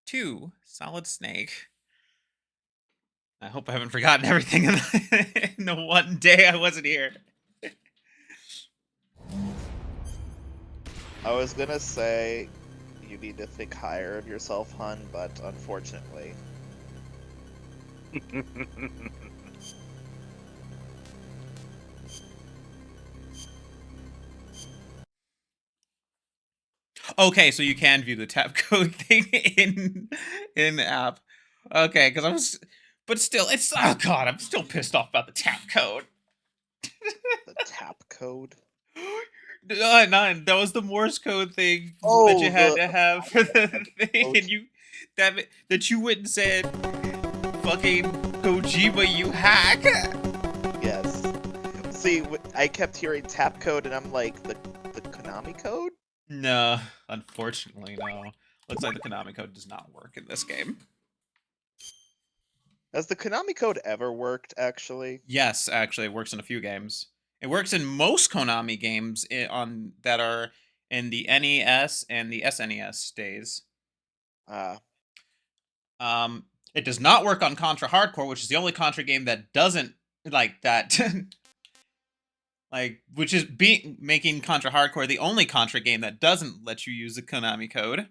2, Solid Snake. I hope I haven't forgotten everything in the one day I wasn't here. I was gonna say you need to think higher of yourself, hun, but unfortunately. Okay, so you can view the tap code thing in the app. Okay, because I was, but still, it's oh god, I'm still pissed off about the tap code. The tap code? None. That was the Morse code thing that you Oh, had the to have for the thing, code. and that you went and said, "Fucking Kojima, you hack." Yes. See, I kept hearing tap code, and I'm like, the Konami code? No, unfortunately, no. Looks like the Konami code does not work in this game. Has the Konami code ever worked, actually? Yes, actually, it works in a few games. It works in most Konami games that are in the NES and the SNES days. Ah. It does not work on Contra Hardcore, which is the only Contra game that doesn't like that. Which is making Contra Hardcore the only Contra game that doesn't let you use the Konami code,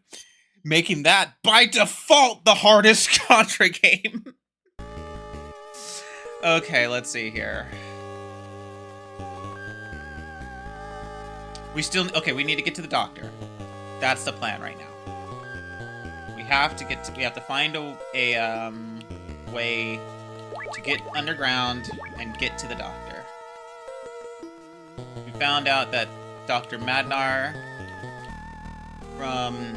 making that by default the hardest Contra game. Okay, let's see here. We need to get to the doctor. That's the plan right now. We have to find a way to get underground and get to the doctor. We found out that Dr. Madnar from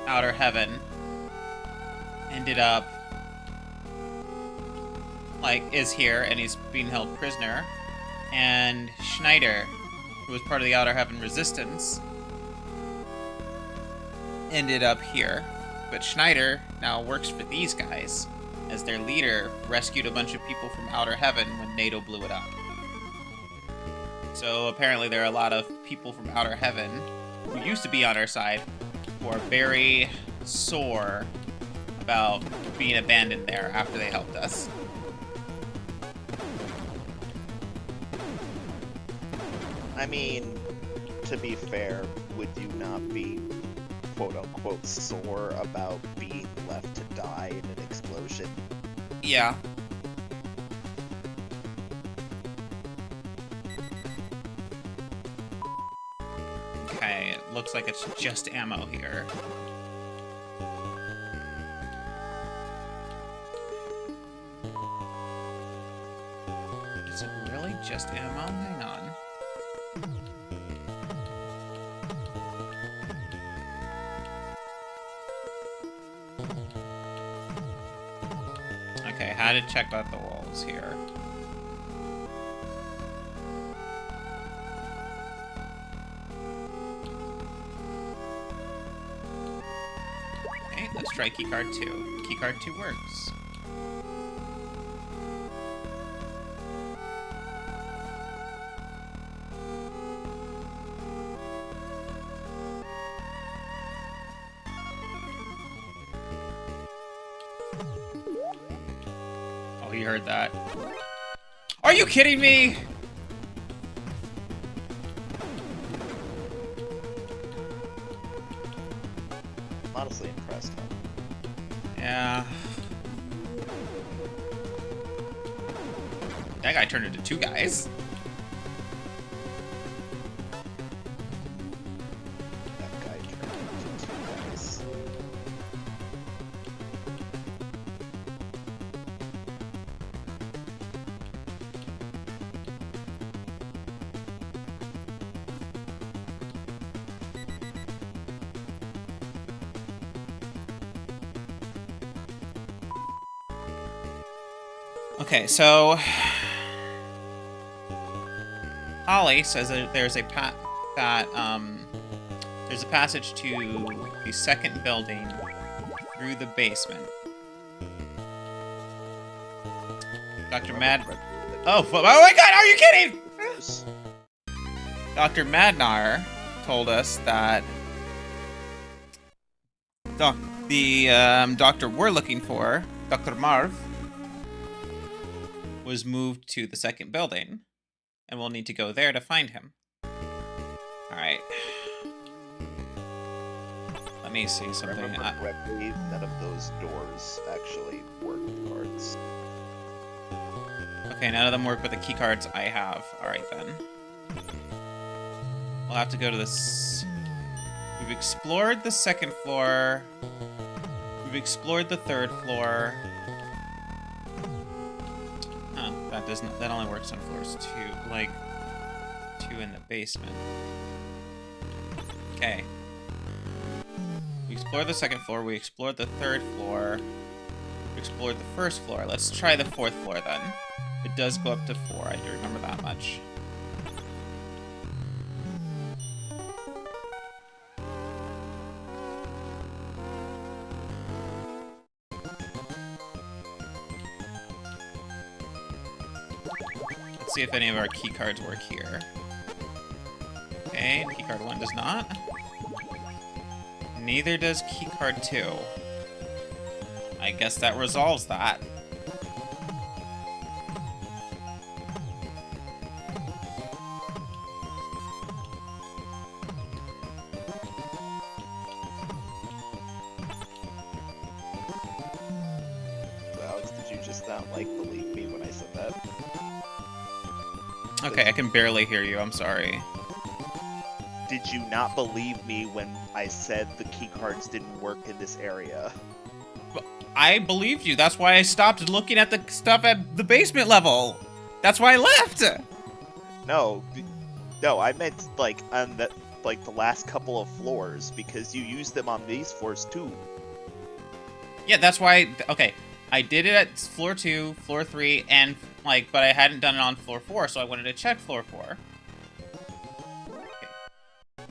Outer Heaven ended up is here, and he's being held prisoner. And Schneider, who was part of the Outer Heaven Resistance, ended up here. But Schneider now works for these guys, as their leader rescued a bunch of people from Outer Heaven when NATO blew it up. So apparently there are a lot of people from Outer Heaven who used to be on our side who are very sore about being abandoned there after they helped us. I mean, to be fair, would you not be quote-unquote sore about being left to die in an explosion? Yeah. Okay, it looks like it's just ammo here. Is it really just ammo? Hang on. Okay, how to check out the walls here. Okay, let's try keycard 2. Keycard 2 works. Oh, you heard that. Are you kidding me? Honestly impressed. Yeah. That guy turned into 2 guys. That guy turned into 2 guys. Okay, so Holly says that there's a there's a passage to the second building through the basement. Dr. Oh my god, are you kidding? Dr. Madnar told us that The doctor we're looking for, Dr. Marv, was moved to the second building, and we'll need to go there to find him. Alright. Let me see If I something. remember correctly, none of those doors actually work with cards. Okay, none of them work with the key cards I have. Alright then. We'll have to go to this. We've explored the second floor. We've explored the third floor. Oh, that doesn't. That only works on floors 2, like 2 in the basement. Okay. We explored the second floor. We explored the third floor. We explored the first floor. Let's try the fourth floor then. It does go up to 4. I do remember that much. Let's see if any of our key cards work here. Okay, key card 1 does not. Neither does key card 2. I guess that resolves that. Alex, did you just not believe me when I said that? Okay, I can barely hear you. I'm sorry. Did you not believe me when I said the key cards didn't work in this area? I believed you. That's why I stopped looking at the stuff at the basement level. That's why I left. No, I meant on the the last couple of floors because you used them on these floors too. Yeah, that's why. Okay, I did it at floor 2, floor 3, and but I hadn't done it on floor 4, so I wanted to check floor 4. Okay.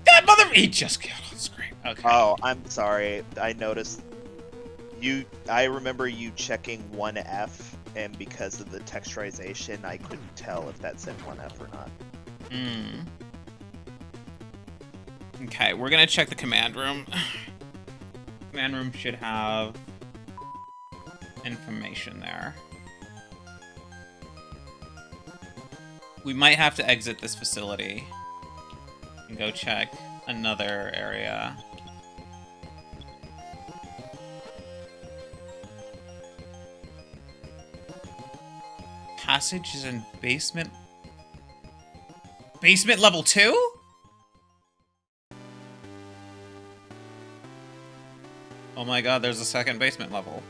That mother! He just killed on screen. Okay. Oh, I'm sorry. I noticed. I remember you checking 1F, and because of the texturization, I couldn't tell if that said 1F or not. Hmm. Okay, we're gonna check the command room. Command room should have information there. We might have to exit this facility and go check another area. Passage is in basement. Basement level 2? Oh my god, there's a second basement level.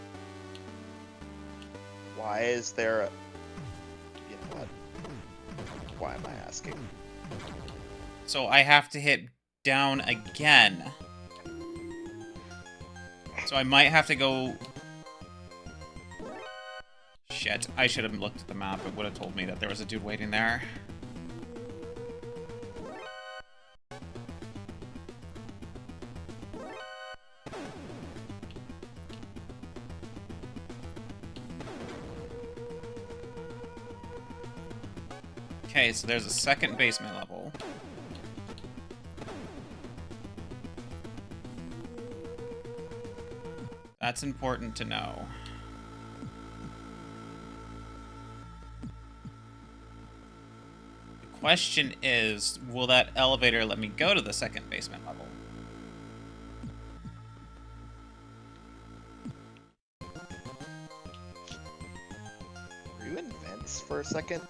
Why is there a... You know what? Why am I asking? So I have to hit down again. So I might have to go... Shit, I should have looked at the map. It would have told me that there was a dude waiting there. Okay, so there's a second basement level. That's important to know. The question is, will that elevator let me go to the second basement level? Were you in vents for a second?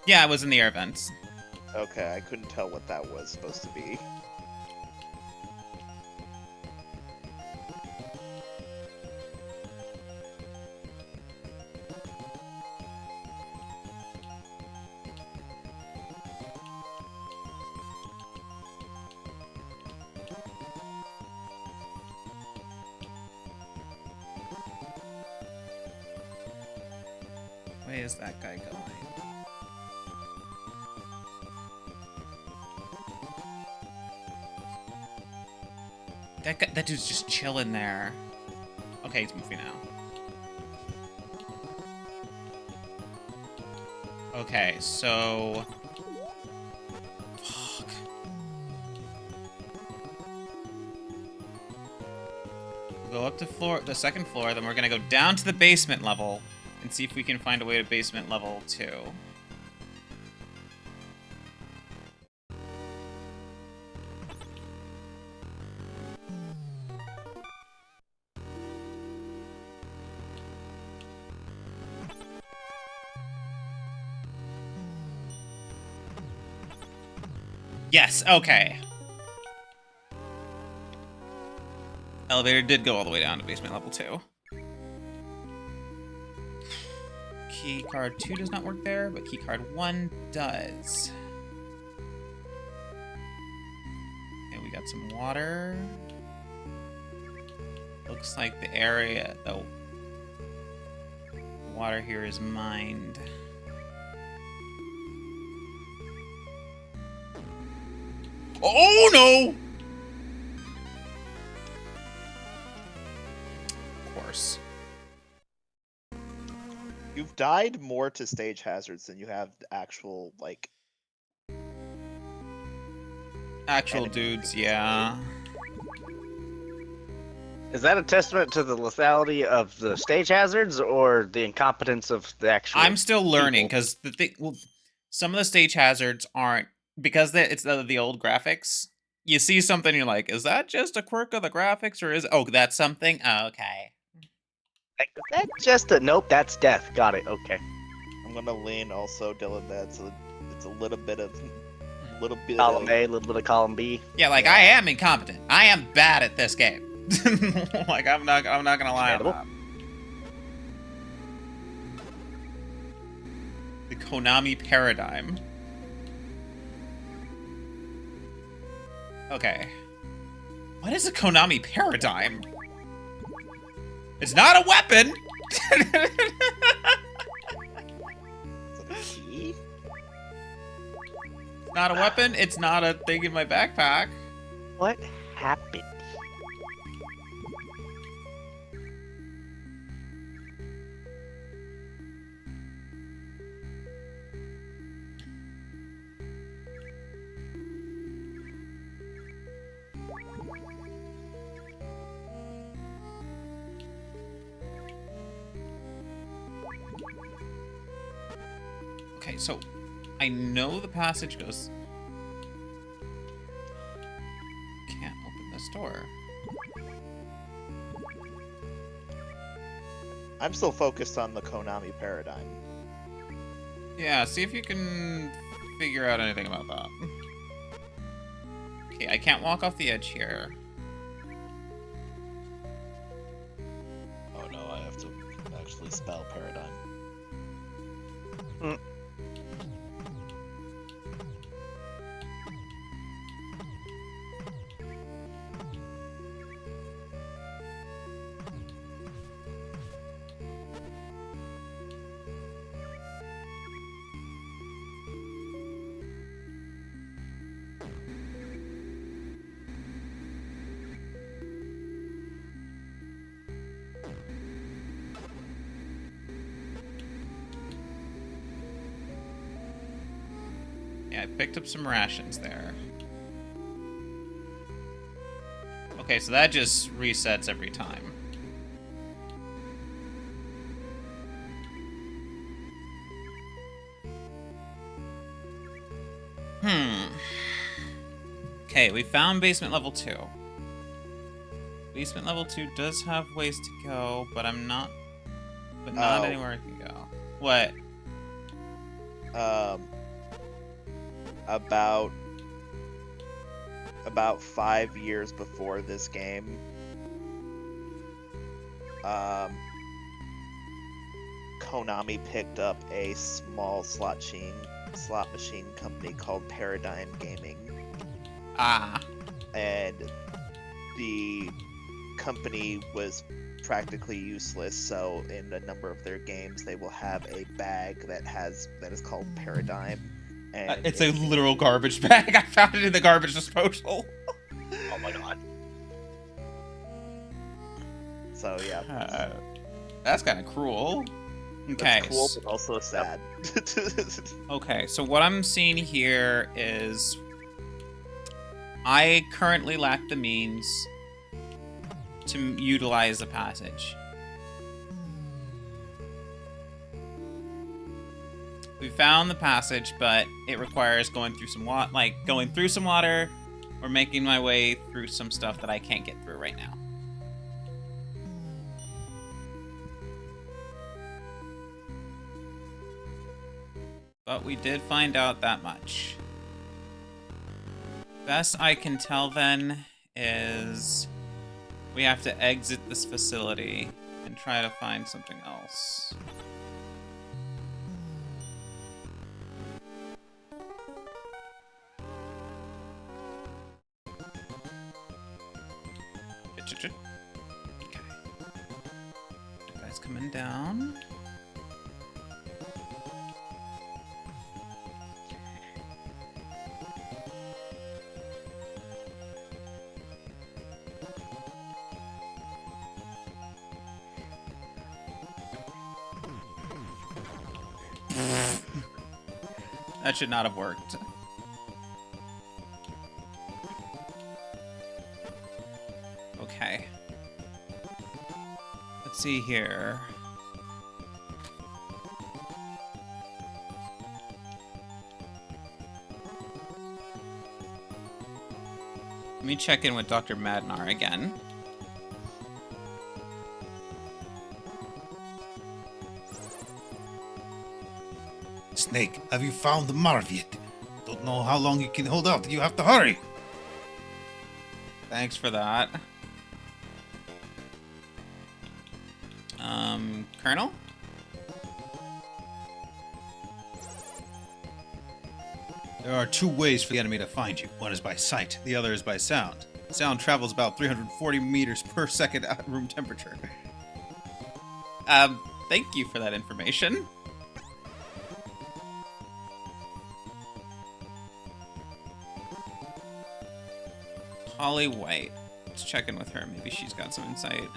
Yeah, I was in the air vents. Okay, I couldn't tell what that was supposed to be. Where is that guy going? That dude's just chilling there. Okay, he's moving now. Okay, so... Fuck. We'll go up to the second floor, then we're gonna go down to the basement level and see if we can find a way to basement level 2. Yes, okay. Elevator did go all the way down to basement level 2. Key card 2 does not work there, but key card 1 does. Okay, we got some water. Looks like the area, the water here is mined. Oh no! Of course. You've died more to stage hazards than you have actual, like... Actual dudes, yeah. Is that a testament to the lethality of the stage hazards or the incompetence of the actual I'm still learning, people? because the thing, well, some of the stage hazards aren't, because it's the old graphics. You see something, you're like, is that just a quirk of the graphics, or is, oh, that's something? Oh, okay. Like, that's just a nope, that's death. Got it, okay. I'm gonna lean also, Dylan, it's a little bit of... Column A, a little bit of column B. Yeah, like, I am incompetent. I am bad at this game. Like, I'm not gonna lie on that. The Konami paradigm. Okay. What is a Konami paradigm? It's not a weapon! Is it a key? Not a weapon, it's not a thing in my backpack. What happened? Okay, so I know the passage goes... Can't open this door. I'm still focused on the Konami paradigm. Yeah, see if you can figure out anything about that. Okay, I can't walk off the edge here. Oh no, I have to actually spell paradigm. Yeah, I picked up some rations there. Okay, so that just resets every time. Okay, we found basement level 2. Basement level 2 does have ways to go, but not anywhere I can go. What? About 5 years before this game, Konami picked up a small slot machine company called Paradigm Gaming. Ah. And the company was practically useless, so in a number of their games they will have a bag that is called Paradigm. And It's a literal garbage bag. I found it in the garbage disposal. Oh my god. So yeah. That's kind of cruel. Okay. That's cool, but also sad. Okay, so what I'm seeing here is I currently lack the means to utilize the passage. We found the passage, but it requires going through some water, or making my way through some stuff that I can't get through right now. But we did find out that much. Best I can tell then is we have to exit this facility and try to find something else. Okay. The guy's coming down. That should not have worked. Okay. Let's see here. Let me check in with Dr. Madnar again. Snake, have you found the Marv yet? Don't know how long you can hold out. You have to hurry. Thanks for that. Colonel? There are two ways for the enemy to find you. One is by sight, the other is by sound. Sound travels about 340 meters per second at room temperature. Thank you for that information. Holly White. Let's check in with her. Maybe she's got some insight.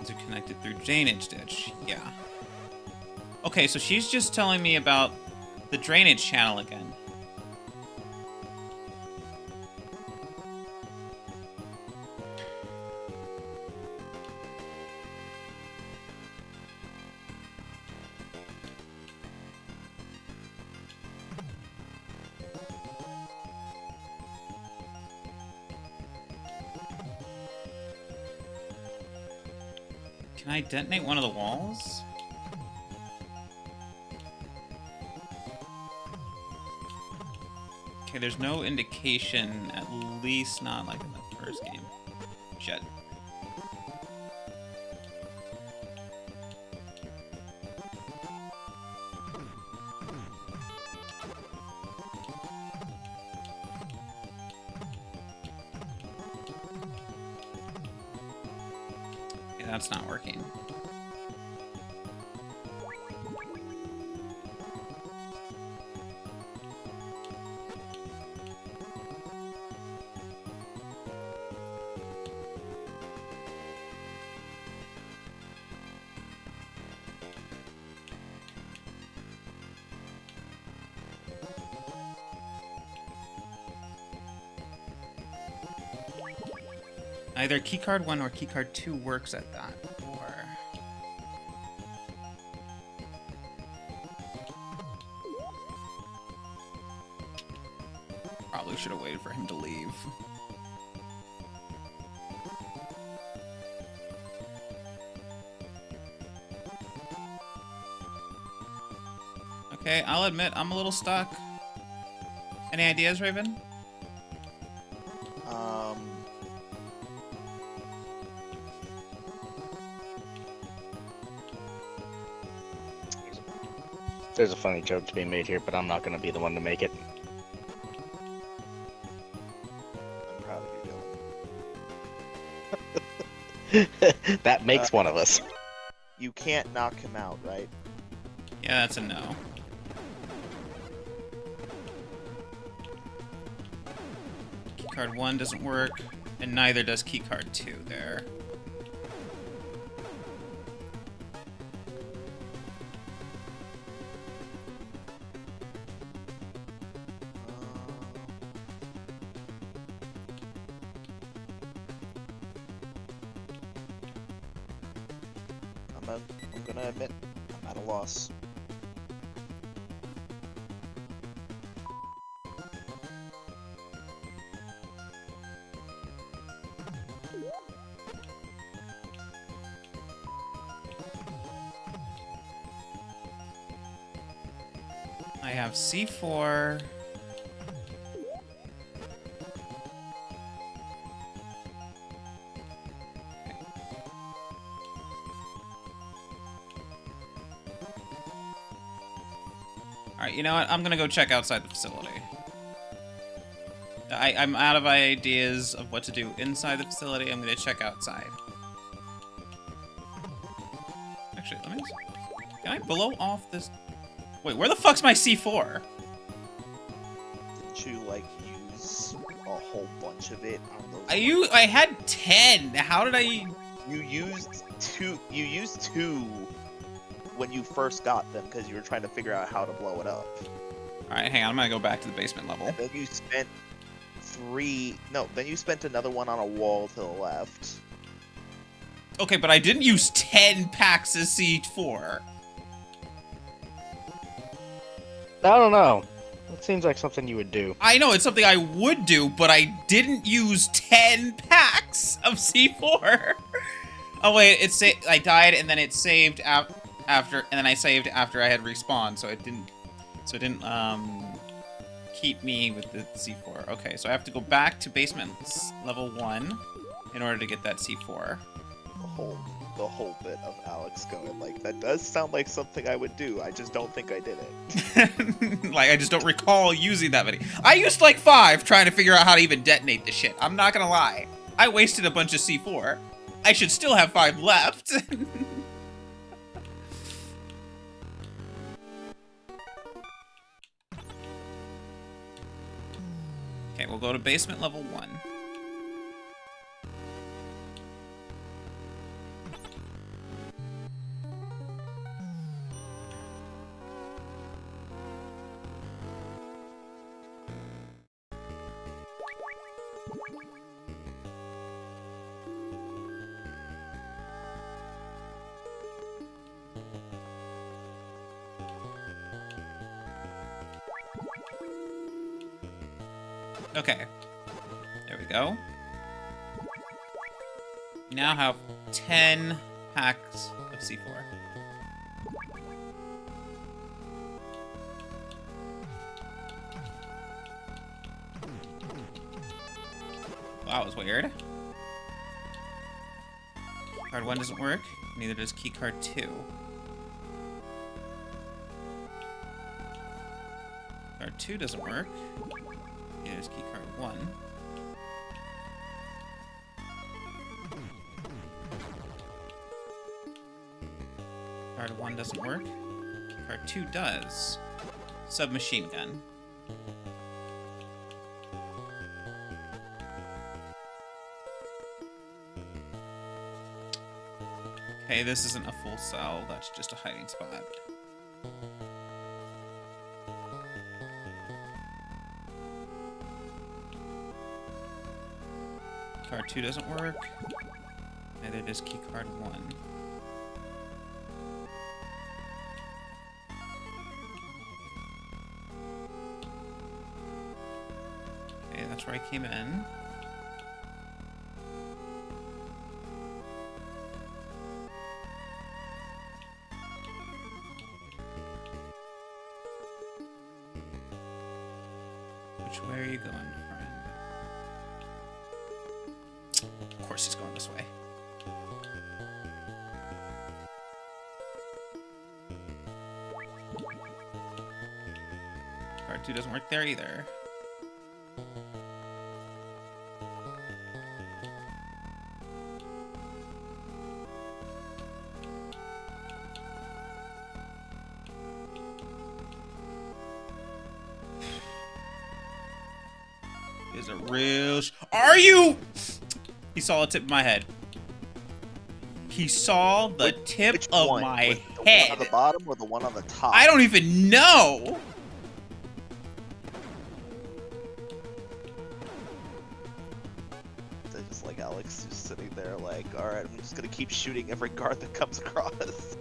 Is it connected through drainage ditch? Yeah. Okay, so she's just telling me about the drainage channel again. Can I detonate one of the walls? Okay, there's no indication, at least not like in the first game. Shit. Okay, that's not working. Either keycard 1 or keycard 2 works at that door. Probably should have waited for him to leave. Okay, I'll admit I'm a little stuck. Any ideas, Raven? There's a funny joke to be made here, but I'm not going to be the one to make it. I'm proud of you, Dylan. That makes one of us. You can't knock him out, right? Yeah, that's a no. Keycard 1 doesn't work, and neither does keycard 2 there. I'm gonna admit, I'm at a loss. I have C4. Alright, you know what? I'm gonna go check outside the facility. I'm out of ideas of what to do inside the facility. I'm gonna check outside. Actually, let me... Can I blow off this... Wait, where the fuck's my C4? Didn't you, like, use a whole bunch of it on those? I had 10. How did I... You used two when you first got them because you were trying to figure out how to blow it up. Alright, hang on. I'm gonna go back to the basement level. And then you spent then you spent another one on a wall to the left. Okay, but I didn't use 10 packs of C4. I don't know. It seems like something you would do. I know, it's something I would do, but I didn't use 10 packs of C4. Oh wait, I died and then it saved after, and then I saved after I had respawned, so it didn't keep me with the C4. Okay, so I have to go back to basement level 1 in order to get that C4. The whole bit of Alex going like, that does sound like something I would do. I just don't think I did it. Like, I just don't recall using that many. I used like 5 trying to figure out how to even detonate this shit. I'm not gonna lie. I wasted a bunch of C4. I should still have 5 left. Okay, we'll go to basement level 1. Okay. There we go. We now have 10 packs of C4. Well, that was weird. Card 1 doesn't work. Neither does key card 2. Card 2 doesn't work. Here's key card 1. Card 1 doesn't work. Key card 2 does. Submachine gun. Okay, this isn't a full cell, that's just a hiding spot. Card 2 doesn't work. Neither does key card 1. Okay, that's where I came in. Which way are you going, friend? Of course he's going this way. Card 2 doesn't work there either. Is a real Are you? He saw the tip of my head. He saw the tip Which of one? my The head. one on the bottom or the one on the top? I don't even know. They're just like Alex just sitting there like, alright, I'm just gonna keep shooting every guard that comes across.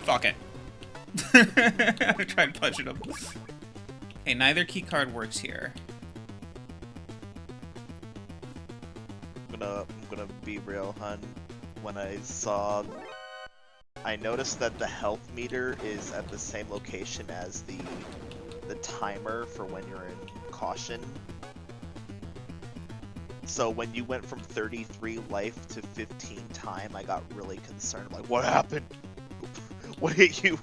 Fuck it. I tried punching him. Okay, neither key card works here. I'm gonna be real, hun. When I noticed that the health meter is at the same location as the timer for when you're in caution. So when you went from 33 life to 15 time, I got really concerned. Like, what happened? What hit you?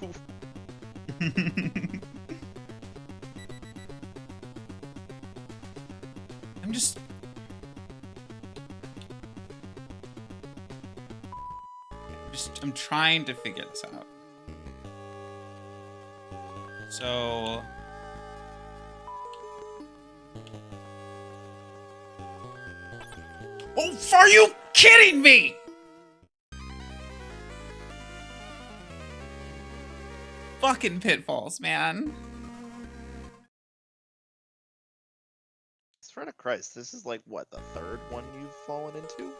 I'm trying to figure this out. So... Oh, are you kidding me? Fucking pitfalls, man. Swear to Christ, this is like, what, the third one you've fallen into?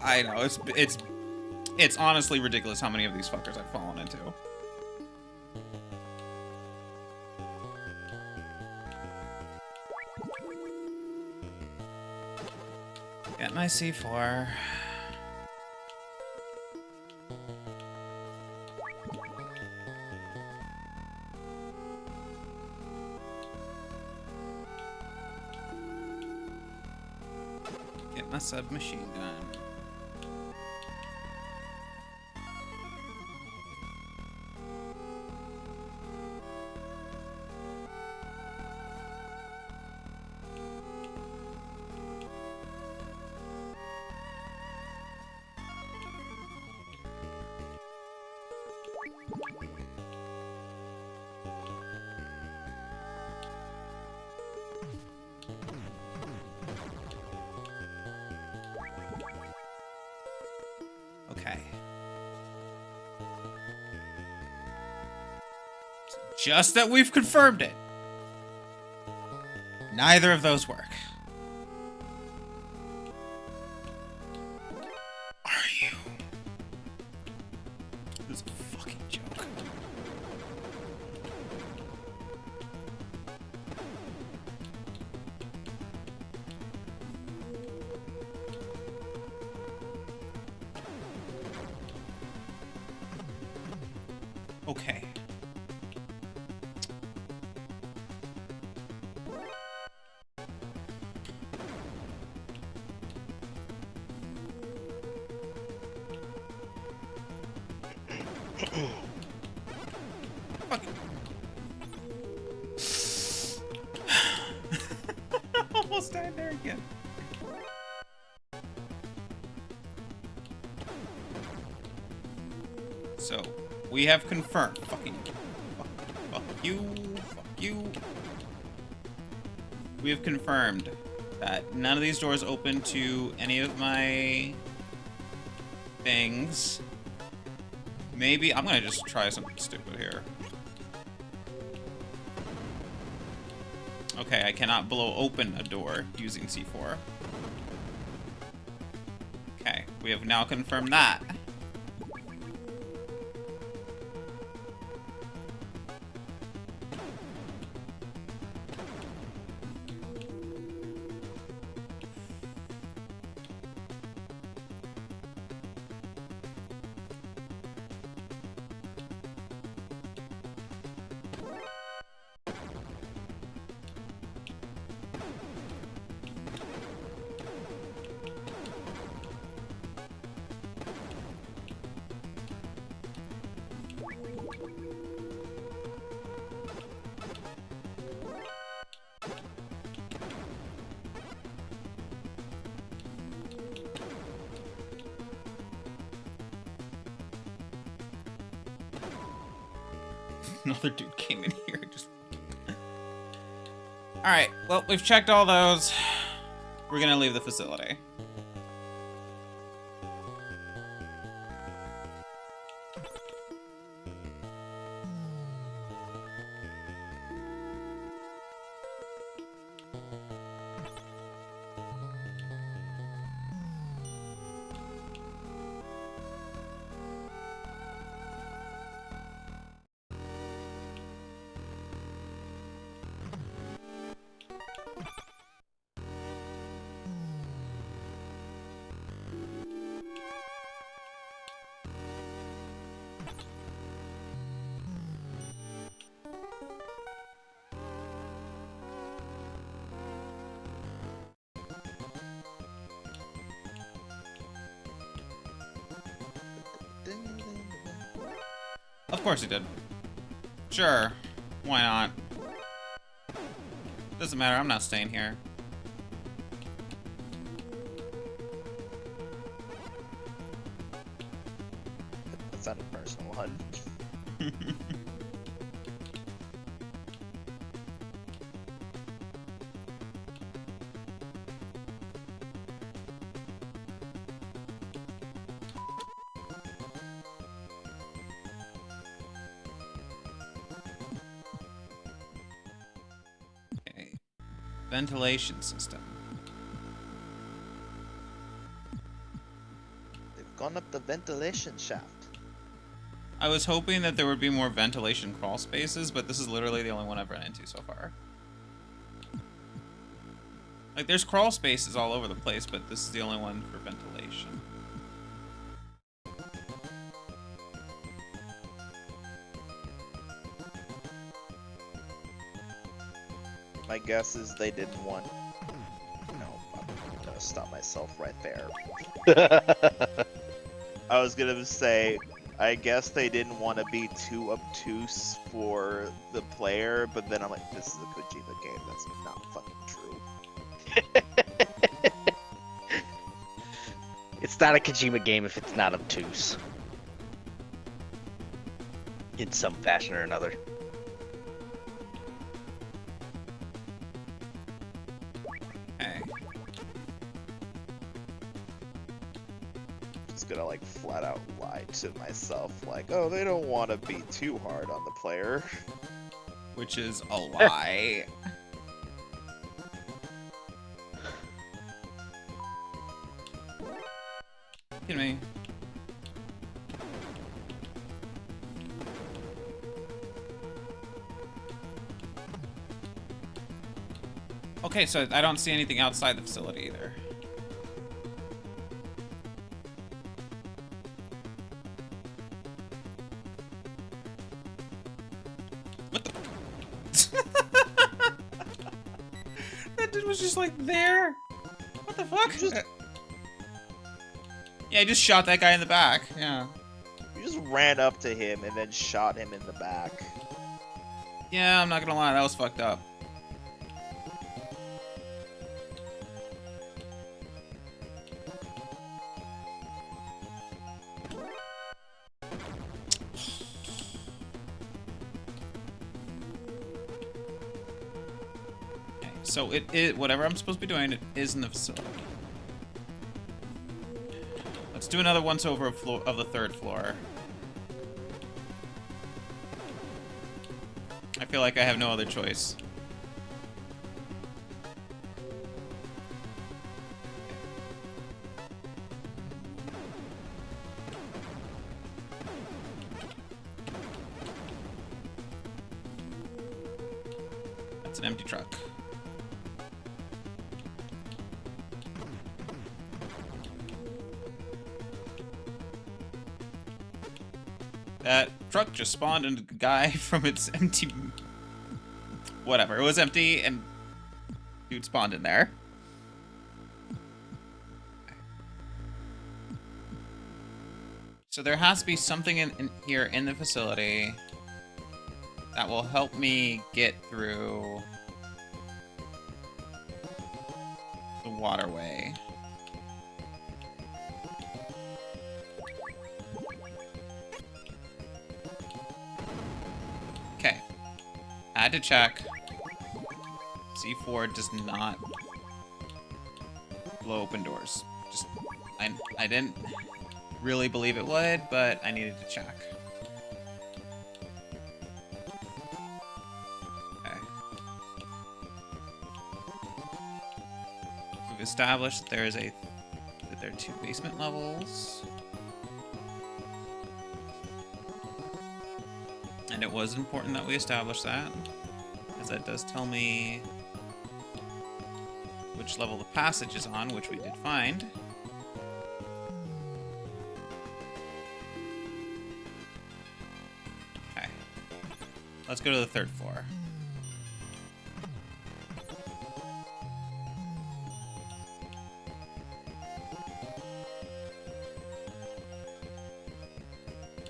I know, it's honestly ridiculous how many of these fuckers I've fallen into. Get my C4. Get my submachine gun. Okay. Just that we've confirmed it. Neither of those work. Are you? This is a fucking joke. Okay. Fuck. Almost died there again. So, we have confirmed. Fuck you. We have confirmed that none of these doors open to any of my things. Maybe I'm gonna just try something stupid here. Okay, I cannot blow open a door using C4. Okay, we have now confirmed that. Another dude came in here. Alright, well, we've checked all those. We're gonna leave the facility. Of course he did. Sure. Why not? Doesn't matter, I'm not staying here. That's not a personal one. Okay. Ventilation system. They've gone up the ventilation shaft. I was hoping that there would be more ventilation crawl spaces, but this is literally the only one I've run into so far. Like, there's crawl spaces all over the place, but this is the only one for ventilation. My guess is they didn't want. No, I'm gonna stop myself right there. I was gonna say, I guess they didn't want to be too obtuse for the player, but then I'm like, this is a Kojima game. That's not fucking true. It's not a Kojima game if it's not obtuse. In some fashion or another. Okay. Just gonna like flat out lie to myself, like, oh, they don't want to be too hard on the player. Which is a lie. Kidding me? Okay, so I don't see anything outside the facility either. What the? That dude was just like there. What the fuck? Yeah, I just shot that guy in the back. Yeah. You just ran up to him and then shot him in the back. Yeah, I'm not gonna lie, that was fucked up. Okay, so whatever I'm supposed to be doing, it is in the facility. Let's do another once over of the third floor. I feel like I have no other choice. That's an empty truck. That truck just spawned into the guy from its empty... Whatever, it was empty and dude spawned in there. So there has to be something in here in the facility that will help me get through the waterway. Okay. I had to check. C4 does not blow open doors. Just, I didn't really believe it would, but I needed to check. Okay. We've established that there are 2 basement levels. And it was important that we establish that, because that does tell me which level the passage is on, which we did find. Okay. Let's go to the 3rd floor.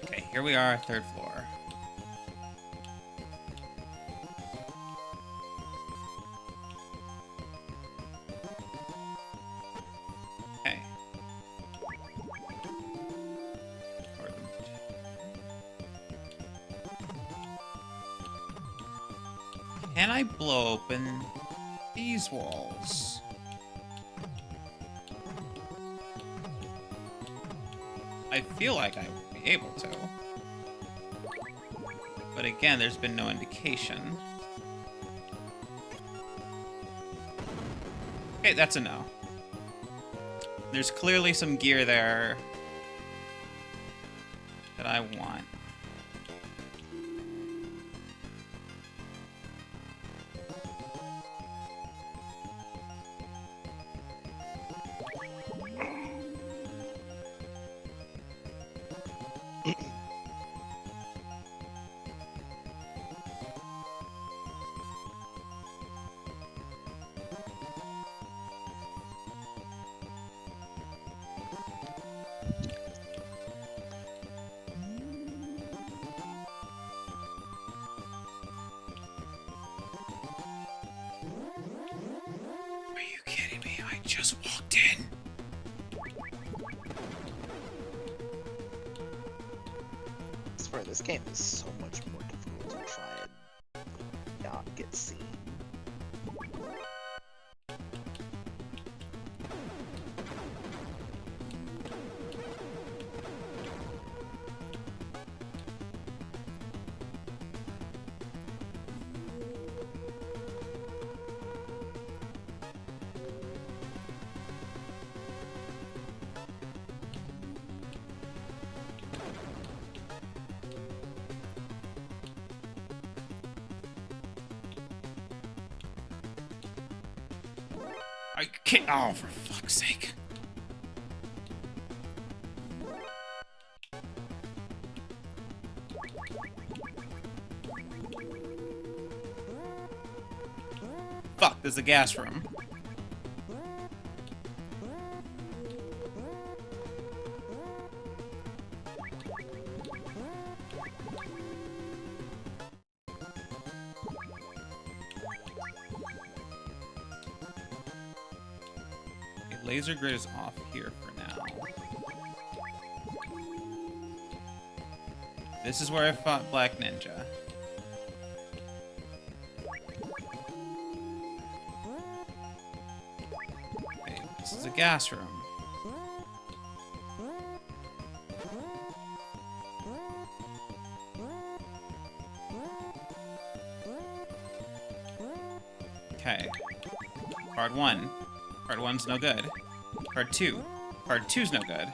Okay, here we are, third floor. Okay. Can I blow open these walls? I feel like I would be able to. But again, there's been no indication. Okay, that's a no. There's clearly some gear there that I want. Are you kidding me? I just walked in. I swear, this game is so much more difficult to try and not get seen. I can't. Oh, for fuck's sake. Fuck, there's a gas room. Okay, laser grid is off here for now. This is where I fought Black Ninja. Okay, this is a gas room. Okay. Card 1. Card 1's no good. Card 2. Card 2's no good.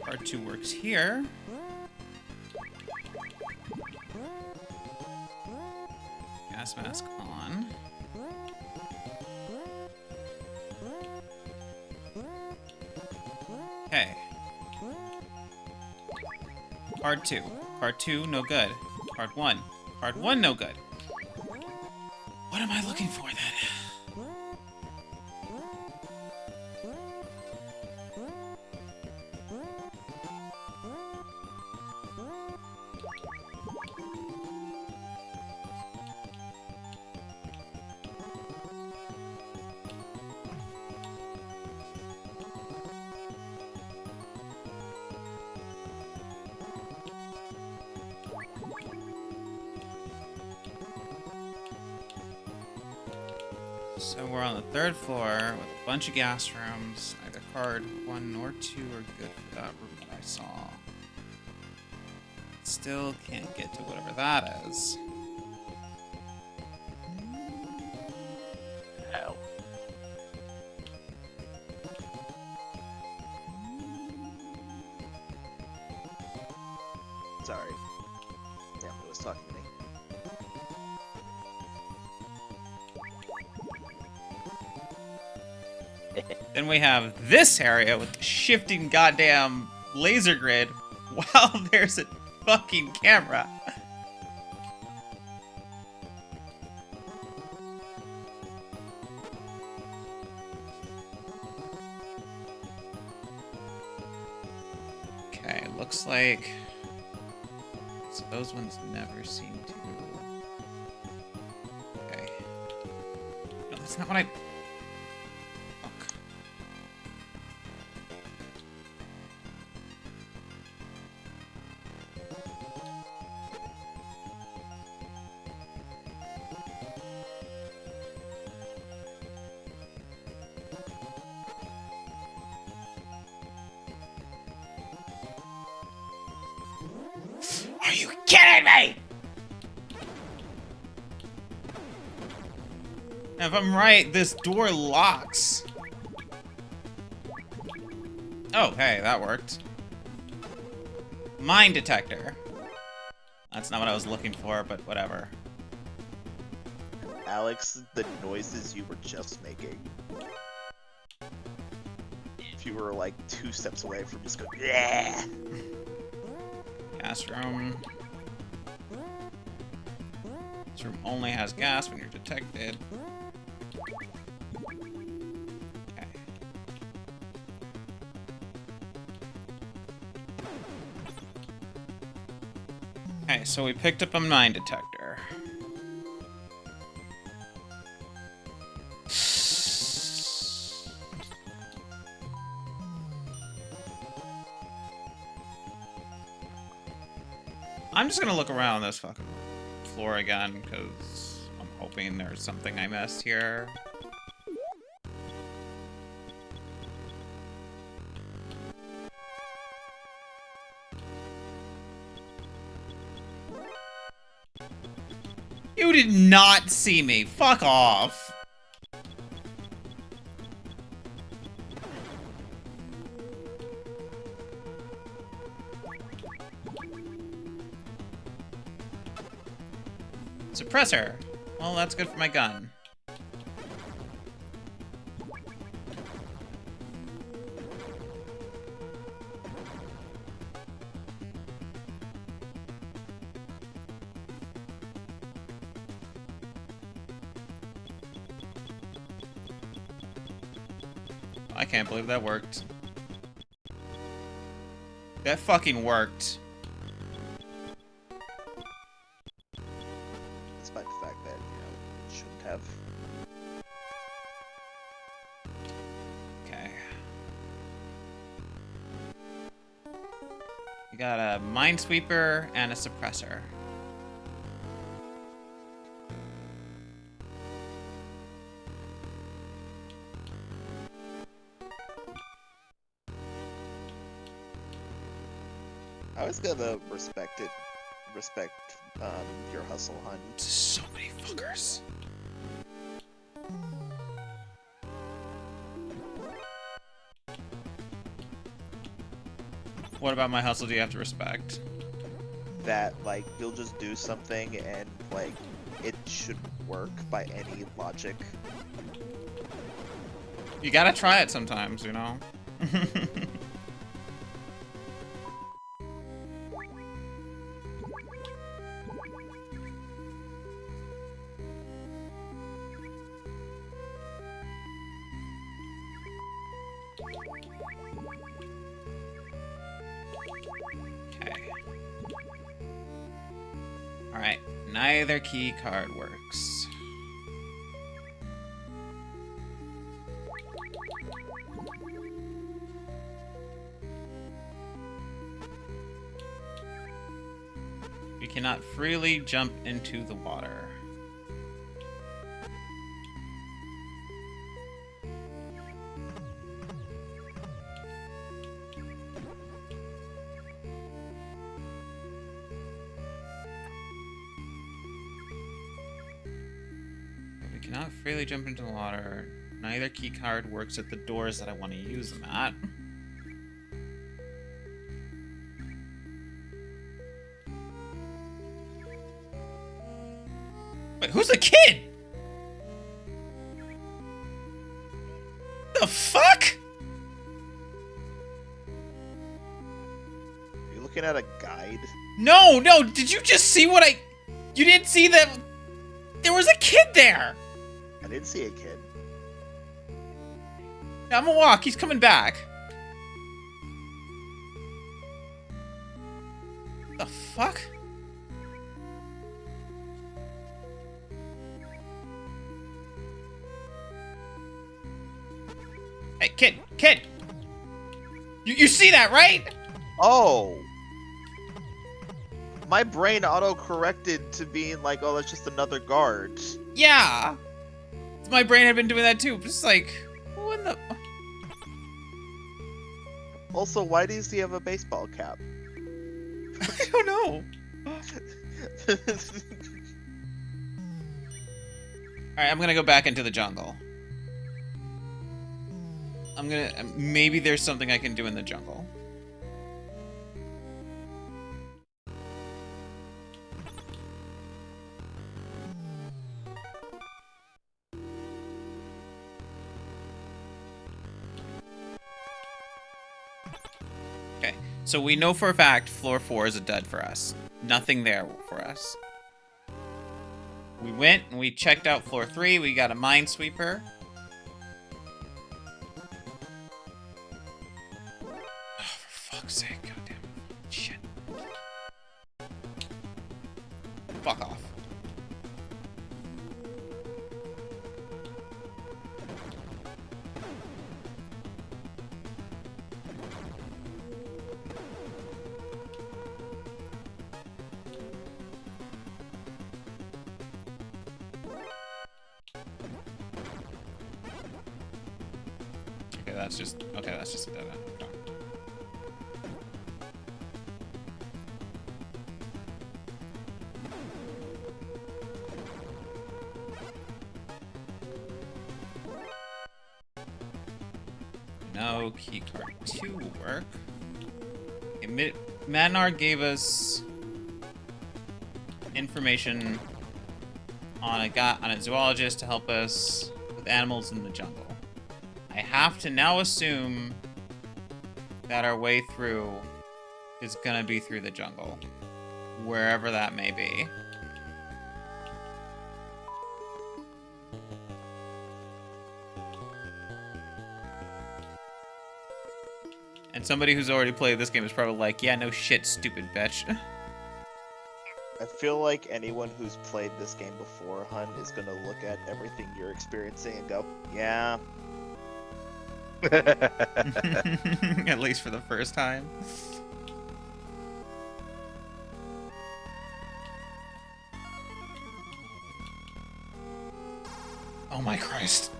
Card 2 works here. Gas mask on. Okay. Card 2. Card 2, no good. Card 1. Card 1, no good. What am I looking for then? So we're on the 3rd floor with a bunch of gas rooms. Either card 1 or 2 are good for that room that I saw. Still can't get to whatever that is. Hell. Sorry. Family was talking to me. Then we have this area with the shifting goddamn laser grid while there's a fucking camera. Okay, looks like so those ones never seem to. Okay. No, that's not what I. Fuck. Are you kidding me? If I'm right, this door locks. Oh, hey, that worked. Mine detector. That's not what I was looking for, but whatever. Alex, the noises you were just making. If you were like 2 steps away from just going, yeah. Gas room. This room only has gas when you're detected. Okay. Okay, so we picked up a mine detector. I'm just gonna look around this fucking floor again, because I'm hoping there's something I missed here. You did not see me. Fuck off. Suppressor. Well, that's good for my gun. I can't believe that worked. That fucking worked. Despite the fact that, it shouldn't have. Okay. We got a minesweeper and a suppressor. I was gonna respect your hustle, hun. So many fuckers. What about my hustle do you have to respect? That, like, you'll just do something and, like, it should work by any logic. You gotta try it sometimes, you know? Okay. Alright, neither key card works. You cannot freely jump into the water. We cannot freely jump into the water. Neither key card works at the doors that I want to use them at. Wait, who's the kid? The The fuck? Are you looking at a guide? No, did you just see what I... You didn't see that... There was a kid there! I didn't see a kid. I'm gonna walk, he's coming back. The fuck? Hey, kid! You see that, right? Oh! My brain auto-corrected to being like, oh, that's just another guard. Yeah. My brain had been doing that too. Just like, what in the... Also, why does he have a baseball cap? I don't know. Alright, I'm gonna go back into the jungle. Maybe there's something I can do in the jungle. Okay, so we know for a fact floor 4 is a dud for us. Nothing there for us. We went and we checked out floor 3. We got a minesweeper. Oh, for fuck's sake. Goddamn. Shit. Fuck off. That's just a dead end. No keycard 2 will work. Okay, Manar gave us information on a zoologist to help us with animals in the jungle. I have to now assume that our way through is gonna be through the jungle, wherever that may be. And somebody who's already played this game is probably like, yeah, no shit, stupid bitch. I feel like anyone who's played this game before, Hun, is gonna look at everything you're experiencing and go, yeah. At least for the first time. Oh my Christ.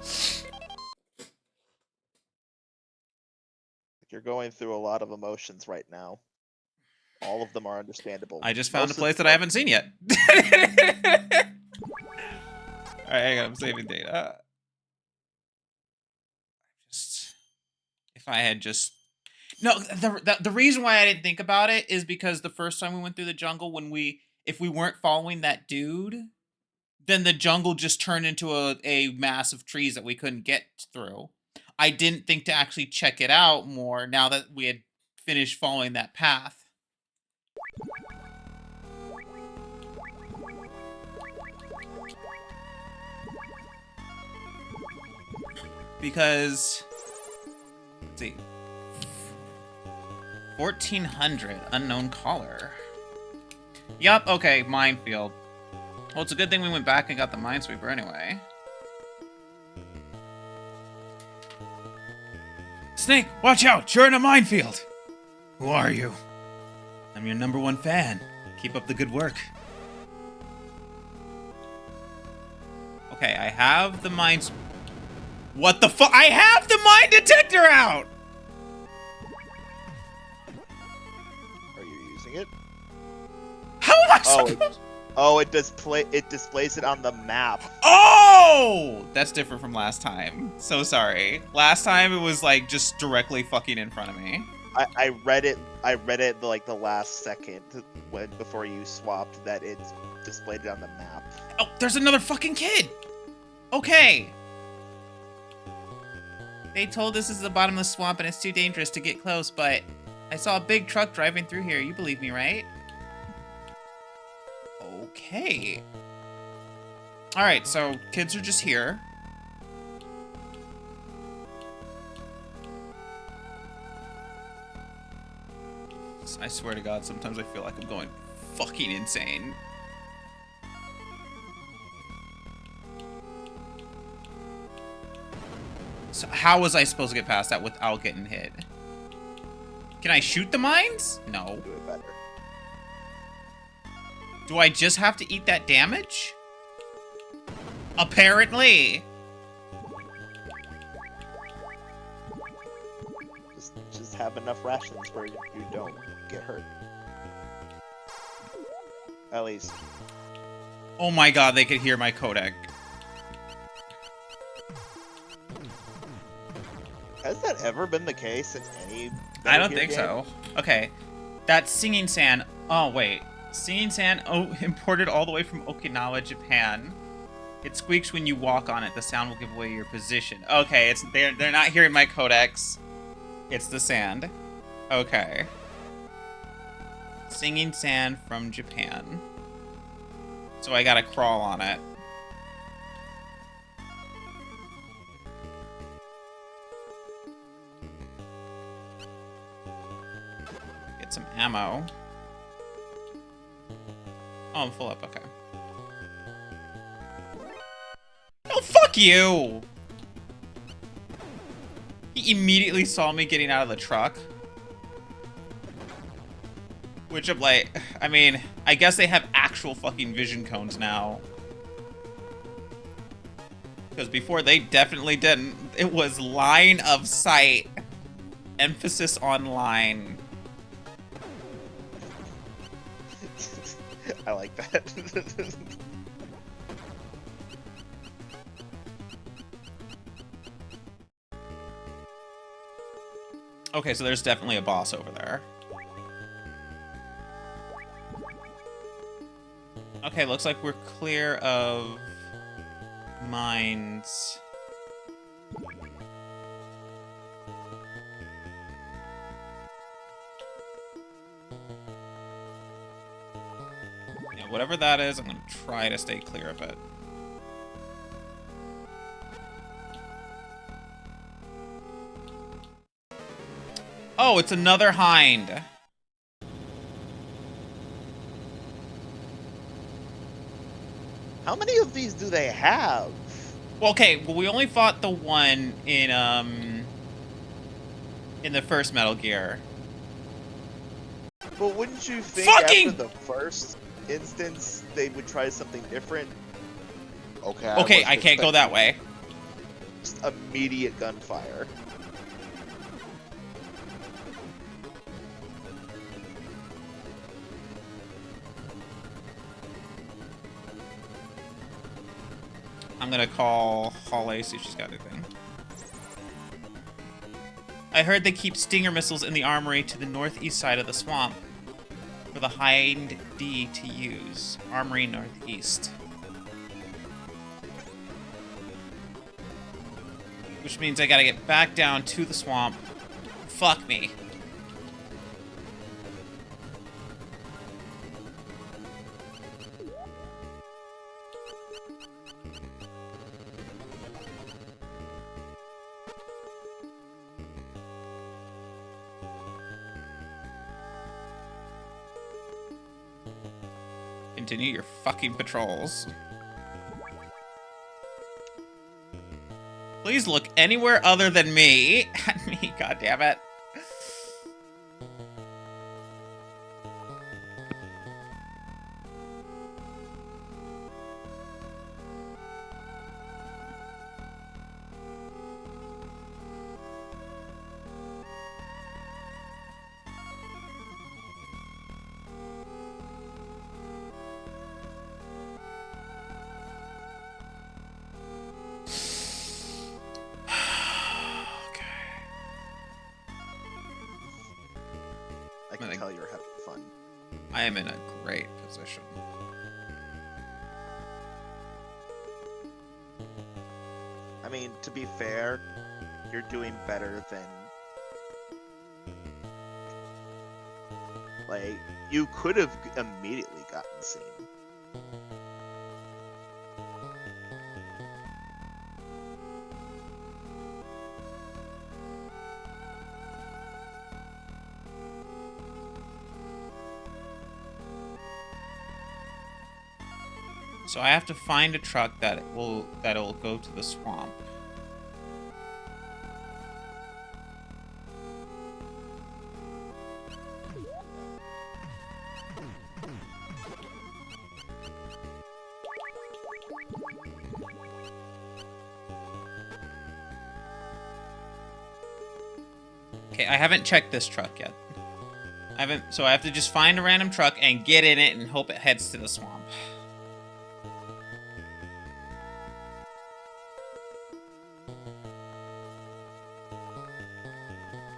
You're going through a lot of emotions right now. All of them are understandable. I just found Most a of place that them- I haven't seen yet. Alright, hang on, I'm saving data. If I had just... No, the reason why I didn't think about it is because the first time we went through the jungle, if we weren't following that dude, then the jungle just turned into a mass of trees that we couldn't get through. I didn't think to actually check it out more now that we had finished following that path. Because... Let's see. 1400, unknown caller. Yup, okay, minefield. Well, it's a good thing we went back and got the minesweeper anyway. Snake, watch out! You're in a minefield! Who are you? I'm your #1 fan. Keep up the good work. Okay, I have the mines... What the fuck? I have the mine detector out! Are you using it? How am I it displays it on the map. Oh! That's different from last time. So sorry. Last time it was like just directly fucking in front of me. I read it like the last second before you swapped that it displayed it on the map. Oh, there's another fucking kid! Okay. They told us this is the bottomless swamp and it's too dangerous to get close, but I saw a big truck driving through here. You believe me, right? Okay. Alright, so kids are just here. I swear to God, sometimes I feel like I'm going fucking insane. So how was I supposed to get past that without getting hit? Can I shoot the mines? No. Do it better. Do I just have to eat that damage? Apparently. Just have enough rations where you don't get hurt. At least. Oh my God, they could hear my codec. Has that ever been the case in any? I don't Metal Gear think game? so. Okay. That singing sand. Oh, wait. Singing sand imported all the way from Okinawa, Japan. It squeaks when you walk on it. The sound will give away your position. Okay, they're not hearing my codex. It's the sand. Okay. Singing sand from Japan. So I gotta crawl on it. Get some ammo. Oh, I'm full up. Okay. Oh, fuck you! He immediately saw me getting out of the truck. Which I'm like, I mean, I guess they have actual fucking vision cones now. Because before they definitely didn't. It was line of sight. Emphasis on line. I like that. Okay, so there's definitely a boss over there. Okay, looks like we're clear of mines. Yeah, whatever that is, I'm gonna try to stay clear of it. Oh, it's another hind. How many of these do they have? Well, okay, well, we only fought the one in the first Metal Gear. But wouldn't you think Fucking- after the first instance they would try something different? Okay. Okay, wasn't I can't go that way. Just immediate gunfire. I'm gonna call Holly, see if she's got anything. I heard they keep Stinger missiles in the armory to the northeast side of the swamp for the Hind D to use. Armory northeast. Which means I gotta get back down to the swamp. Fuck me. Continue your fucking patrols. Please look anywhere other than me. At me, goddammit. I can Like- tell you're having fun. I am in a great position. I mean, to be fair, you're doing better than like you could have immediately gotten seen. So I have to find a truck that'll go to the swamp. Okay, I haven't checked this truck yet. So I have to just find a random truck and get in it and hope it heads to the swamp.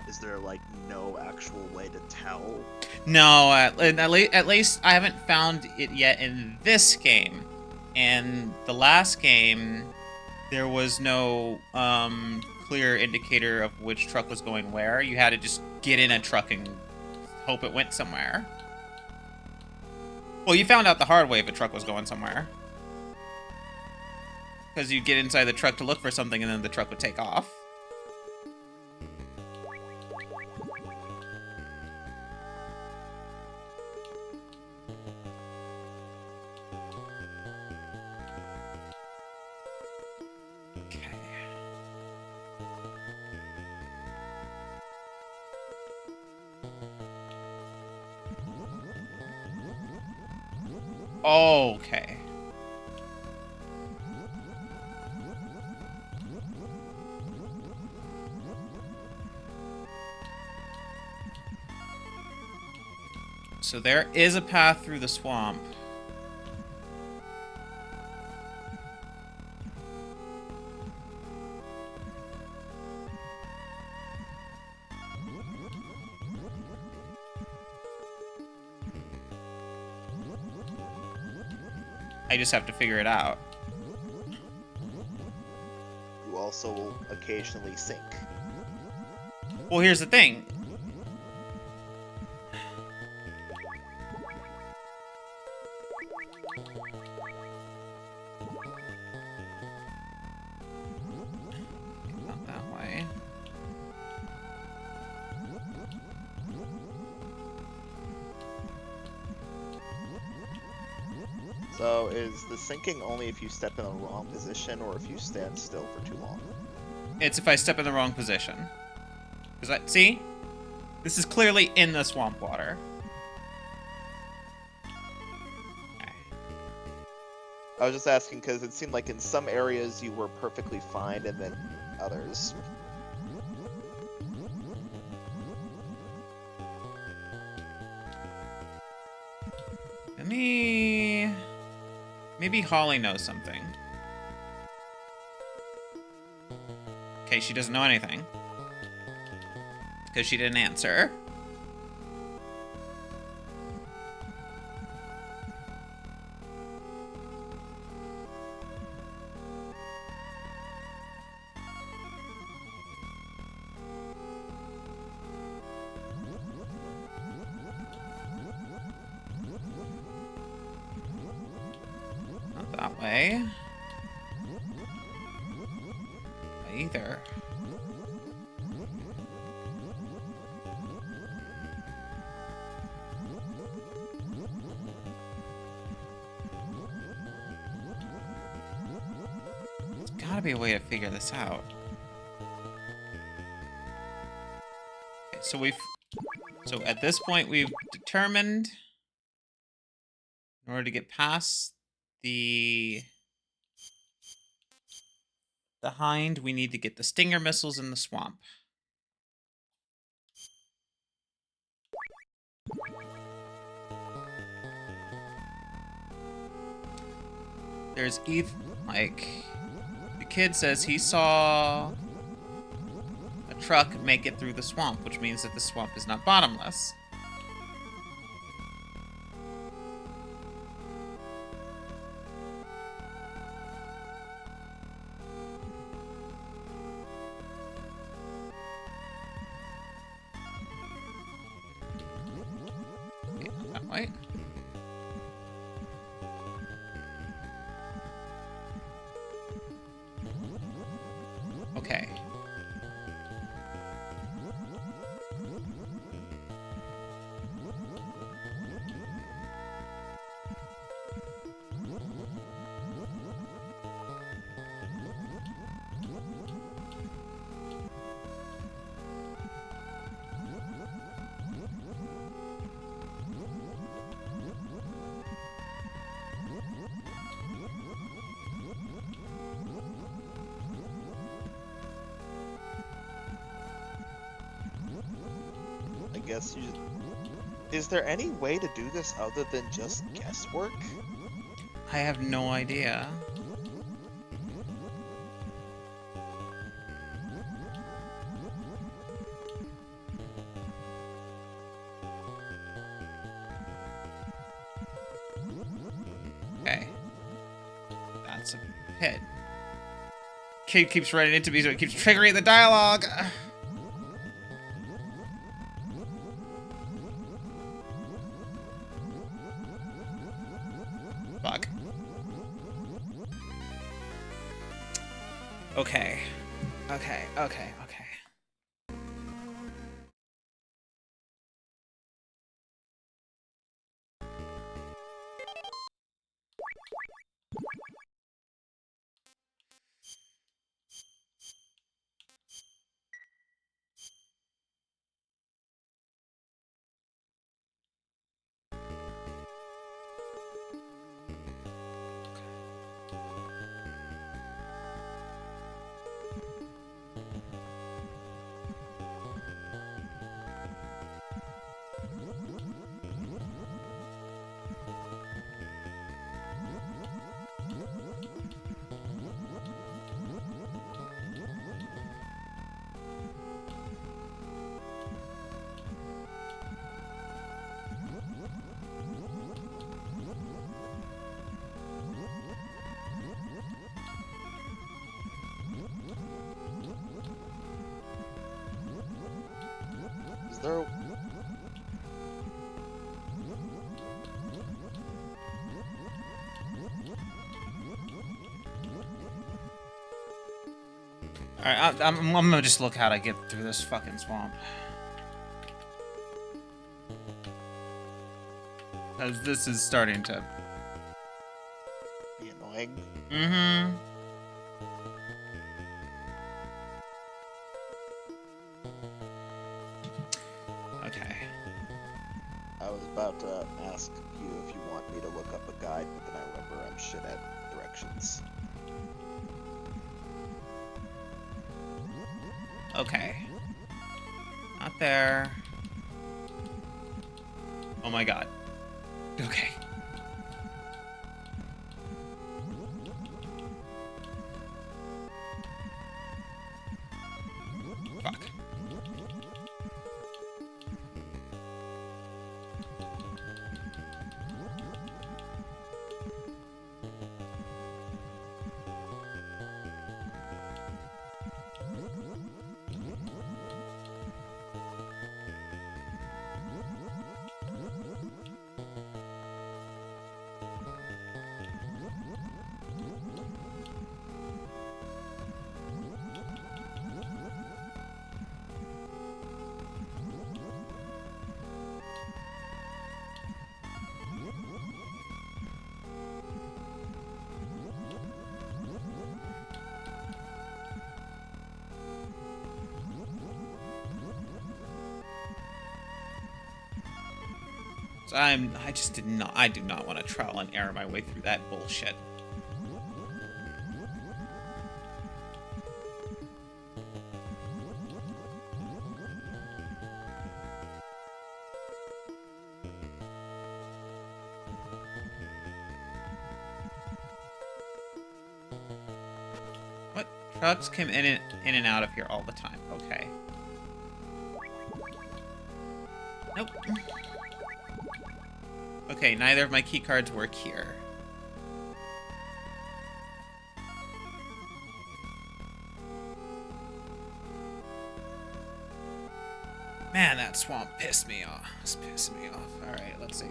Is there like no actual way to tell? No, at least I haven't found it yet in this game. In the last game, there was no clear indicator of which truck was going where. You had to just get in a truck and hope it went somewhere. Well, you found out the hard way if a truck was going somewhere. Because you'd get inside the truck to look for something and then the truck would take off. Okay. So there is a path through the swamp. I just have to figure it out. You also will occasionally sink. Well, here's the thing. Not that way. So is the sinking only if you step in the wrong position or if you stand still for too long? It's if I step in the wrong position. Because see? This is clearly in the swamp water. Okay. I was just asking because it seemed like in some areas you were perfectly fine and then others. Let me... Maybe Holly knows something. Okay, she doesn't know anything. Because she didn't answer. Not that way. Either. There's gotta be a way to figure this out. Okay, so at this point we've determined in order to get past the hind, we need to get the stinger missiles in the swamp. There's like, the kid says he saw a truck make it through the swamp, which means that the swamp is not bottomless. guess you just... Is there any way to do this other than just guesswork? I have no idea. Okay. That's a pit. Kid keeps running into me, so it keeps triggering the dialogue. Fuck. Okay. Okay. Is there... Alright, I'm gonna just look how to get through this fucking swamp. Because this is starting to... be annoying? Mm-hmm. Okay. I was about to ask you if you want me to look up a guide, but then I remember I'm shit at directions. Okay. Not there. Oh my god. Okay. Fuck. So I do not want to trial and error my way through that bullshit. What? Trucks come in and out of here all the time. Okay. Nope. Okay, neither of my key cards work here. Man, that swamp pissed me off. It's pissing me off. Alright, let's see.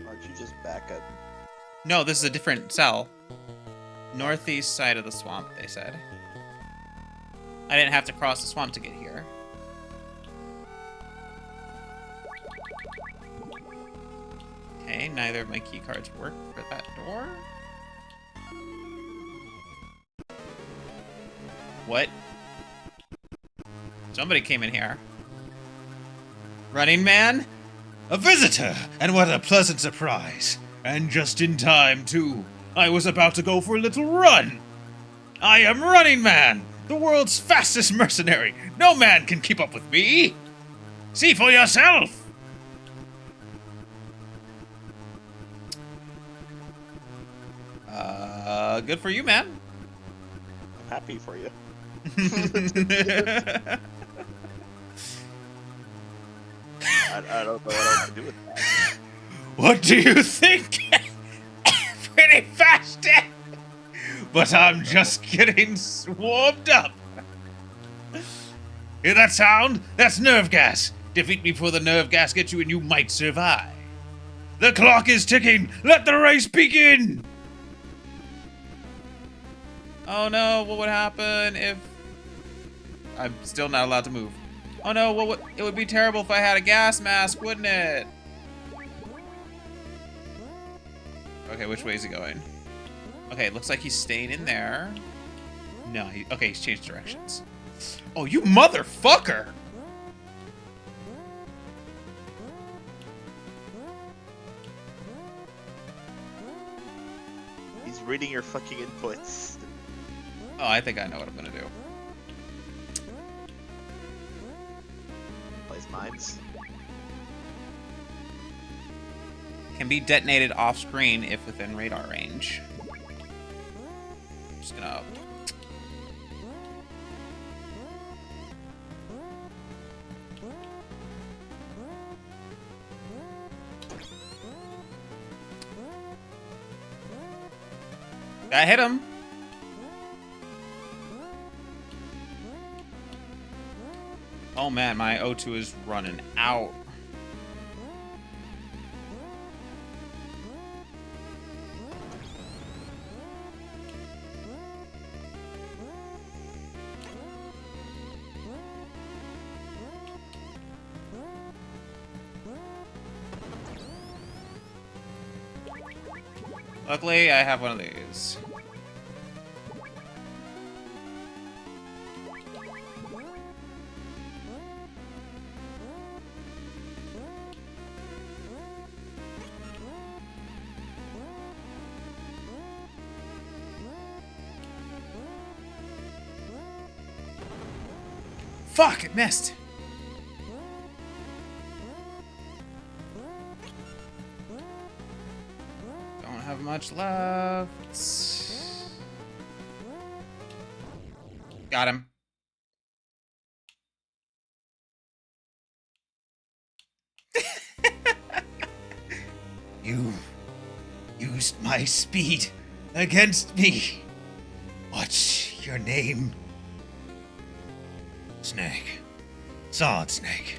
Aren't you just back at... No, this is a different cell. Northeast side of the swamp, they said. I didn't have to cross the swamp to get here. Okay, neither of my key cards work for that door. What? Somebody came in here. Running Man? A visitor, and what a pleasant surprise. And just in time, too. I was about to go for a little run. I am Running Man, the world's fastest mercenary. No man can keep up with me. See for yourself. Good for you, man. I'm happy for you. I don't know what else to do with that. What do you think? Pretty fast, eh? But I'm just getting warmed up. Hear that sound? That's nerve gas. Defeat me before the nerve gas gets you and you might survive. The clock is ticking. Let the race begin. Oh no, what would happen if... I'm still not allowed to move. Oh no, it would be terrible if I had a gas mask, wouldn't it? Okay, which way is he going? Okay, it looks like he's staying in there. No, okay, he's changed directions. Oh, you motherfucker! He's reading your fucking inputs. Oh, I think I know what I'm gonna do. Plays mines. Can be detonated off screen if within radar range. Just gonna... That hit him. Oh man, my O2 is running out. Luckily, I have one of these. Fuck, it missed. Don't have much left. Got him. You used my speed against me. What's your name? Snake. Solid Snake.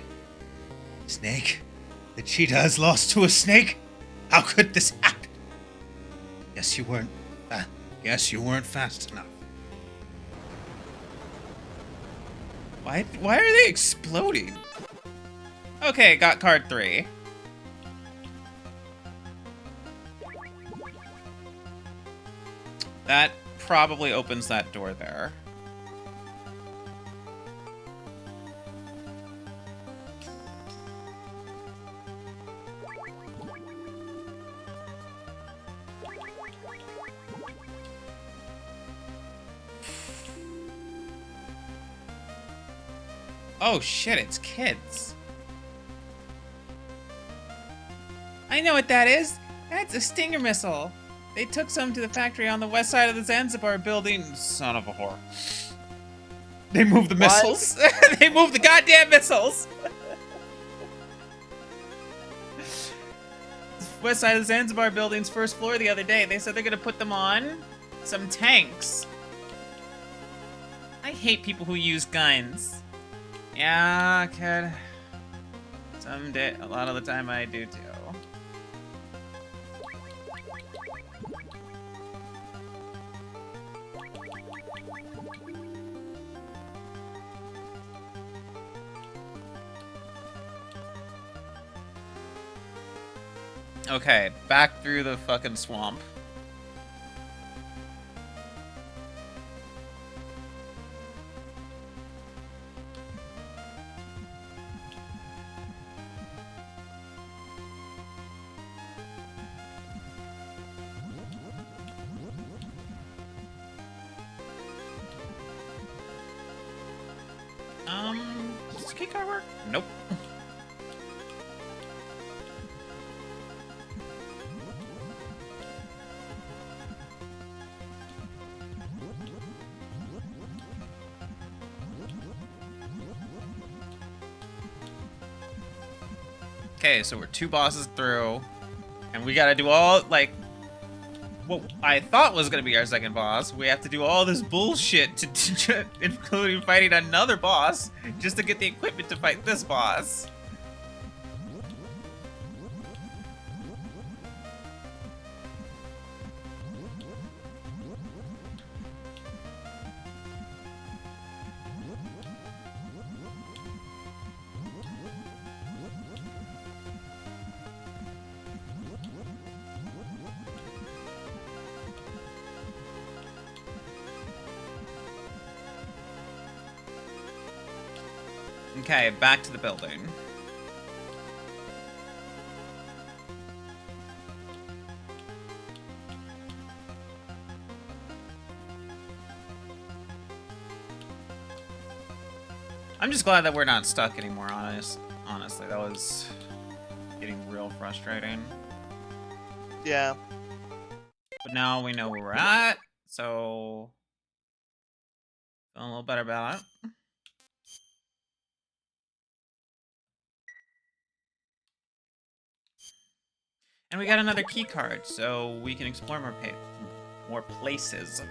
Snake? The cheetah has lost to a snake? How could this happen? Guess you weren't fast enough. Why are they exploding? Okay, got card 3. That probably opens that door there. Oh shit, it's kids. I know what that is. That's a Stinger missile. They took some to the factory on the west side of the Zanzibar building. Son of a whore. They moved the missiles. They moved the goddamn missiles. West side of the Zanzibar building's first floor the other day. They said they're gonna put them on some tanks. I hate people who use guns. Yeah, kid. Someday, a lot of the time I do too. Okay, back through the fucking swamp. Does the key card work? Nope. Okay, so we're 2 bosses through, and we gotta do all, like, what I thought was gonna be our second boss. We have to do all this bullshit, including fighting another boss, just to get the equipment to fight this boss. Okay, back to the building. I'm just glad that we're not stuck anymore, honestly. That was getting real frustrating. Yeah. But now we know where we're at, so feeling a little better about it. And we got another key card, so we can explore more places.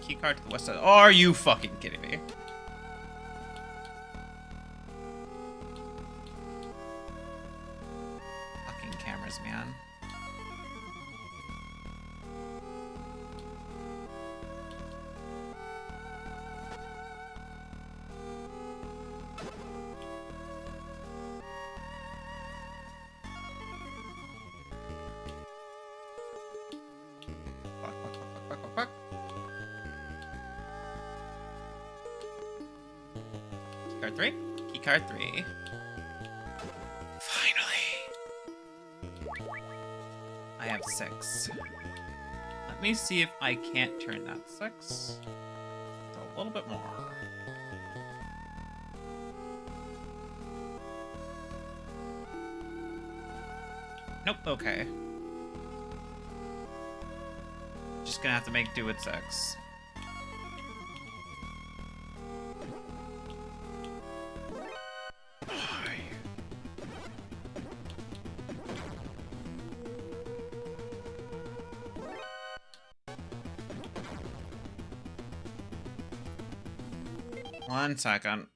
Key card to the west side. Oh, are you fucking kidding me? Fucking cameras, man. Fuck. Keycard 3? Keycard 3. Finally! I have 6. Let me see if I can't turn that 6 to a little bit more. Nope, okay. Just gonna have to make do with 6. One second.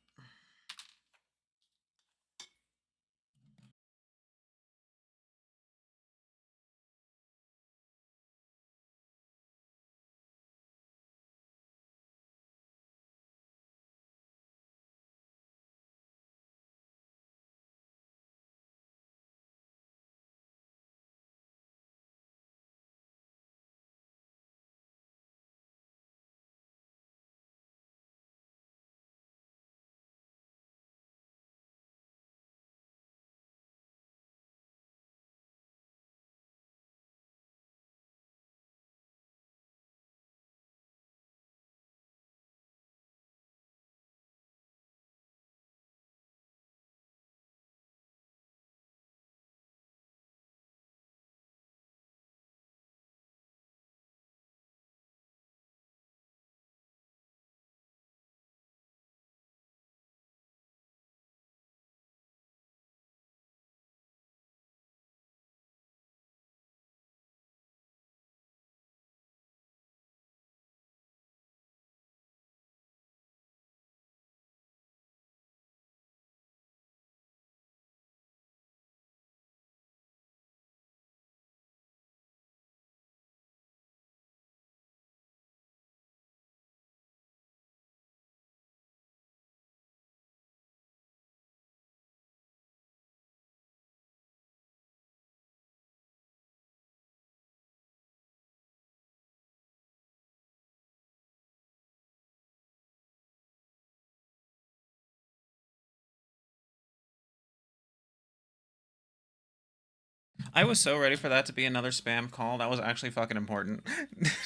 I was so ready for that to be another spam call. That was actually fucking important.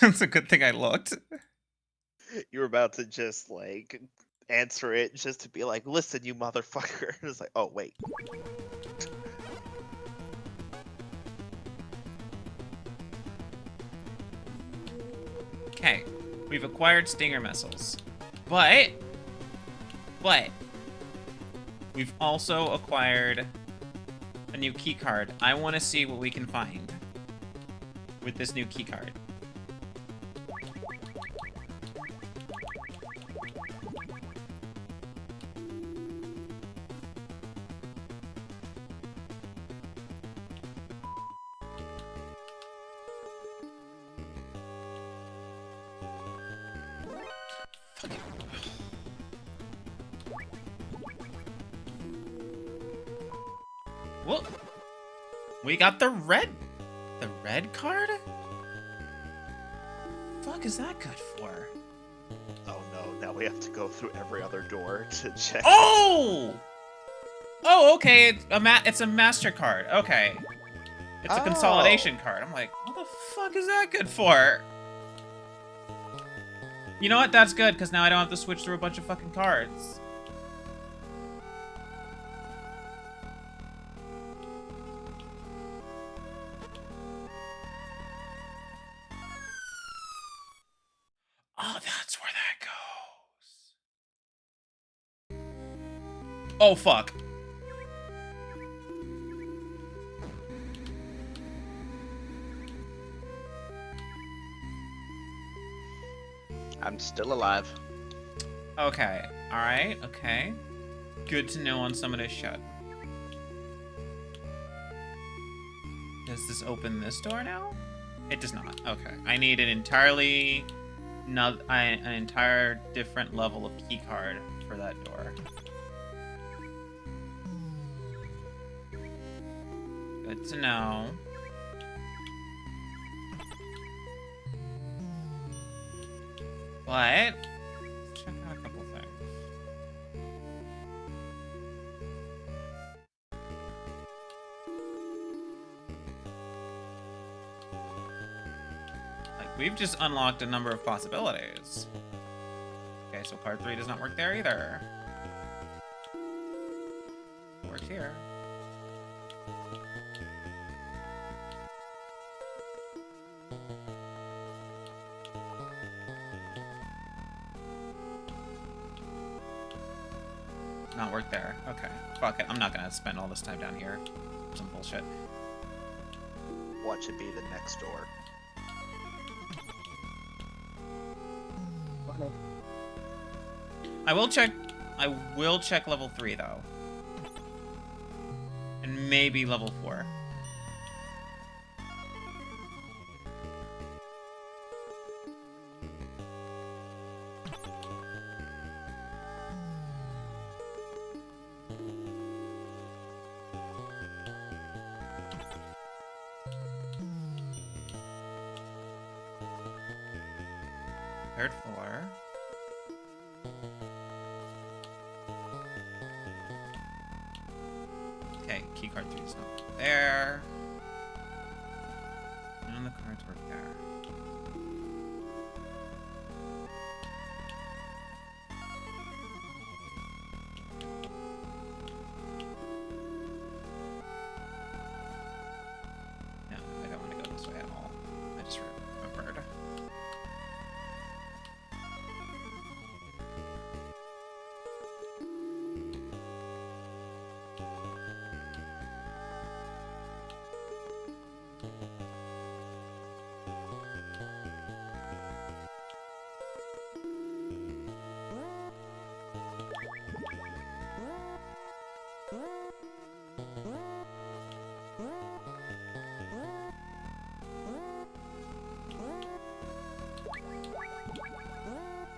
It's a good thing I looked. You were about to just like answer it just to be like, listen, you motherfucker. It's like, oh wait. Okay, we've acquired Stinger missiles. But we've also acquired a new key card. I want to see what we can find with this new key card. Well, we got the red card? Fuck is that good for? Oh no, now we have to go through every other door to check. Oh! Oh, okay, it's a MasterCard. Okay. It's a consolidation card. I'm like, what the fuck is that good for? You know what? That's good, because now I don't have to switch through a bunch of fucking cards. Oh, that's where that goes. Oh, fuck. I'm still alive. Okay. Alright, okay. Good to know on some of this shit. Does this open this door now? It does not. Okay. I need an entirely... an entire different level of key card for that door. Good to know. But let's check out a couple things. Like, we've just unlocked a number of possibilities. Okay, so part 3 does not work there either. It works here. Not work there. Okay. Fuck it. I'm not gonna spend all this time down here. Some bullshit. Watch it be the next door. I will check level 3 though. And maybe level 4. Third floor. Okay, keycard 3 is not there. None of the cards work there. No, I don't want to go this way at all. I just remembered.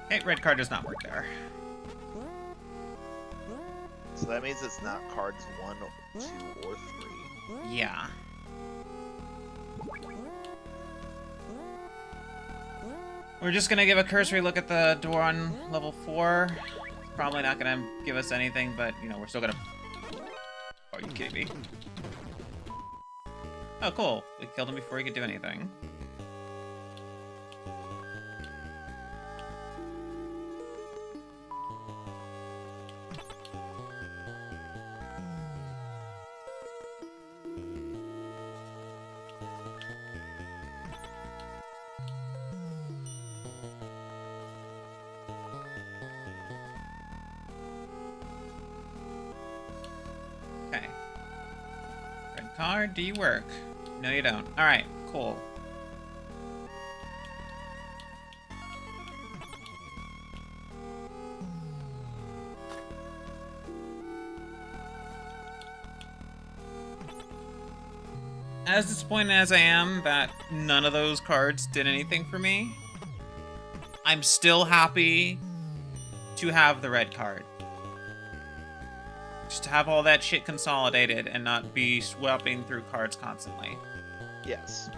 Hey, red card does not work there. So that means it's not cards 1, 2, or 3. Yeah. We're just gonna give a cursory look at the door on level 4. Probably not gonna give us anything, but, you know, we're still gonna... Oh, are you kidding me? Oh, cool. We killed him before he could do anything. Okay. Red card, do you work? No, you don't. Alright, cool. As disappointed as I am that none of those cards did anything for me, I'm still happy to have the red card. Just to have all that shit consolidated and not be swapping through cards constantly. Yes.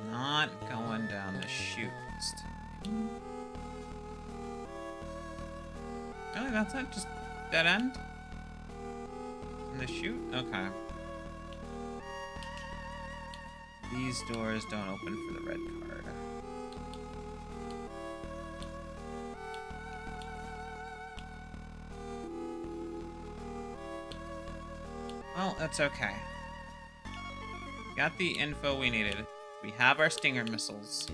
Not going down the chute this time. Really? That's it? Just dead end? In the chute? Okay. These doors don't open for the red card. Well, that's okay. Got the info we needed. We have our Stinger missiles.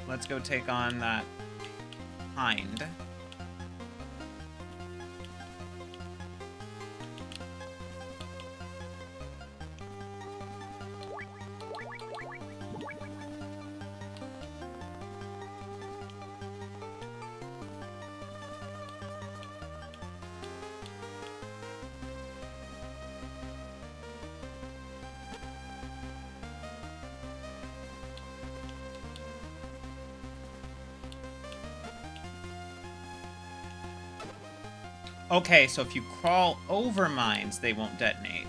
Let's go take on that hind. Okay, so if you crawl over mines, they won't detonate.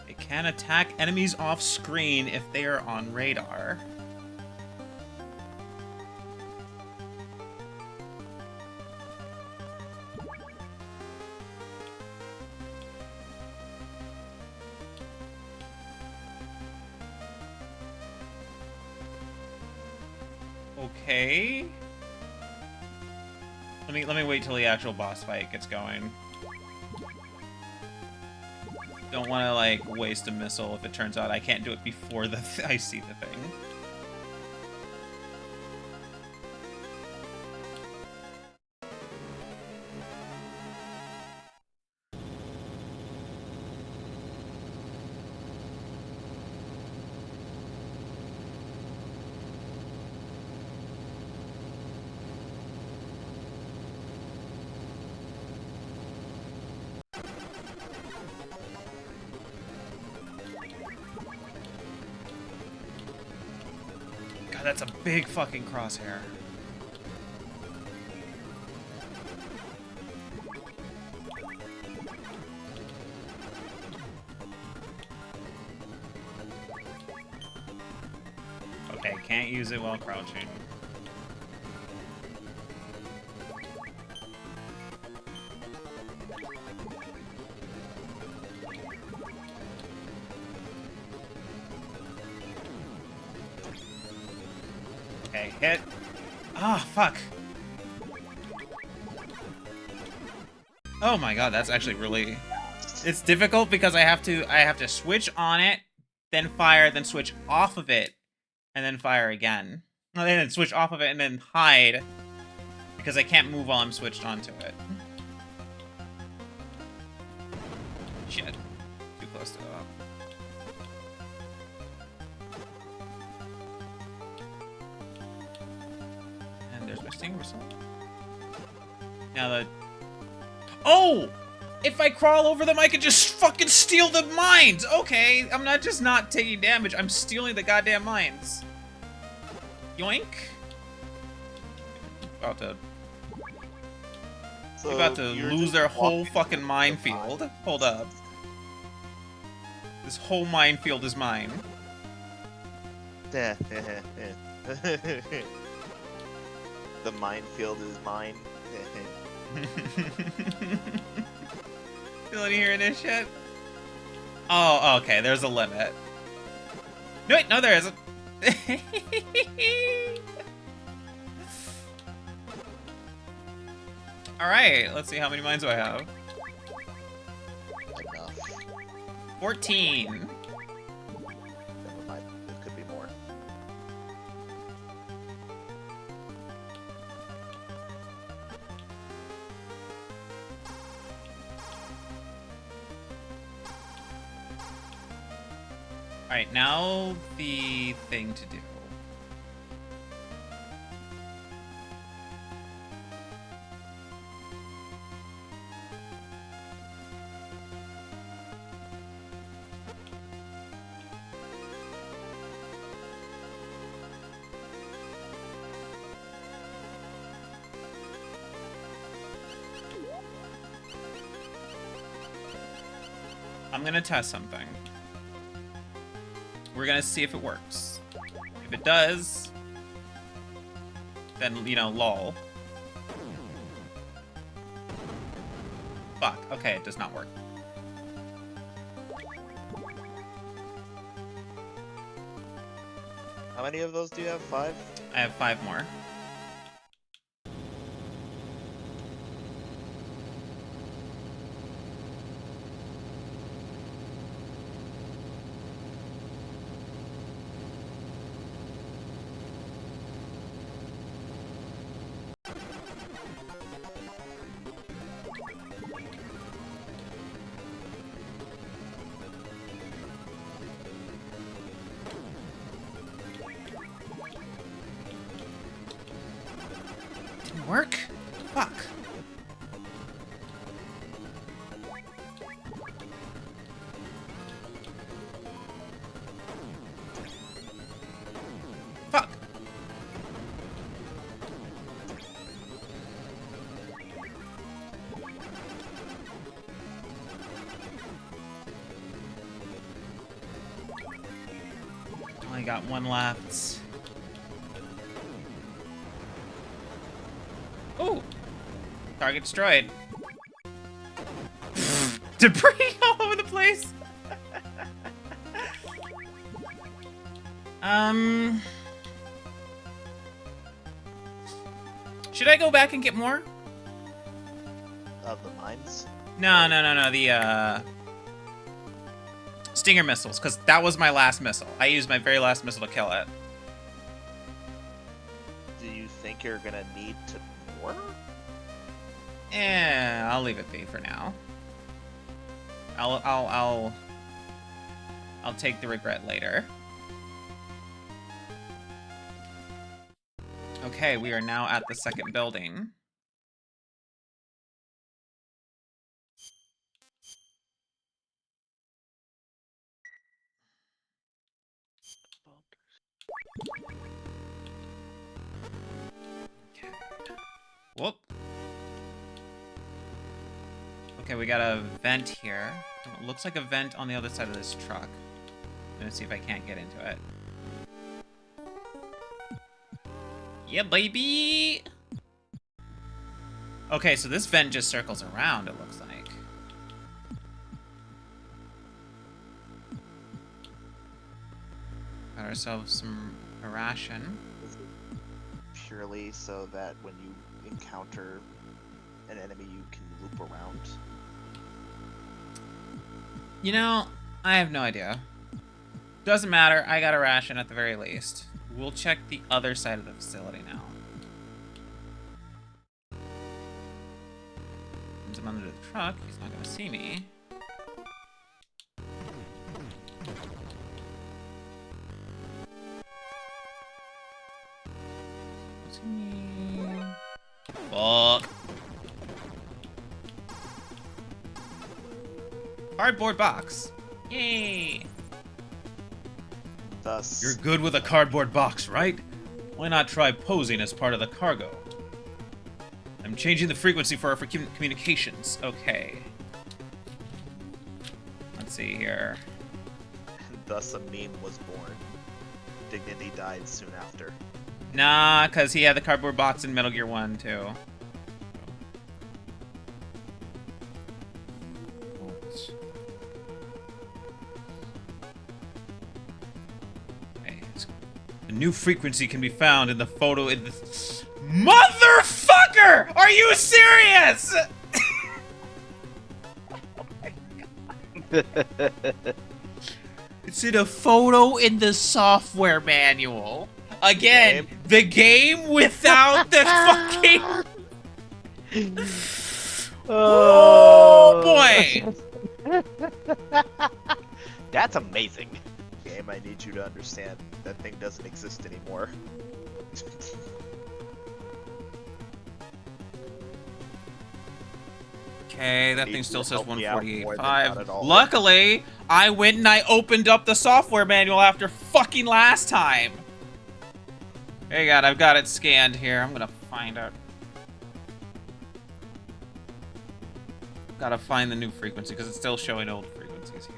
It can attack enemies off screen if they are on radar. Okay. Let me wait till the actual boss fight gets going. Don't want to, like, waste a missile if it turns out I can't do it before I see the thing. God, that's a big fucking crosshair. Okay, can't use it while crouching. Okay, hit. Ah, fuck. Oh my god, that's actually really... It's difficult because I have to switch on it, then fire, then switch off of it, and then fire again. And then switch off of it and then hide, because I can't move while I'm switched onto it. Shit. Too close to that. And there's my Stinger Whistle. Now the... Oh! If I crawl over them, I can just fucking steal the mines! Okay, I'm not just not taking damage, I'm stealing the goddamn mines. Yoink. About to So They're about to you're lose just their whole walking fucking through the minefield. mines. Hold up. This whole minefield is mine. The minefield is mine. Still hearing this shit? Oh, okay, there's a limit. No, wait, no, there isn't. Alright, let's see how many mines do I have. Enough. 14. Never mind. It could be more. Alright, now the thing to do. I'm gonna test something. We're gonna see if it works. If it does, then, you know, lol. Fuck, okay, it does not work. How many of those do you have? 5? I have 5 more. Didn't work? Fuck. Fuck. Only got 1 left. Ooh! Target destroyed. Debris all over the place! Should I go back and get more? Of the mines? No, the, Stinger missiles, because that was my last missile. I used my very last missile to kill it. Do you think you're gonna need to more? I'll leave it be for now. I'll take the regret later. Okay, we are now at the second building. Whoop. Okay, we got a vent here. It looks like a vent on the other side of this truck. I'm gonna see if I can't get into it. Yeah, baby! Okay, so this vent just circles around, it looks like. Got ourselves some ration. Purely so that when you encounter an enemy, you can loop around. You know, I have no idea. Doesn't matter, I got a ration at the very least. We'll check the other side of the facility now. Since I'm under the truck, he's not gonna see me. Fuck. Cardboard box. Yay. Thus, You're good with a cardboard box, right? Why not try posing as part of the cargo? I'm changing the frequency for our communications. Okay. Let's see here. thus a meme was born. Dignity died soon after. Nah, because he had the cardboard box in Metal Gear 1, too. The new frequency can be found in the photo in the... Motherfucker! Are you serious? It's in a photo in the software manual. Again, the game without the fucking... Oh, boy! That's amazing. Game, I need you to understand that thing doesn't exist anymore. Okay, that Need thing to still says help me out more than not at 148.5. all. Luckily, I went and I opened up the software manual after fucking last time. Hey God, I've got it scanned here. I'm gonna find it. Gotta find the new frequency because it's still showing old frequencies here.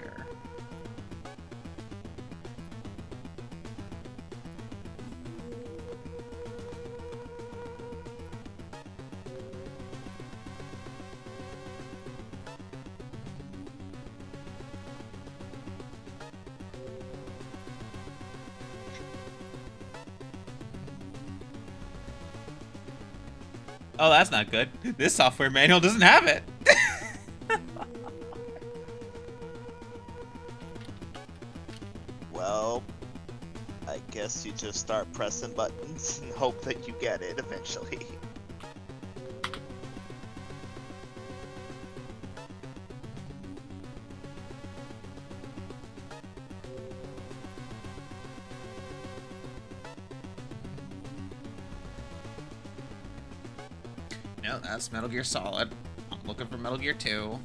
Oh, that's not good. This software manual doesn't have it. Well, I guess you just start pressing buttons and hope that you get it eventually. No, that's Metal Gear Solid. I'm looking for Metal Gear 2.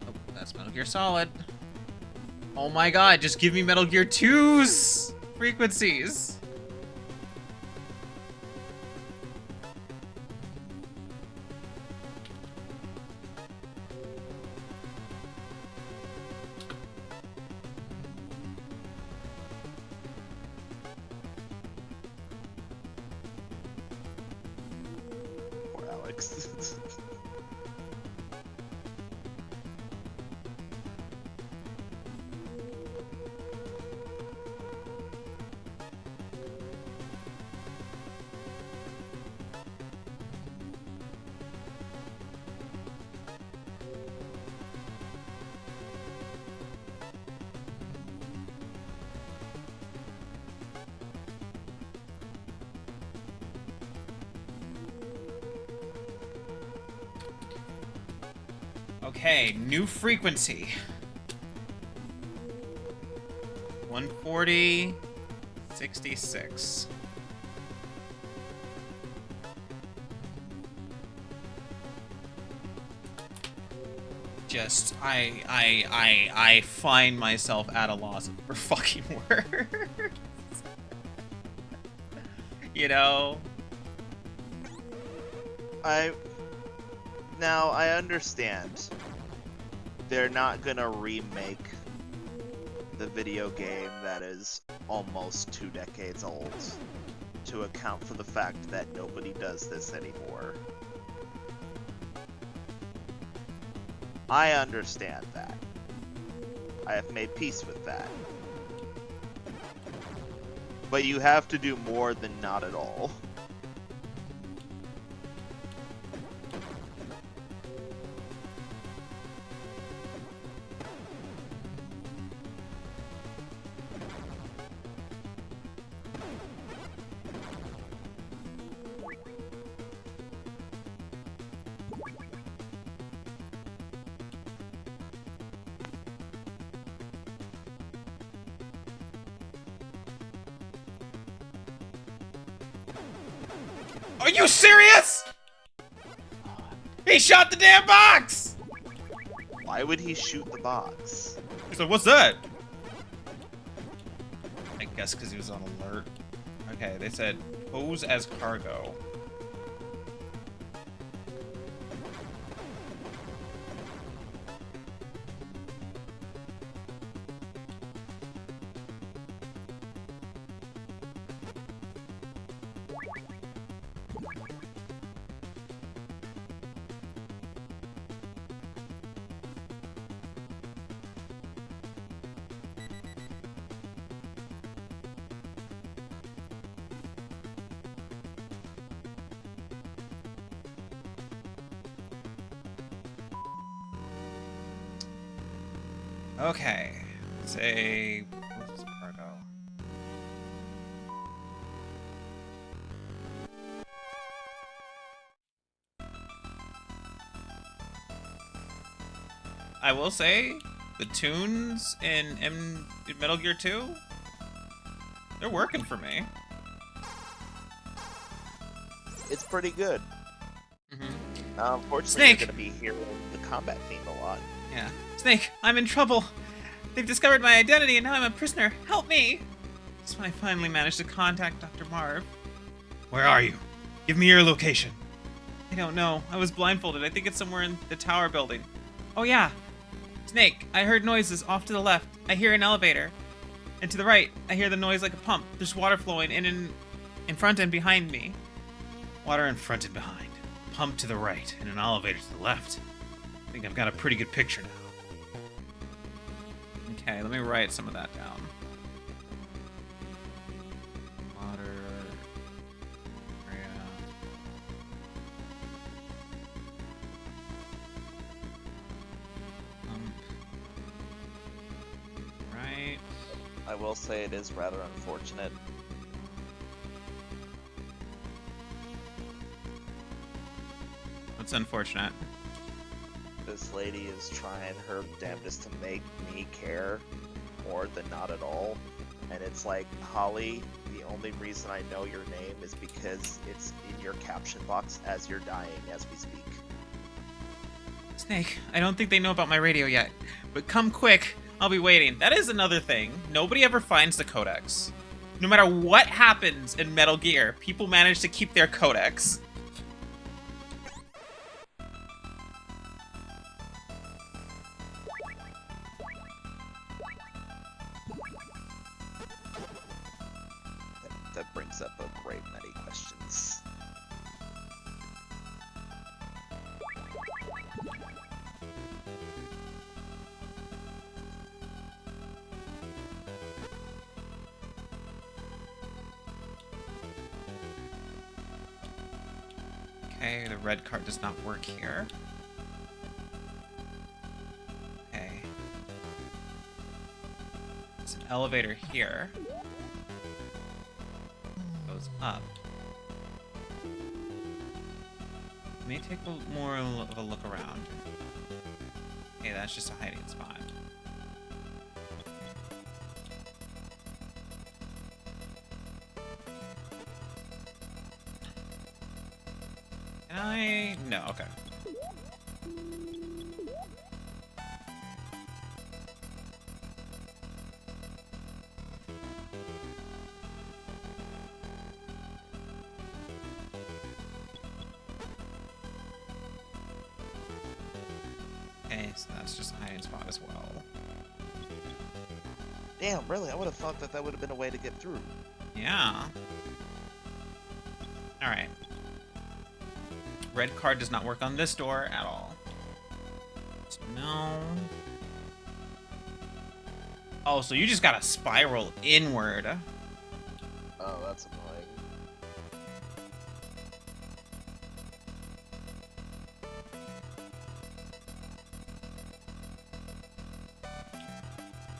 Oh, that's Metal Gear Solid. Oh my God, just give me Metal Gear 2's frequencies. Poor Alex. Okay, new frequency. 140.66. Just, I find myself at a loss for fucking words. You know? Now, I understand. They're not gonna remake the video game that is almost 2 decades old to account for the fact that nobody does this anymore. I understand that. I have made peace with that. But you have to do more than not at all. Are you serious? He shot the damn box! Why would he shoot the box? He's like, what's that? I guess because he was on alert. Okay, they said pose as cargo. Okay, say pose as cargo. I will say, the tunes in Metal Gear 2, they're working for me. It's pretty good. Unfortunately, Snake! you're going to be hearing the combat theme a lot. Yeah. Snake, I'm in trouble. They've discovered my identity and now I'm a prisoner. Help me! That's when I finally managed to contact Dr. Marv. Where are you? Give me your location. I don't know. I was blindfolded. I think it's somewhere in the tower building. Oh yeah. Snake, I heard noises off to the left. I hear an elevator. And to the right, I hear the noise like a pump. There's water flowing in front and behind me. Water in front and behind. Pump to the right, and an elevator to the left. I think I've got a pretty good picture now. Okay, let me write some of that down. Water area. Right. I will say it is rather unfortunate. That's unfortunate. This lady is trying her damnedest to make me care more than not at all. And it's like, Holly, the only reason I know your name is because it's in your caption box as you're dying as we speak. Snake, I don't think they know about my radio yet, but come quick, I'll be waiting. That is another thing. Nobody ever finds the codex. No matter what happens in Metal Gear, people manage to keep their codex. That brings up a great many questions. Okay, the red card does not work here. Okay. There's an elevator here. Goes up. Let me take more of a look around. Okay, that's just a hiding spot. Can I? No, okay. Okay, so that's just a hiding spot as well. Damn, really? I would have thought that would have been a way to get through. Yeah. Alright. Red card does not work on this door at all. So no. Oh, so you just gotta spiral inward. Oh, that's annoying.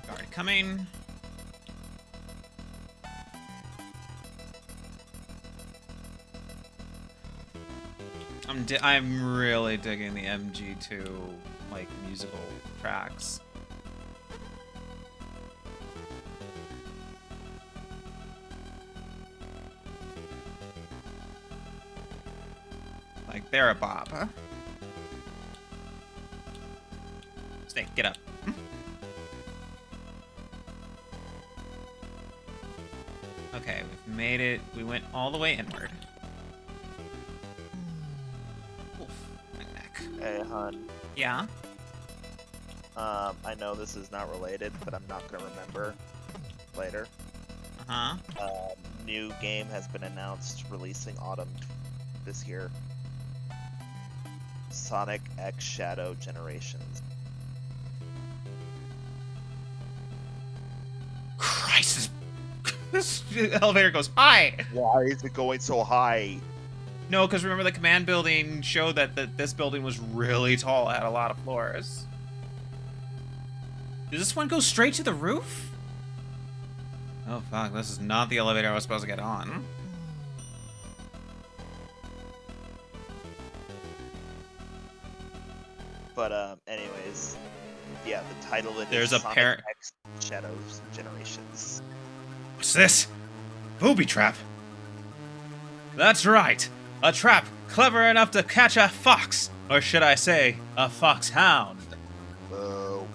Guard coming. I'm really digging the MG2 like musical tracks. Like they're a bop, huh? Snake, get up. Okay, we've made it. We went all the way inward. Oof, my neck. Hey, hun. Yeah? I know this is not related, but I'm not gonna remember later. Uh-huh. New game has been announced, releasing autumn this year. Sonic X Shadow Generations. Christ, this elevator goes high! Why is it going so high? No, because remember the command building showed that this building was really tall, had a lot of floors. Does this one go straight to the roof? Oh fuck, this is not the elevator I was supposed to get on. But anyways, yeah, the title of it There's is a Sonic X Shadows Generations. What's this? Booby trap? That's right, a trap clever enough to catch a fox, or should I say, a foxhound. Oh.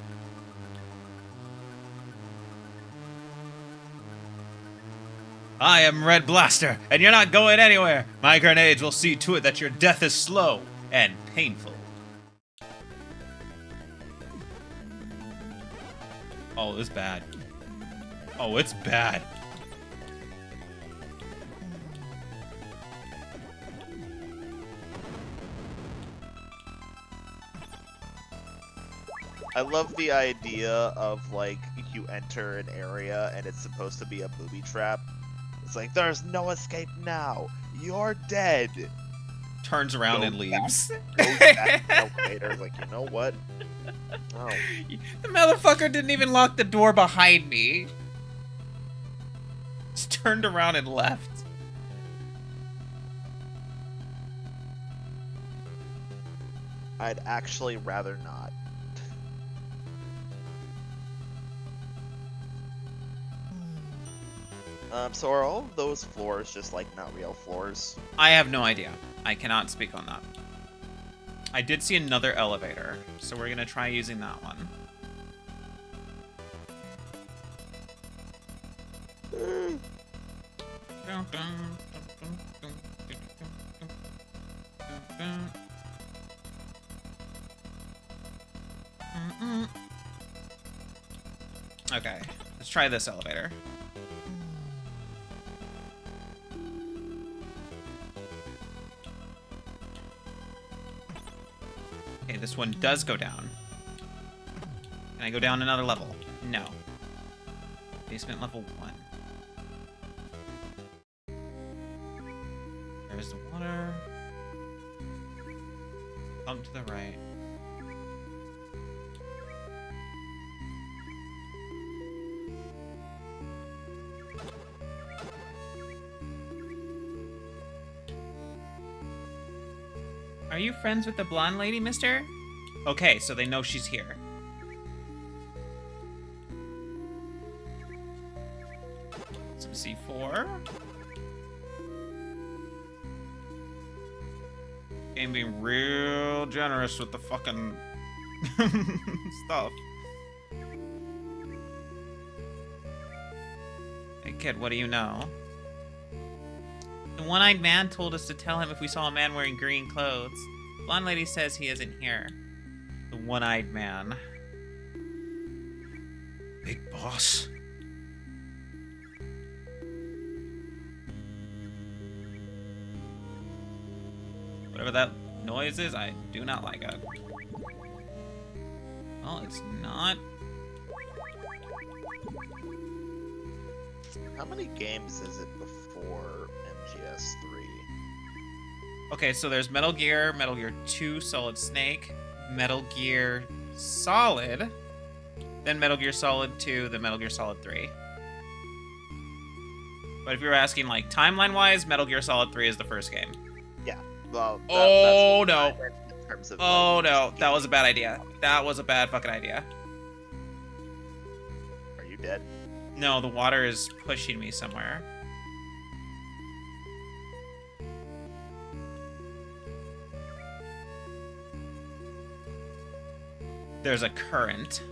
I am Red Blaster, and you're not going anywhere. My grenades will see to it that your death is slow and painful. Oh, it's bad. Oh, it's bad. I love the idea of, like, you enter an area and it's supposed to be a booby trap. It's like, there's no escape now. You're dead. Turns around Go and leaves. Goes back to the elevator. Like, you know what? Oh. The motherfucker didn't even lock the door behind me. Just turned around and left. I'd actually rather not. So are all of those floors just, like, not real floors? I have no idea. I cannot speak on that. I did see another elevator, so we're gonna try using that one. Okay, let's try this elevator. Okay, this one does go down. Can I go down another level? No. Basement level 1. There's the water. Bump to the right. Are you friends with the blonde lady, mister? Okay, so they know she's here. Some C4. Game being real generous with the fucking stuff. Hey kid, what do you know? The one-eyed man told us to tell him if we saw a man wearing green clothes. Blonde lady says he isn't here. The one-eyed man. Big boss? Whatever that noise is, I do not like it. Well, it's not. How many games is it before MGS3? Okay, so there's Metal Gear 2 Solid Snake, Metal Gear Solid, then Metal Gear Solid 2, then Metal Gear Solid 3. But if you're asking, like, timeline-wise, Metal Gear Solid 3 is the first game. Yeah. Well, Oh, that's no. what I meant in terms of, Oh, like, no. That games. was a bad idea. That was a bad fucking idea. Are you dead? No, the water is pushing me somewhere. There's a current.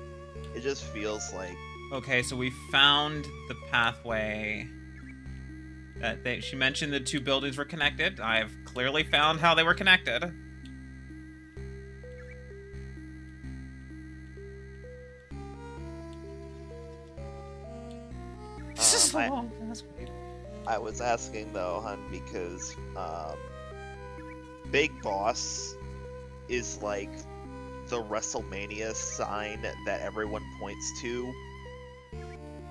It just feels like Okay, so we found the pathway. She mentioned the two buildings were connected. I've clearly found how they were connected. This is I- long. That's weird. I was asking though, hun, because Big Boss is like the WrestleMania sign that everyone points to,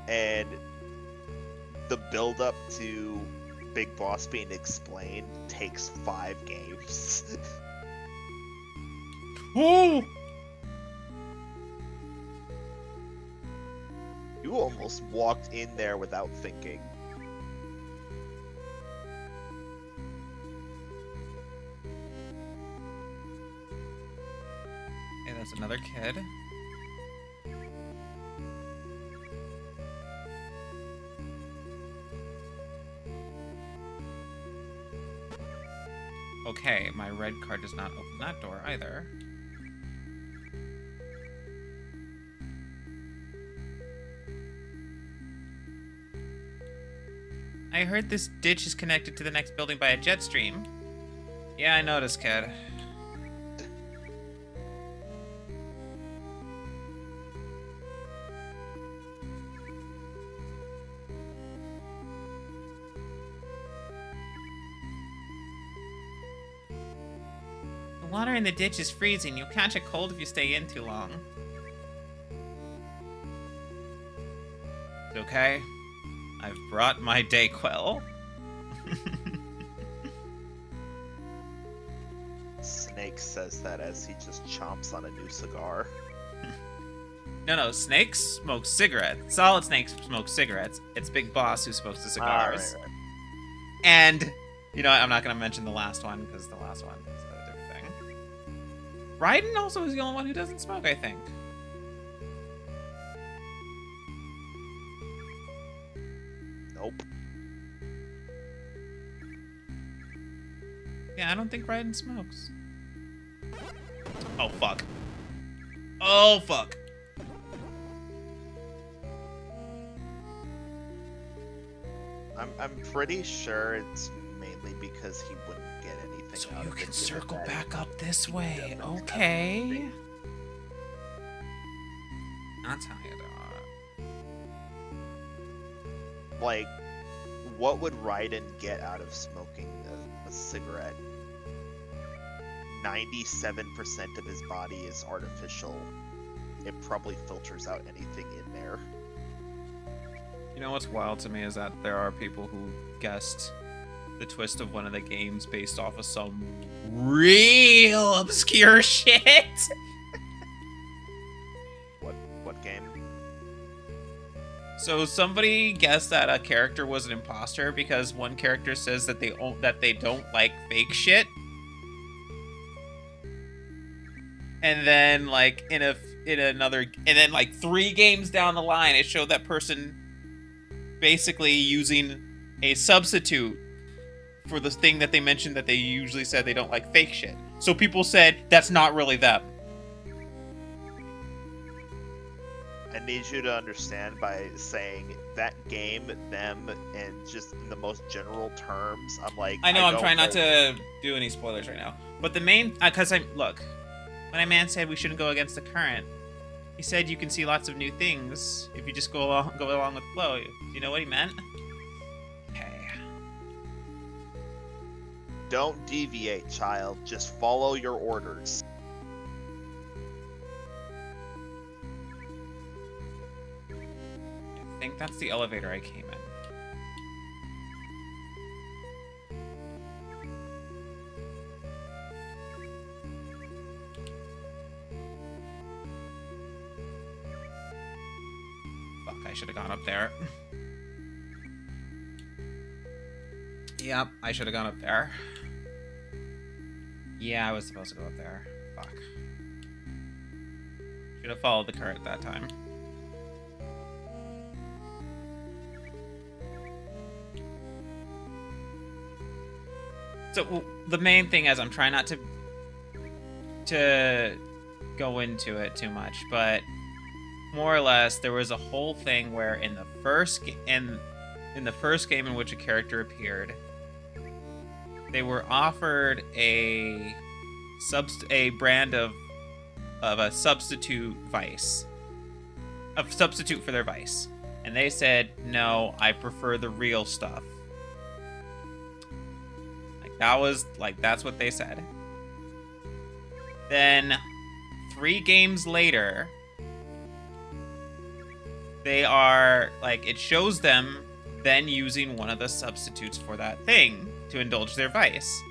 and the build up to Big Boss being explained takes 5 games. Oh! You almost walked in there without thinking. Okay, that's another kid. Okay, my red card does not open that door either. I heard this ditch is connected to the next building by a jet stream. Yeah, I noticed, kid. The water in the ditch is freezing. You'll catch a cold if you stay in too long. It's okay. I've brought my Dayquil. Snake says that as he just chomps on a new cigar. No, Snake smokes cigarettes. Solid Snake smokes cigarettes. It's Big Boss who smokes the cigars. Right. And, you know, I'm not going to mention the last one, because the last one is a different thing. Raiden also is the only one who doesn't smoke, I think. Nope. Yeah, I don't think Raiden smokes. Oh, fuck. Oh, fuck. I'm pretty sure it's mainly because he wouldn't get anything So out you of can it, circle given that back up this way. doesn't have Okay. anything. That's how you do it. Like, what would Raiden get out of smoking a cigarette? 97% of his body is artificial. It probably filters out anything in there. You know what's wild to me is that there are people who guessed the twist of one of the games based off of some real obscure shit. What game? So somebody guessed that a character was an imposter because one character says that they don't like fake shit. And then like in another, and then like 3 games down the line, it showed that person basically using a substitute for the thing that they mentioned that they usually said they don't like fake shit. So people said that's not really them. I need you to understand by saying that game, them, and just in the most general terms. I'm like, I know I'm don't trying not know- to do any spoilers right now, but the main, because look, when a man said we shouldn't go against the current, he said you can see lots of new things if you just go along with the flow. Do you know what he meant? Okay. Don't deviate, child. Just follow your orders. I think that's the elevator I came in. Fuck, I should have gone up there. Yep, I should have gone up there. Yeah, I was supposed to go up there. Fuck. Should have followed the cart that time. So the main thing is I'm trying not to go into it too much, but more or less there was a whole thing where in the first game in which a character appeared, they were offered a brand of a substitute vice, a substitute for their vice, and they said, "No, I prefer the real stuff." That's what they said. Then 3 games later, they are it shows them then using one of the substitutes for that thing to indulge their vice.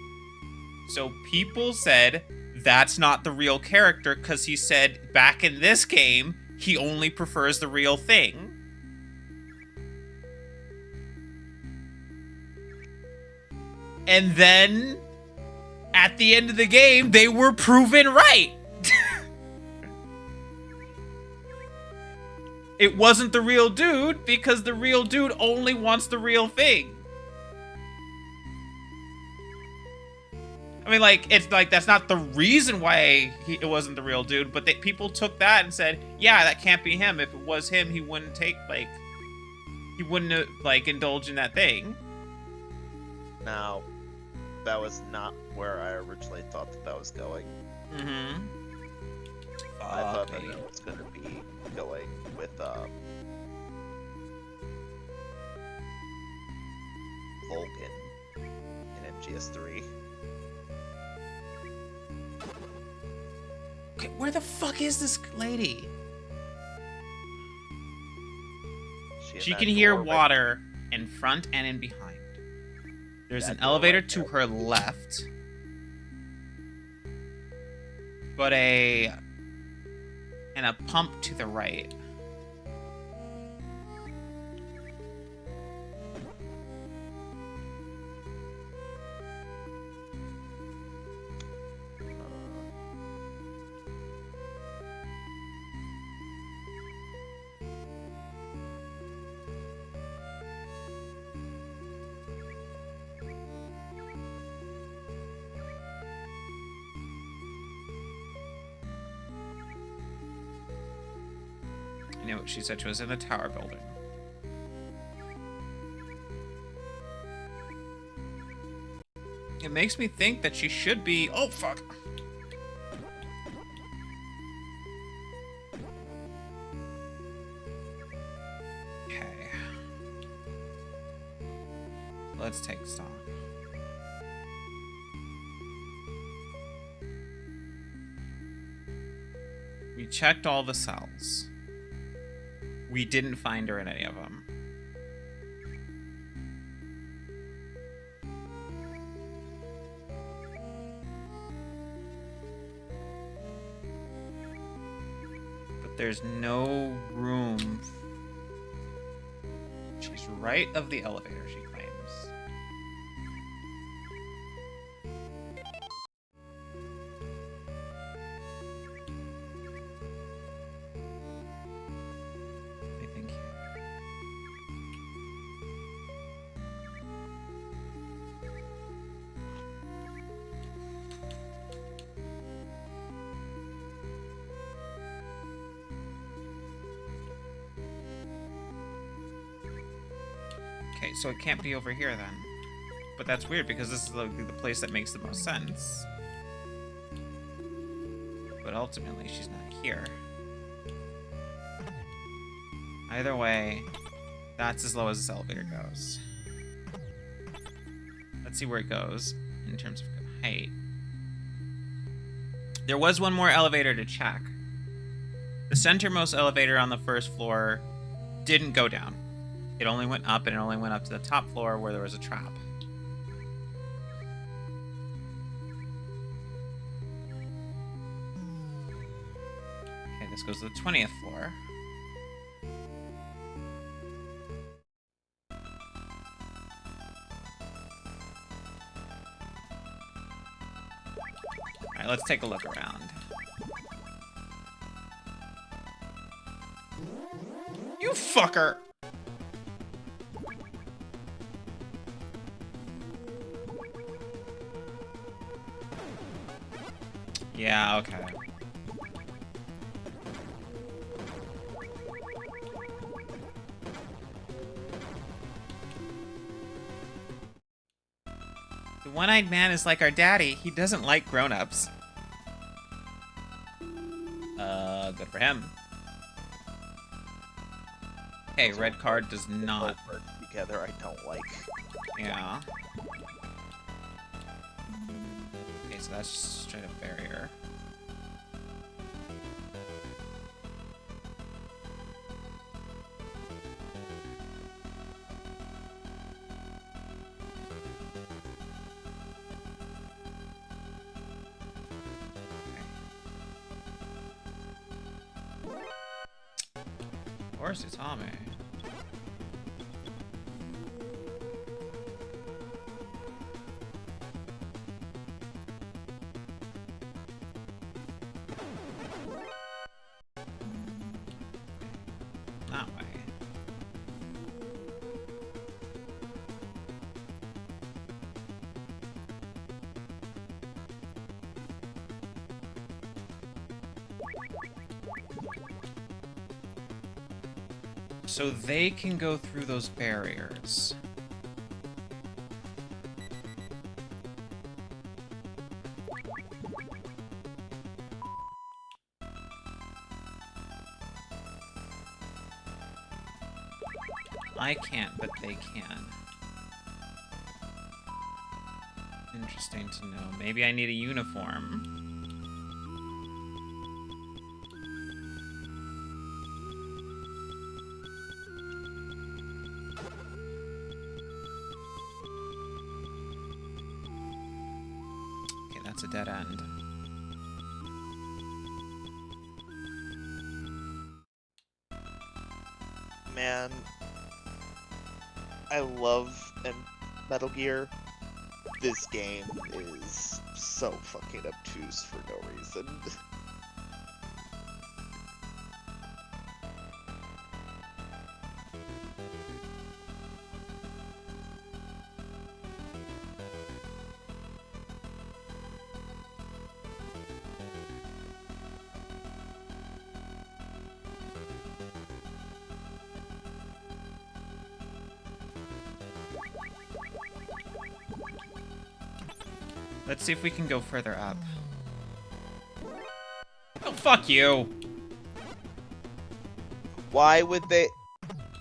So people said that's not the real character because he said back in this game he only prefers the real thing. And then at the end of the game they were proven right. It wasn't the real dude because the real dude only wants the real thing. I mean, that's not the reason why it wasn't the real dude, but people took that and said, yeah, that can't be him. If it was him, he wouldn't indulge in that thing. Now, that was not where I originally thought that was going. Mm-hmm. I thought that it was going to be going with Volgin in MGS3. Okay, where the fuck is this lady? She can hear water in front and in behind. There's an elevator to her left. But a pump to the right. She said she was in the tower building. It makes me think that she should be... Oh, fuck. Okay. Let's take stock. We checked all the cells. We didn't find her in any of them. But there's no room. She's right of the elevator, she claims. Okay, so it can't be over here then. But that's weird because this is the place that makes the most sense. But ultimately, she's not here. Either way, that's as low as this elevator goes. Let's see where it goes. in terms of height. There was one more elevator to check. The centermost elevator on the first floor didn't go down. It only went up, and it only went up to the top floor where there was a trap. Okay, this goes to the 20th floor. Alright, let's take a look around. You fucker! Yeah, okay. The one-eyed man is like our daddy. He doesn't like grown-ups. Good for him. Okay, red card does not. Work together, I don't like. Yeah. Okay, so that's just straight up barrier. Of course, it's Tommy. That way. So they can go through those barriers. I can't, but they can. Interesting to know. Maybe I need a uniform. Okay, that's a dead end. Man, I love Metal Gear. This game is so fucking obtuse for no reason. Let's see if we can go further up. Oh, fuck you! Why would they?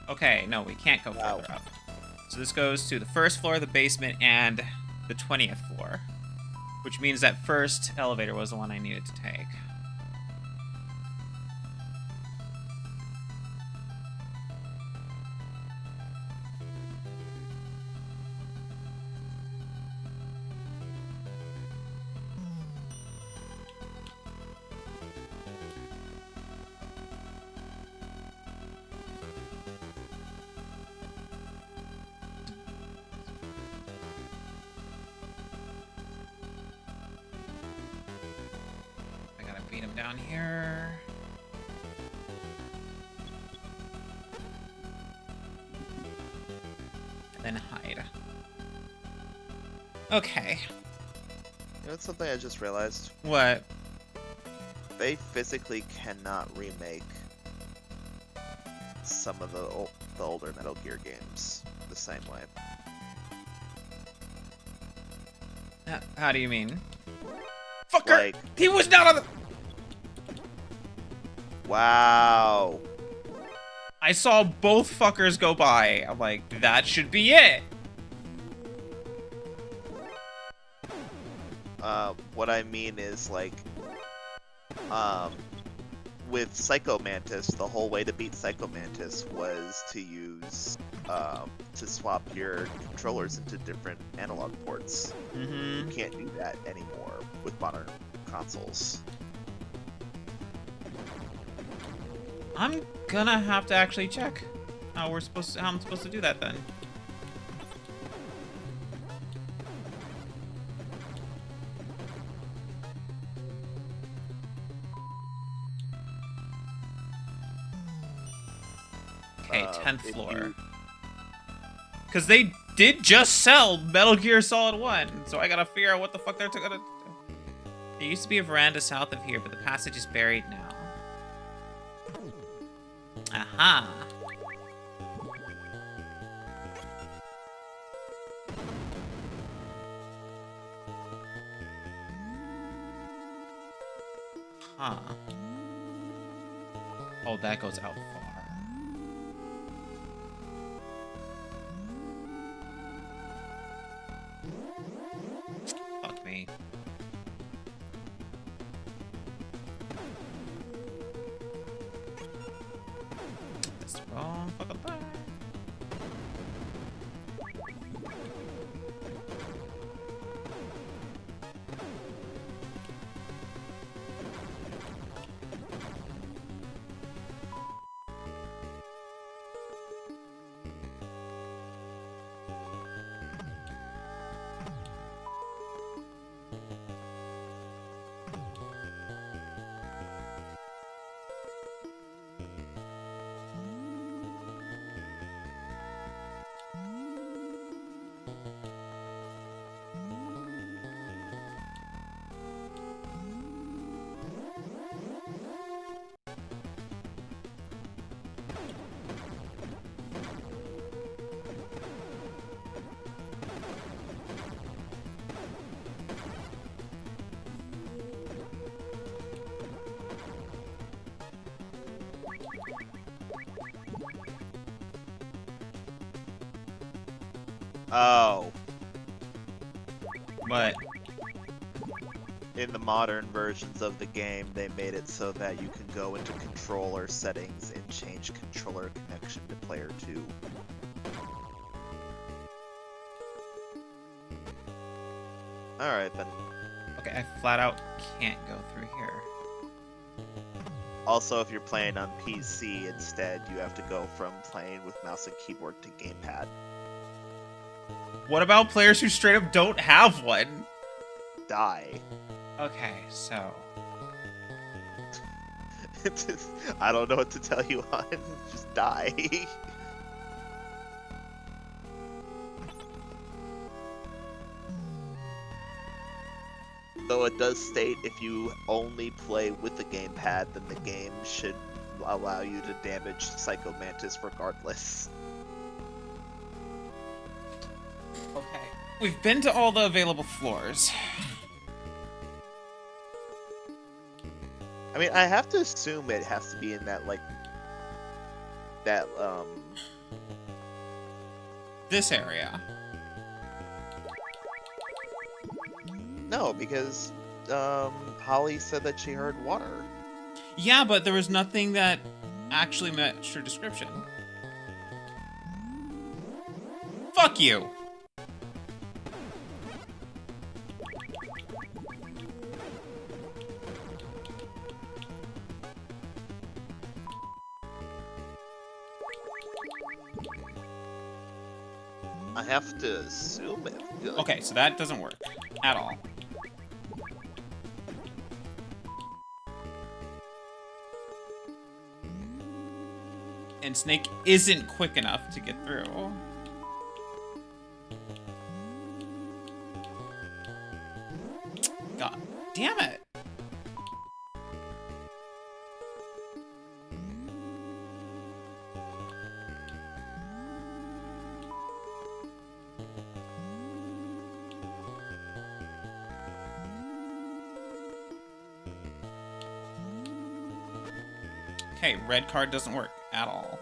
Okay, no, we can't go Wow. further up. So this goes to the first floor, the basement, and the 20th floor. Which means that first elevator was the one I needed to take. I gotta beat him down here. And then hide. Okay. You know something I just realized? What? They physically cannot remake some of the older Metal Gear games the same way. How do you mean? Fucker! Like, He was not on the... wow. I saw both fuckers go by. I'm like, that should be it. What I mean is, like, with Psycho Mantis, the whole way to beat Psycho Mantis was to use, to swap your controllers into different analog ports. You can't do that anymore with modern consoles. I'm gonna have to actually check how I'm supposed to do that then. Okay, 10th if floor. you- Because they did just sell Metal Gear Solid 1, so I gotta figure out what the fuck they're gonna do. There used to be a veranda south of here, but the passage is buried now. Aha! Huh. Oh, that goes out far. Fuck me. That's the wrong fucking thing. Oh, What? in the modern versions of the game, they made it so that you can go into controller settings and change controller connection to player 2. Alright then. Okay, I flat out can't go through here. Also, if you're playing on PC instead, you have to go from playing with mouse and keyboard to gamepad. What about players who straight up don't have one? Die. Okay, so... I don't know what to tell you on. Just die. Though it does state if you only play with the gamepad, then the game should allow you to damage Psycho Mantis regardless. Okay. We've been to all the available floors. I mean, I have to assume it has to be in that, This area. No, because, Holly said that she heard water. Yeah, but there was nothing that actually matched her description. Fuck you! I have to assume it. Okay, so that doesn't work at all. And Snake isn't quick enough to get through. God damn it! Okay, red card doesn't work at all.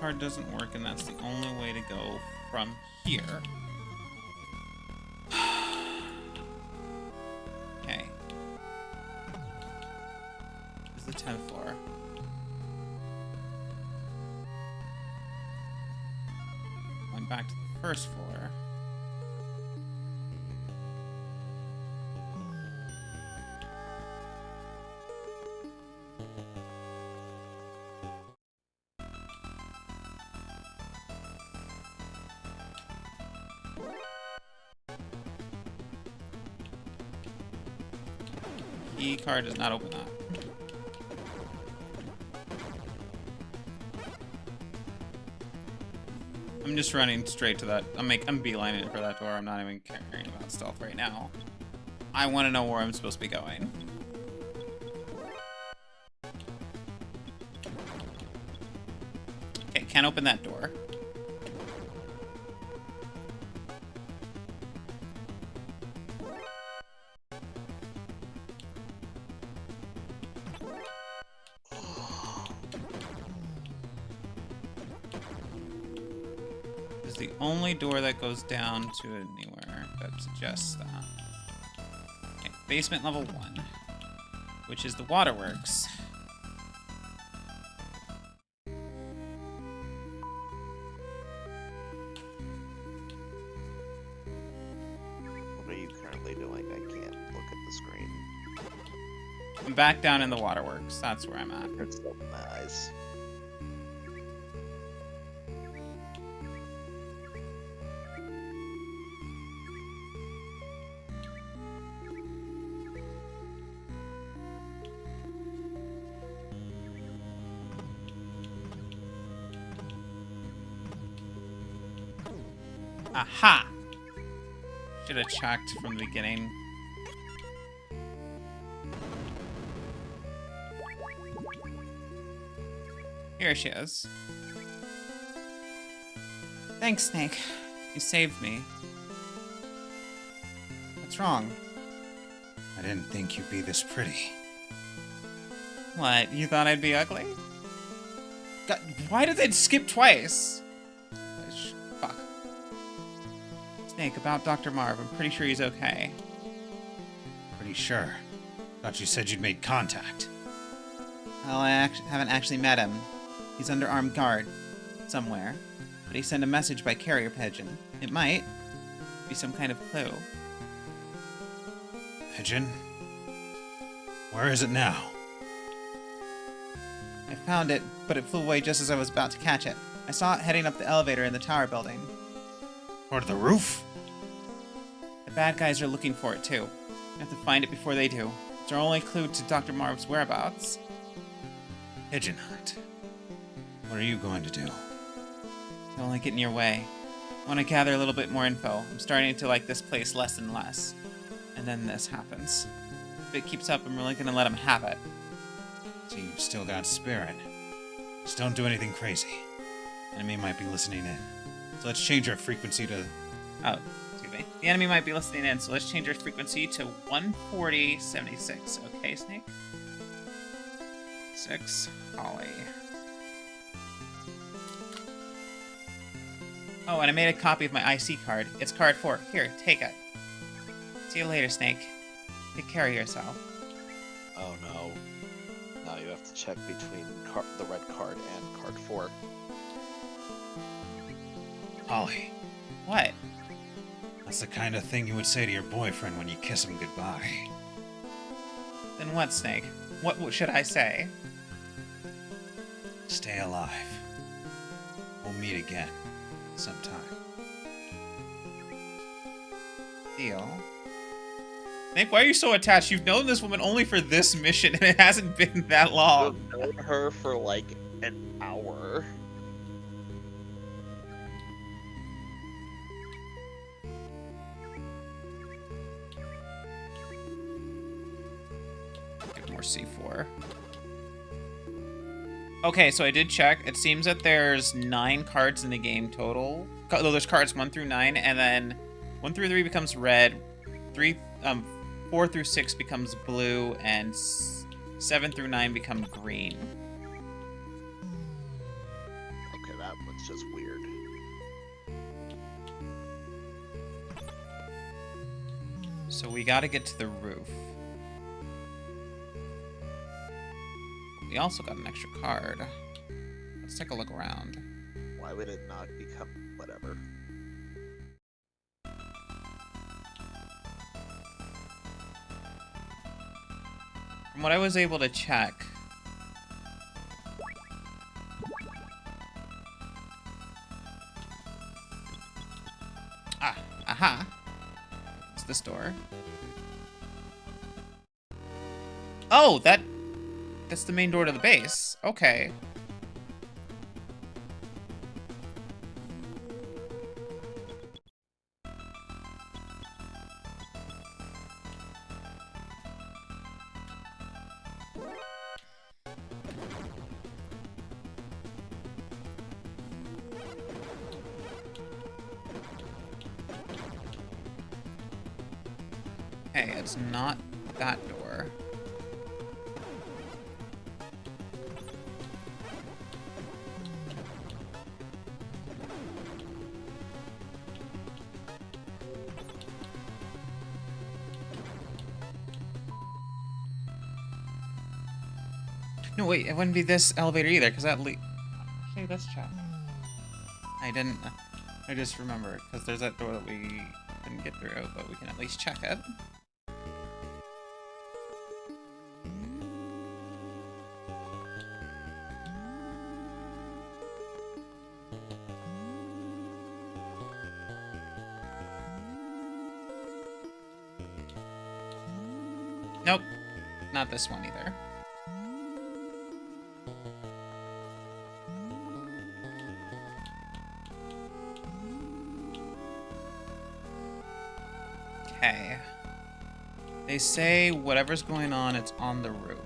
card doesn't work, and that's the only way to go from here. Okay. This is the 10th floor. Going back to the first floor. Key card does not open that. I'm just running straight to that. I'm beelining for that door. I'm not even caring about stealth right now. I want to know where I'm supposed to be going. Okay, can't open that door. Is the only door that goes down to anywhere that suggests that. Okay, basement level 1, which is the waterworks. What are you currently doing? I can't look at the screen. I'm back down in the waterworks. That's where I'm at. Hurts to open my eyes. Aha! Should have checked from the beginning. Here she is. Thanks, Snake. You saved me. What's wrong? I didn't think you'd be this pretty. What, you thought I'd be ugly? God, why did they skip twice? Fuck. Snake, about Dr. Marv, I'm pretty sure he's okay. Pretty sure. Thought you said you'd made contact. Well, I haven't actually met him. He's under armed guard. Somewhere. But he sent a message by carrier pigeon. It might be some kind of clue. Pigeon? Where is it now? I found it, but it flew away just as I was about to catch it. I saw it heading up the elevator in the tower building. Toward the roof? The bad guys are looking for it, too. I have to find it before they do. It's our only clue to Dr. Marv's whereabouts. Pigeon hunt. What are you going to do? Don't let it get in your way. I want to gather a little bit more info. I'm starting to like this place less and less. And then this happens. If it keeps up, I'm really going to let him have it. So you've still got spirit. Just don't do anything crazy. Enemy might be listening in. So let's change our frequency to... Oh, excuse me. The enemy might be listening in, so let's change our frequency to 140.76. Okay, Snake? 6, Holly. Oh, and I made a copy of my IC card. It's card 4. Here, take it. See you later, Snake. Take care of yourself. Oh no. Now you have to check between the red card and card 4. Holly. What? That's the kind of thing you would say to your boyfriend when you kiss him goodbye. Then what, Snake? What should I say? Stay alive. We'll meet again. Sometime. Deal. Snake, why are you so attached? You've known this woman only for this mission, and it hasn't been that long. I've known her for like an hour. Get more C4. Okay, so I did check. It seems that there's 9 cards in the game total. Though there's cards 1 through 9, and then 1 through 3 becomes red. 4 through 6 becomes blue, and 7 through 9 become green. Okay, that It's just weird. So we gotta get to the roof. We also got an extra card. Let's take a look around. Why would it not become whatever? From what I was able to check, aha. It's this door. Oh, that's the main door to the base. Okay. Okay, it's not that door. No, wait, it wouldn't be this elevator either, because that Hey, let's check. I didn't... I just remembered, because there's that door that we couldn't get through, but we can at least check it. Nope, not this one either. Okay. They say whatever's going on, it's on the roof.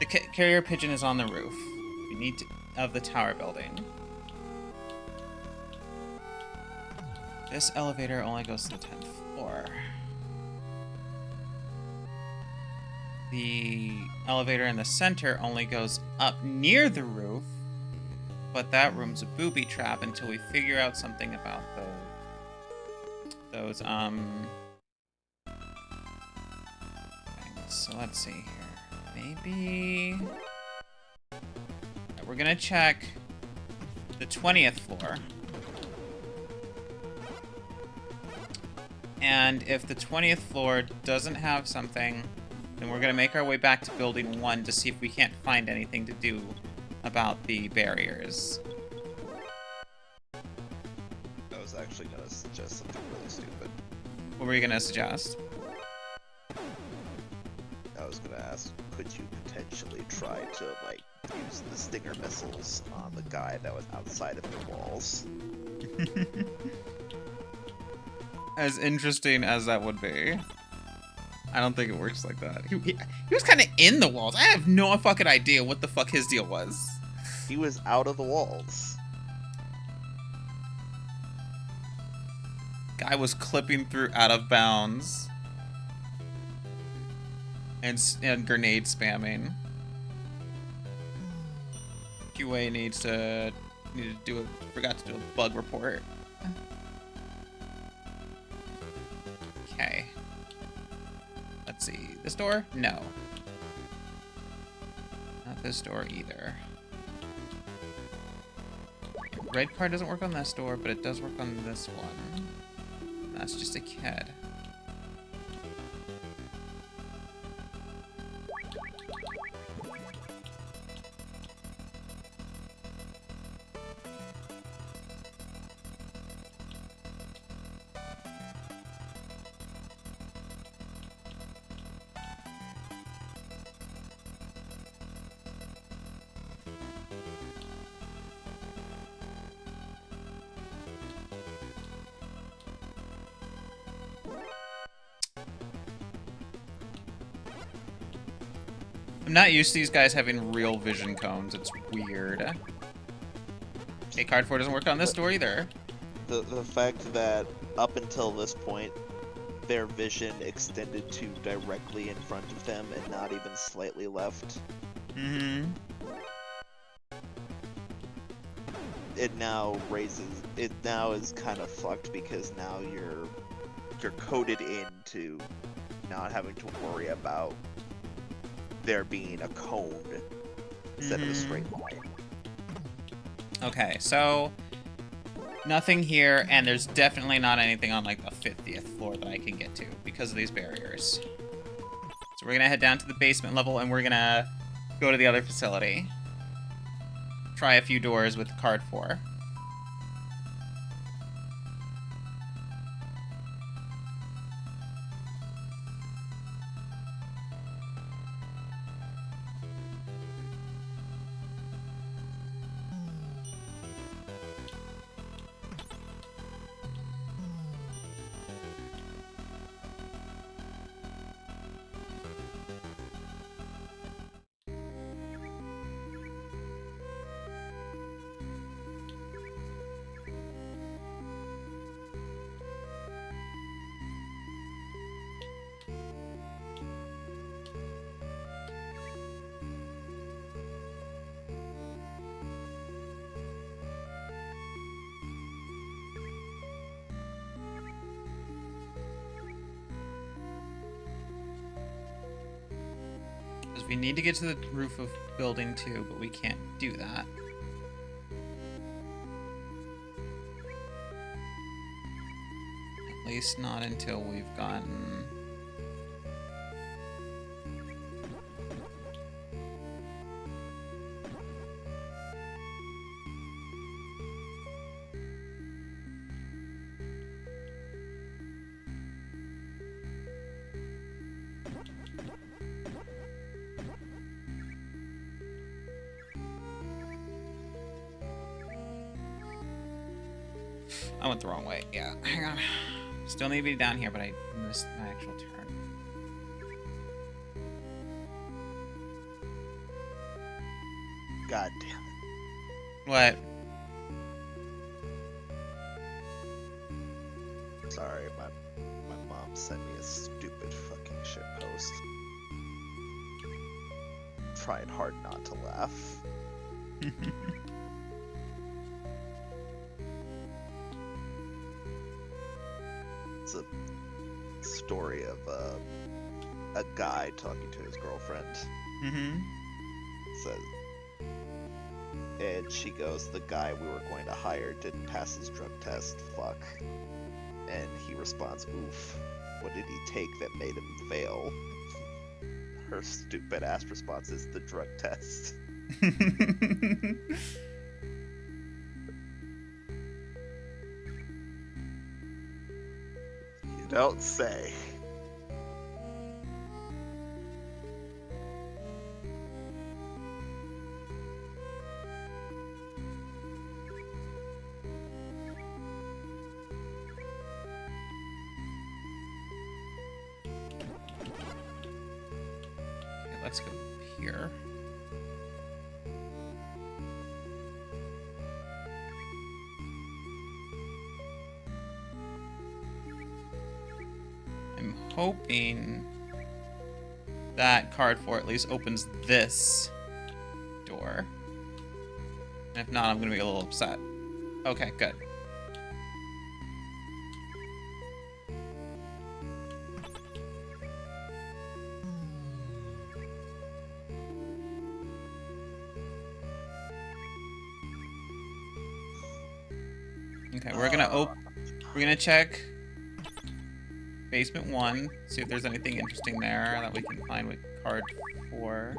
The carrier pigeon is on the roof. We need to, of the tower building. This elevator only goes to the 10th floor. The elevator in the center only goes up near the roof, but that room's a booby trap until we figure out something about those things. So let's see here. Maybe we're gonna check the 20th floor. And if the 20th floor doesn't have something, then we're gonna make our way back to building 1 to see if we can't find anything to do about the barriers. I was actually gonna suggest something really stupid. What were you gonna suggest? I was gonna ask, could you potentially try to, like, use the Stinger missiles on the guy that was outside of the walls? As interesting as that would be, I don't think it works like that. He was kind of in the walls. I have no fucking idea what the fuck his deal was. He was out of the walls. Guy was clipping through out of bounds. And grenade spamming. QA needs to do forgot to do a bug report. Okay. Let's see. This door? No. Not this door either. Red card doesn't work on this door, but it does work on this one. That's just a kid. I'm not used to these guys having real vision cones. It's weird. Okay, card 4 doesn't work on this door either. The fact that up until this point, their vision extended to directly in front of them and not even slightly left. Mm-hmm. it now is kind of fucked because now you're coded into not having to worry about there being a cone instead of a straight line. Okay, so nothing here, and there's definitely not anything on like the 50th floor that I can get to because of these barriers. So we're gonna head down to the basement level, and we're gonna go to the other facility. Try a few doors with card 4. Because we need to get to the roof of building 2, but we can't do that. At least not until we've gotten... I went the wrong way. Yeah, hang on. Still need to be down here, but I missed my actual turn. God damn it. What? Sorry, my mom sent me a stupid fucking shit post. Trying hard not to laugh. It's a story of a guy talking to his girlfriend. Mm-hmm. Says, and she goes, "The guy we were going to hire didn't pass his drug test. Fuck." And he responds, "Oof. What did he take that made him fail?" Her stupid ass response is the drug test. You don't say. Okay, let's go here. I'm hoping that card 4 at least opens this door. And if not, I'm gonna be a little upset. Okay, good. Okay, we're gonna check basement 1, see if there's anything interesting there that we can find with card 4.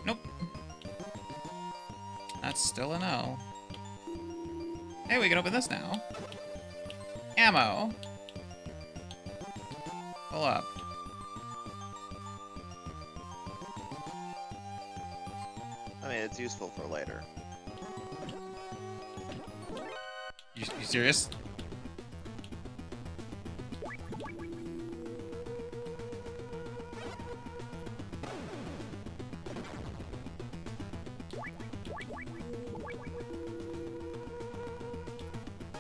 Nope. That's still a no. Hey, we can open this now. Ammo. Pull up. I mean, it's useful for later. You serious?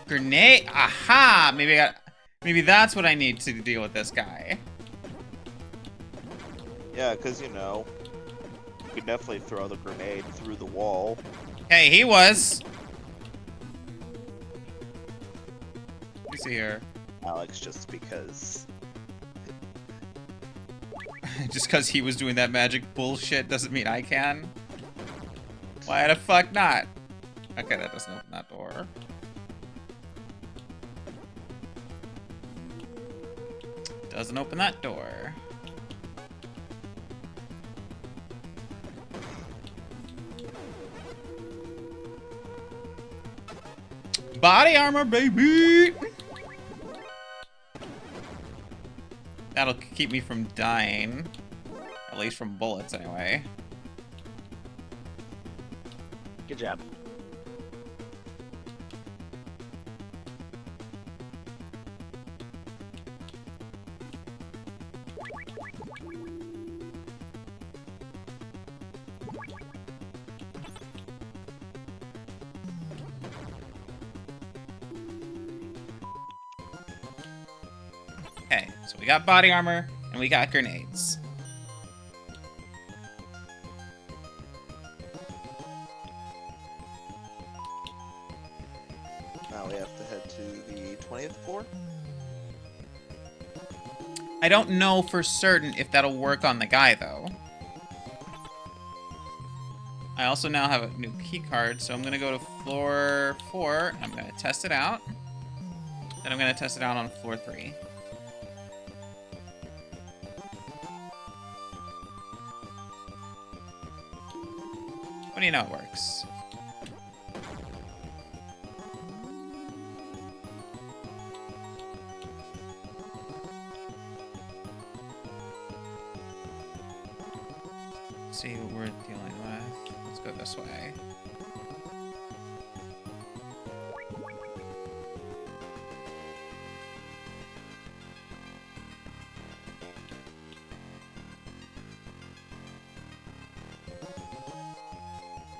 Grenade? Aha! Maybe that's what I need to deal with this guy. Yeah, because, you know, you could definitely throw the grenade through the wall. Hey, he was. What's here? Alex, just because. Just because he was doing that magic bullshit doesn't mean I can. Why the fuck not? Okay, that doesn't open that door. Doesn't open that door. Body armor, baby! That'll keep me from dying. At least from bullets, anyway. Good job. Okay, so we got body armor, and we got grenades. Now we have to head to the 20th floor. I don't know for certain if that'll work on the guy, though. I also now have a new key card, so I'm gonna go to floor 4. I'm gonna test it out. Then I'm gonna test it out on floor 3. What do you know it works? Let's see what we're dealing with. Let's go this way.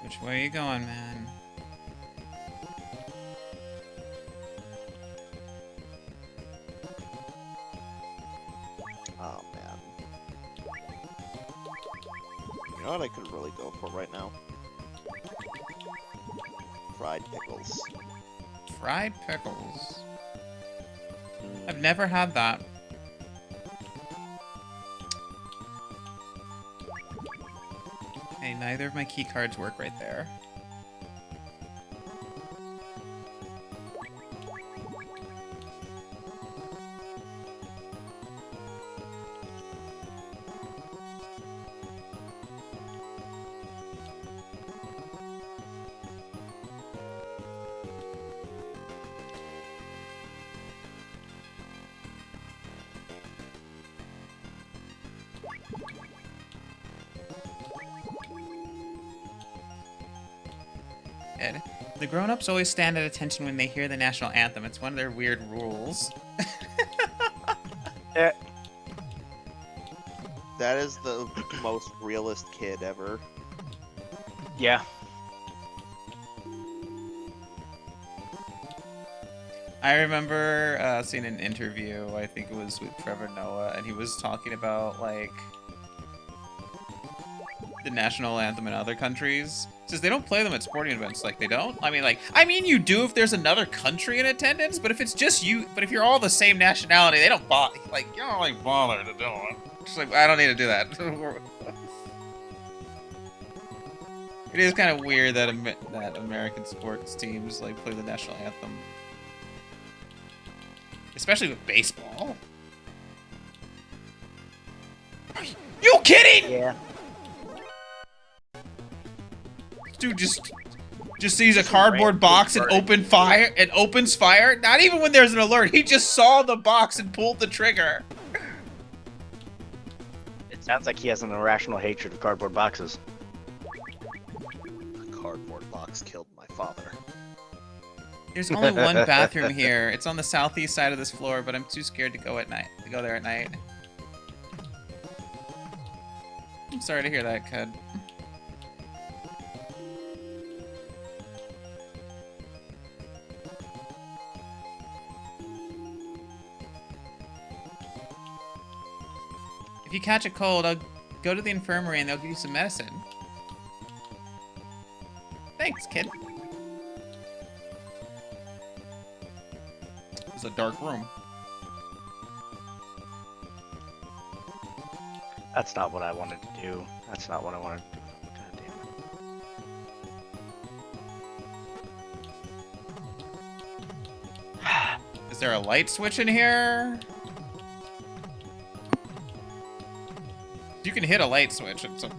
Which way are you going, man? Oh, man. You know what I could really go for right now? Fried pickles. Fried pickles. I've never had that. Hey, neither of my key cards work right there. Ed, the grown-ups always stand at attention when they hear the national anthem. It's one of their weird rules. That is the most realist kid ever. Yeah. I remember seeing an interview, I think it was with Trevor Noah, and he was talking about, like, the national anthem in other countries. He says they don't play them at sporting events. Like, they don't? I mean, you do if there's another country in attendance, but if it's just you, but if you're all the same nationality, they don't bother, like, you don't, like, bother to do it. Just like, I don't need to do that. It is kind of weird that that American sports teams, like, play the national anthem. Especially with baseball. Are you kidding? Yeah. Dude just sees a cardboard box and opens fire. Not even when there's an alert. He just saw the box and pulled the trigger. It sounds like he has an irrational hatred of cardboard boxes. cardboard box killed my father. There's only one bathroom here. It's on the southeast side of this floor, but I'm too scared to go there at night. I'm sorry to hear that, Cud. If you catch a cold, I'll go to the infirmary and they'll give you some medicine. Thanks, kid. It's a dark room. That's not what I wanted to do. That's not what I wanted to do. God damn it. Is there a light switch in here? You can hit a light switch. It's a...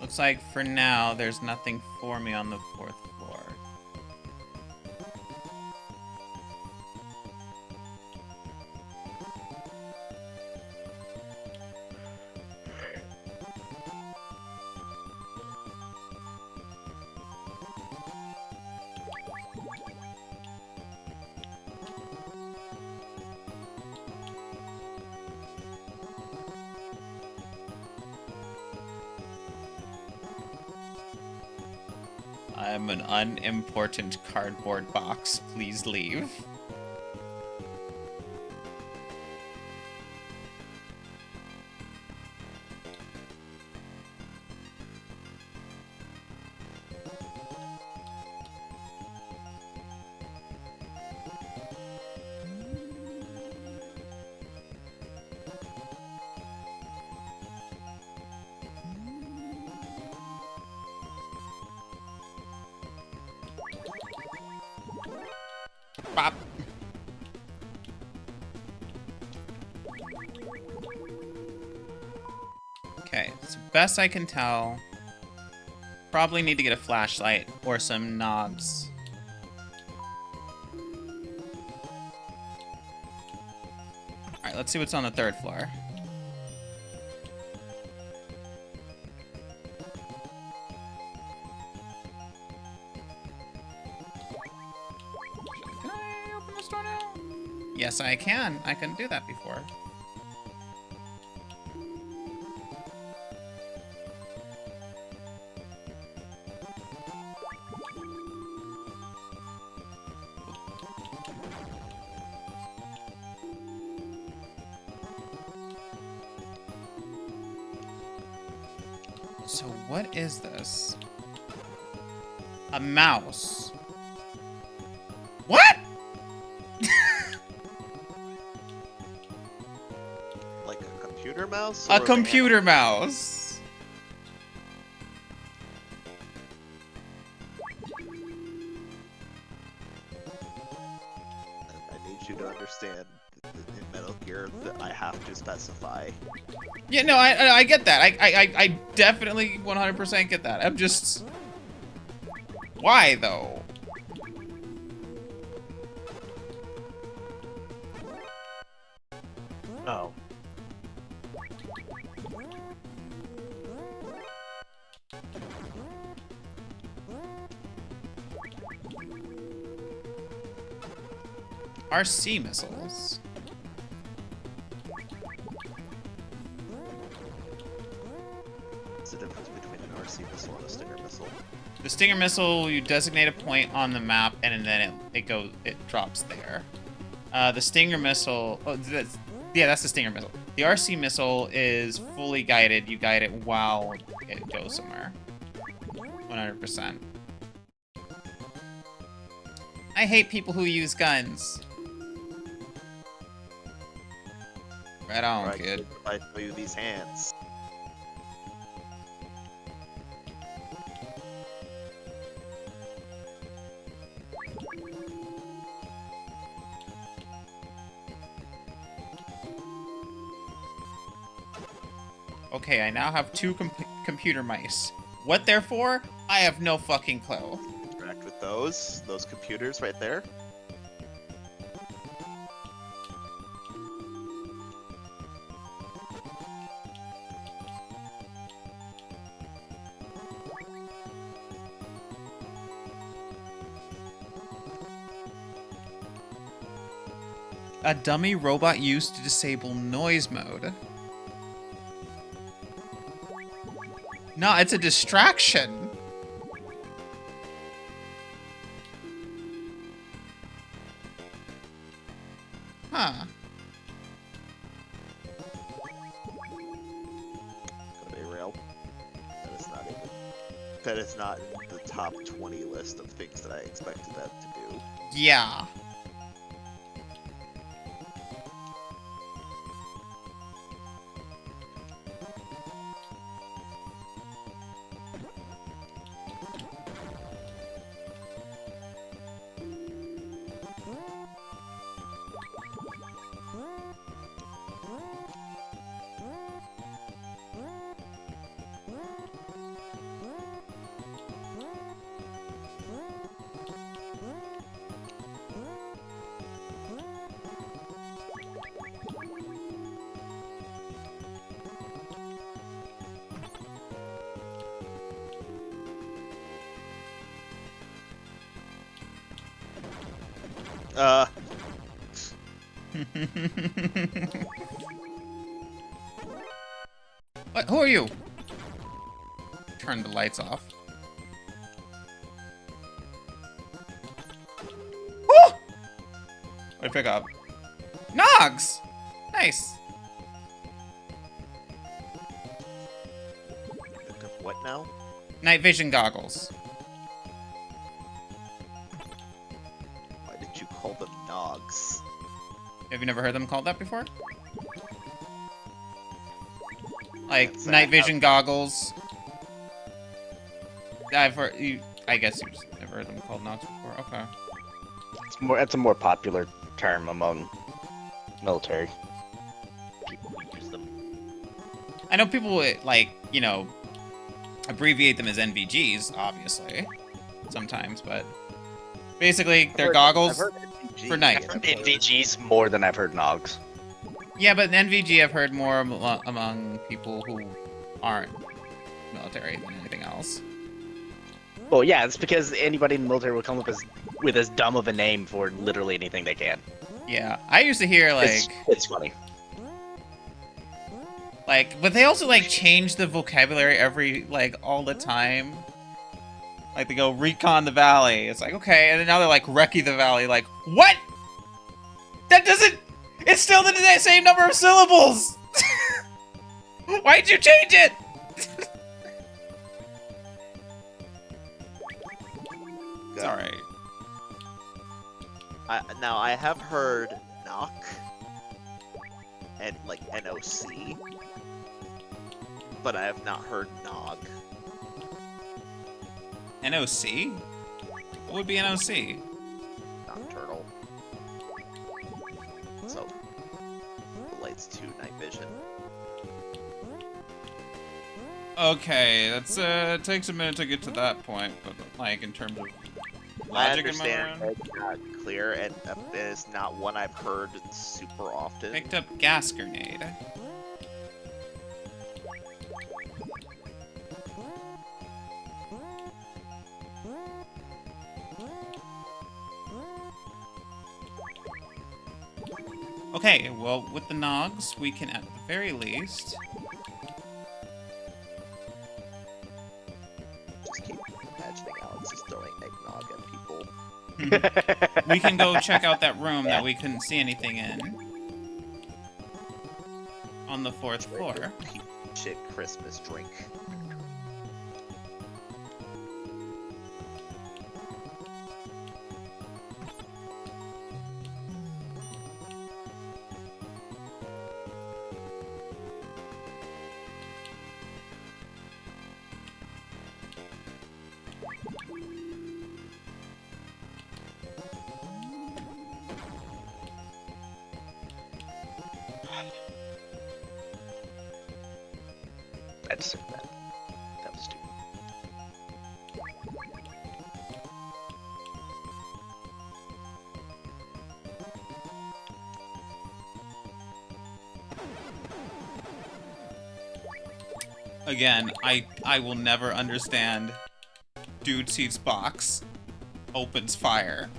Looks like for now, there's nothing for me on the 4th floor. I'm an unimportant cardboard box. Please leave. Bop. Okay, so best I can tell, probably need to get a flashlight or some knobs. Alright, let's see what's on the 3rd floor. Can I open this door now? Yes, I can. I couldn't do that before. So what is this? A mouse. What? Like a computer mouse? A or computer mouse. I need you to understand in Metal Gear that I have to specify. Yeah, no, I get that. I definitely 100% get that. I'm just... Why, though? Oh. RC missiles. What's the difference between an RC missile and a Stinger missile? The Stinger missile, you designate a point on the map, and then it drops there. The Stinger missile, that's the Stinger missile. The RC missile is fully guided. You guide it while it goes somewhere. 100%. I hate people who use guns. Right on, Right, kid. if I show you these hands. Okay, I now have 2 computer mice. What they're for? I have no fucking clue. Interact with those computers right there. A dummy robot used to disable noise mode. No, it's a distraction. Huh. Gonna be real. That is not even. That is not in the top 20 list of things that I expected that to do. Yeah. What? Who are you? Turn the lights off. Woo! What'd I pick up? Nogs! Nice. Picked up what now? Night vision goggles. Why did you call them Nogs? Have you never heard them called that before? Like Yes, I night have. vision goggles. I've heard you. I guess you've never heard them called Nogs before. Okay. It's a more popular term among military people who use them. I know people like, you know, abbreviate them as NVGs, obviously, sometimes, but basically they're goggles. I've heard NVG. for night. I've heard NVGs more than I've heard Nogs. Yeah, but NVG I've heard more among people who aren't military than anything else. Well, yeah, it's because anybody in the military will come up with as dumb of a name for literally anything they can. Yeah, I used to hear It's funny. but they also like change the vocabulary all the time. Like they go recon the valley. It's like okay, and then now they're like recce the valley. Like what? That doesn't. It's still the same number of syllables. Why'd you change it? It's all right. Now I have heard knock and like NOC, but I have not heard nog. NOC? What would be NOC? Nocturnal. So relates to night vision. Okay, that's it takes a minute to get to that point, but like in terms of I logic in my understand mind. it's not clear, and it is not one I've heard super often. Picked up gas grenade. Okay, well, with the Nogs, we can at the very least... Just keep imagining Alex is throwing eggnog at people. we can go check out that room that we couldn't see anything in. On the 4th floor. Shit Christmas drink. I just said that. That was stupid. Again, I will never understand. Dude sees box, opens fire.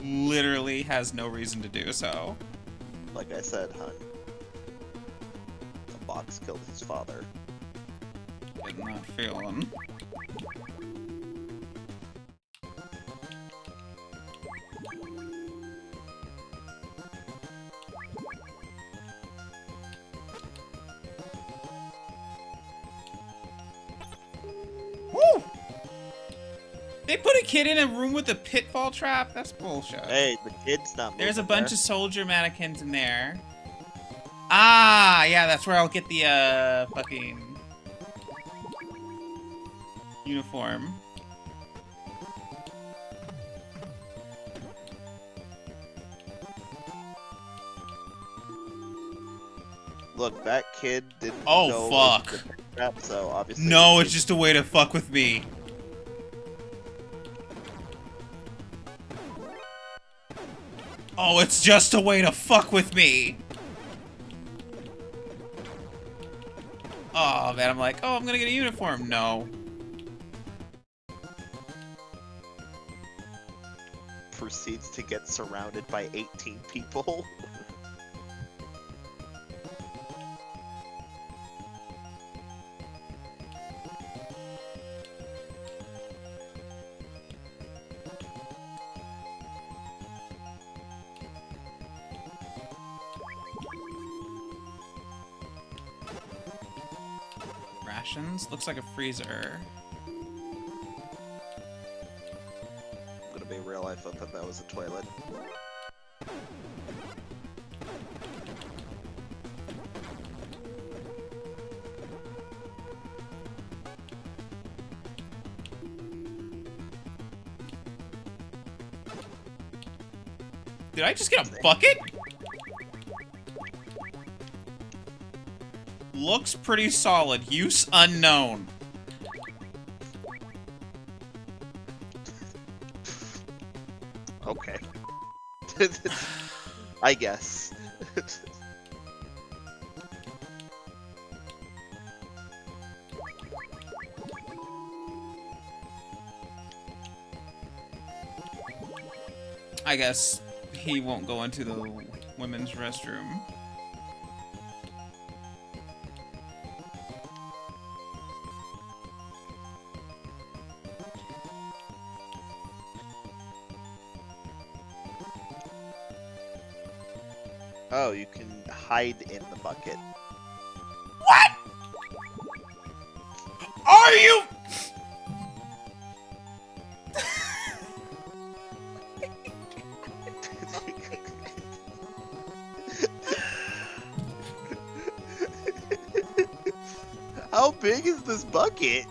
Literally has no reason to do so. Like I said, hun. The box killed his father. Getting that feeling. Woo! They put a kid in a room with a pitfall trap? That's bullshit. Hey, the kid's not moving. There's a bunch of soldier mannequins in there. Ah, yeah, that's where I'll get the, fucking... uniform. Look, that kid didn't Oh, go fuck. into the trap, so obviously... No, it's just a way to fuck with me. Oh, it's just a way to fuck with me. Oh, man, I'm like, oh, I'm gonna get a uniform. No. proceeds to get surrounded by 18 people. Rations? Looks like a freezer. I'm gonna be real, I thought that was a toilet. Did I just get a bucket? Looks pretty solid. Use unknown. Okay. I guess. I guess he won't go into the women's restroom. Oh, you can hide in the bucket. What? Are you? How big is this bucket?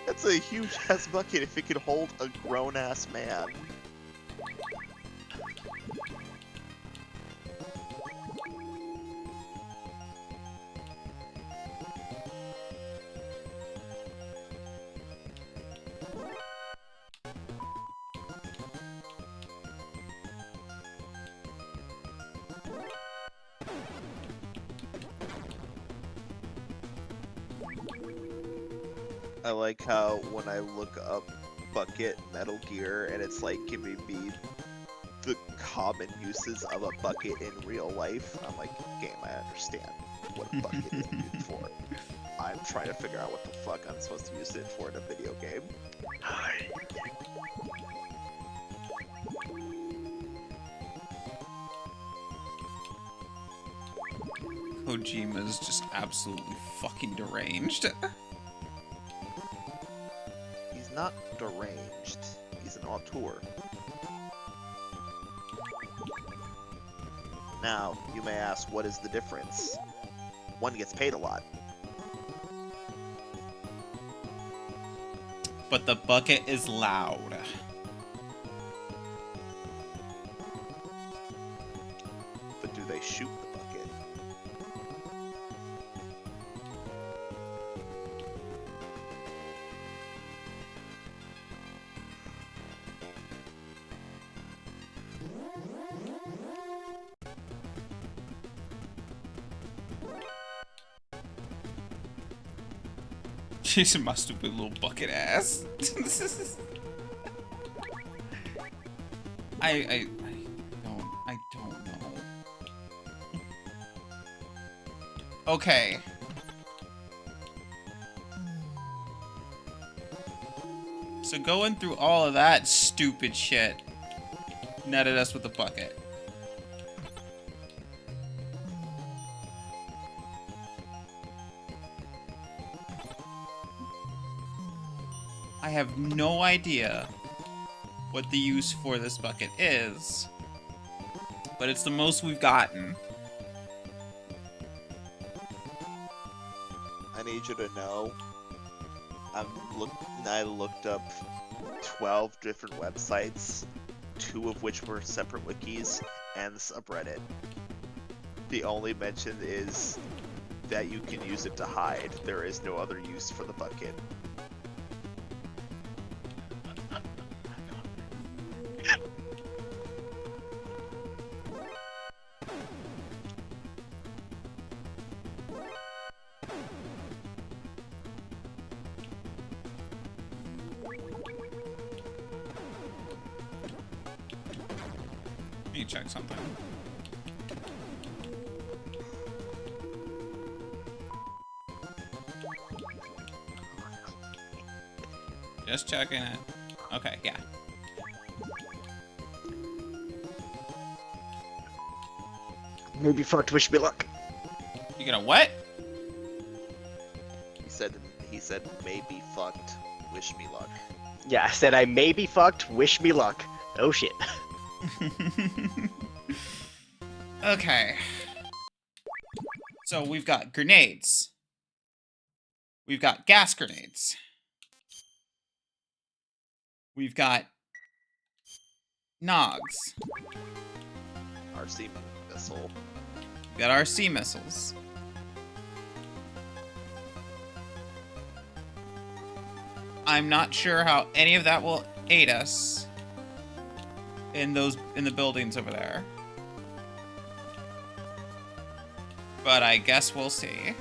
That's a huge ass bucket if it could hold a grown ass man. I like how when I look up bucket Metal Gear and it's like giving me the common uses of a bucket in real life, I'm like, game, I understand what a bucket is used for. I'm trying to figure out what the fuck I'm supposed to use it for in a video game. Kojima's just absolutely fucking deranged. He's not deranged, he's an auteur. Now, you may ask, what is the difference? One gets paid a lot. But the bucket is loud. Jason, my stupid little bucket ass. I don't know. Okay. So going through all of that stupid shit netted us with a bucket. I have no idea what the use for this bucket is, but it's the most we've gotten. I need you to know, I looked up 12 different websites, 2 of which were separate wikis, and the subreddit. The only mention is that you can use it to hide. There is no other use for the bucket. Let me check something. Just checking it. Okay, yeah. Maybe fucked. Wish me luck. You gonna what? He said maybe fucked. Wish me luck. Yeah, I said I may be fucked. Wish me luck. Oh shit. Okay. So we've got grenades. We've got gas grenades. We've got Nogs. RC missile. We've got RC missiles. I'm not sure how any of that will aid us in the buildings over there. But I guess we'll see.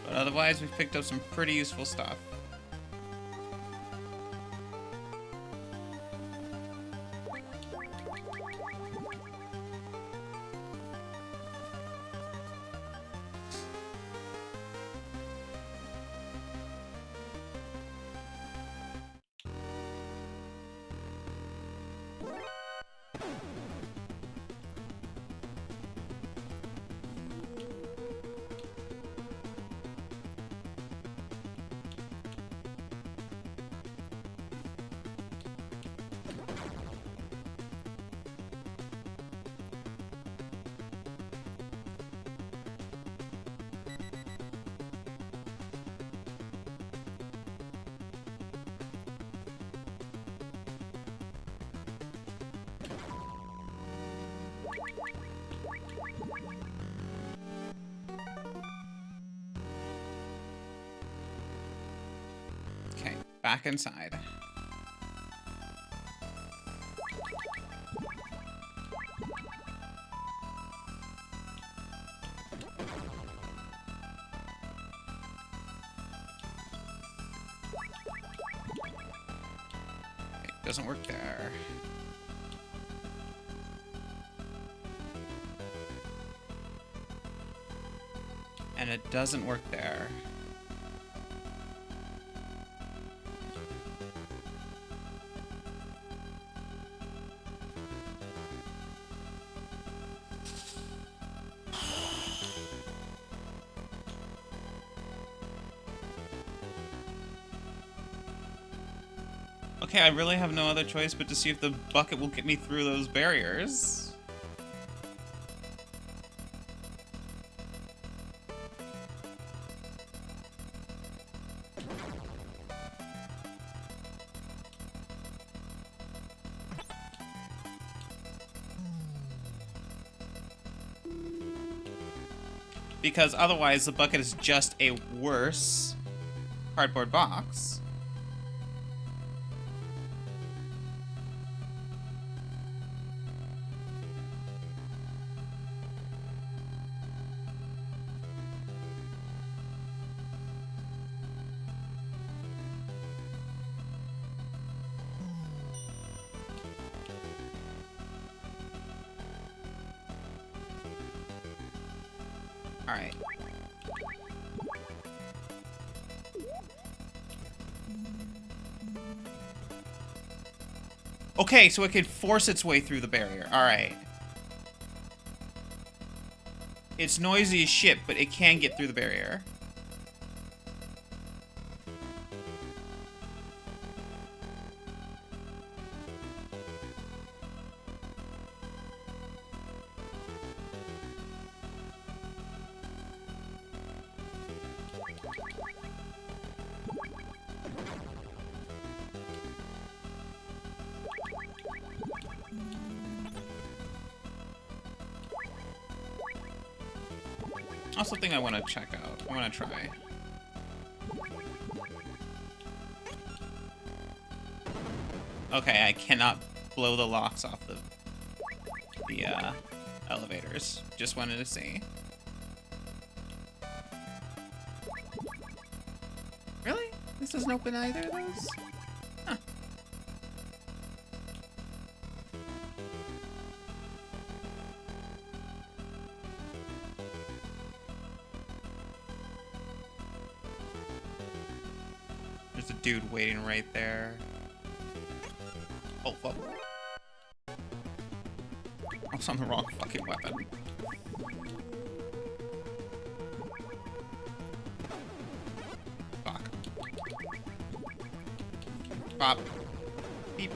But otherwise, we've picked up some pretty useful stuff. Okay, back inside. It doesn't work there. And it doesn't work there. Okay, I really have no other choice but to see if the bucket will get me through those barriers. Because otherwise the bucket is just a worse cardboard box. Alright. Okay, so it could force its way through the barrier. Alright. It's noisy as shit, but it can get through the barrier. Also, something I want to check out. I want to try. Okay, I cannot blow the locks off the elevators. Just wanted to see. Really? This doesn't open either of those? Huh. There's a dude waiting right there. Oh, fuck. I was on the wrong fucking weapon. Fuck. Pop. Beep.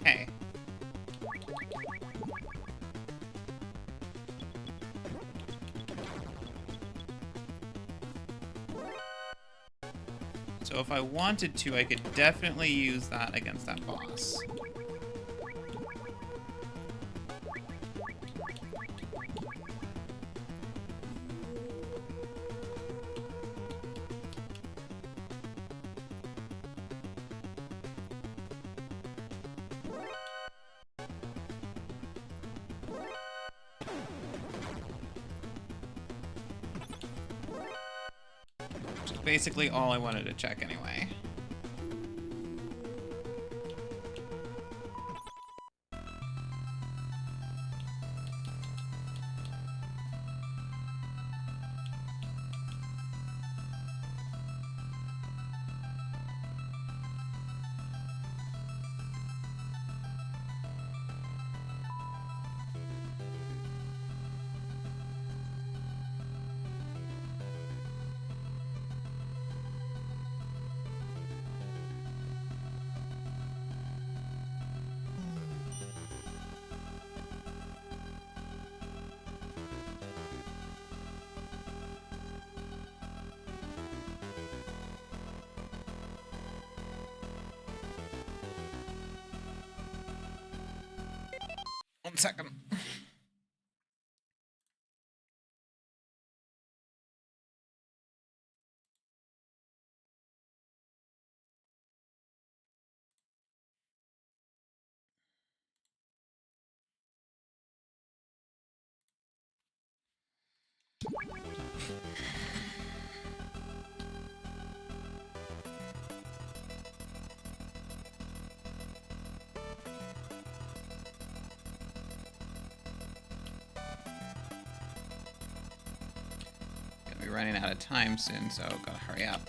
Hey. So if I wanted to, I could definitely use that against that boss. Which is basically all I wanted to check anyway. One second. Gonna be running out of time soon, so gotta hurry up.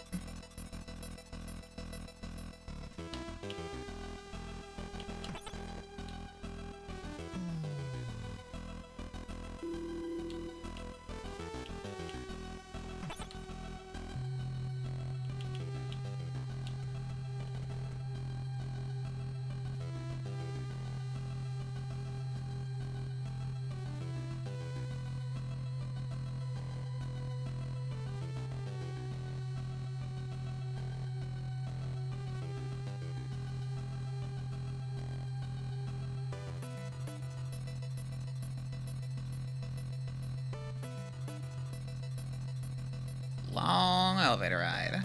elevator ride.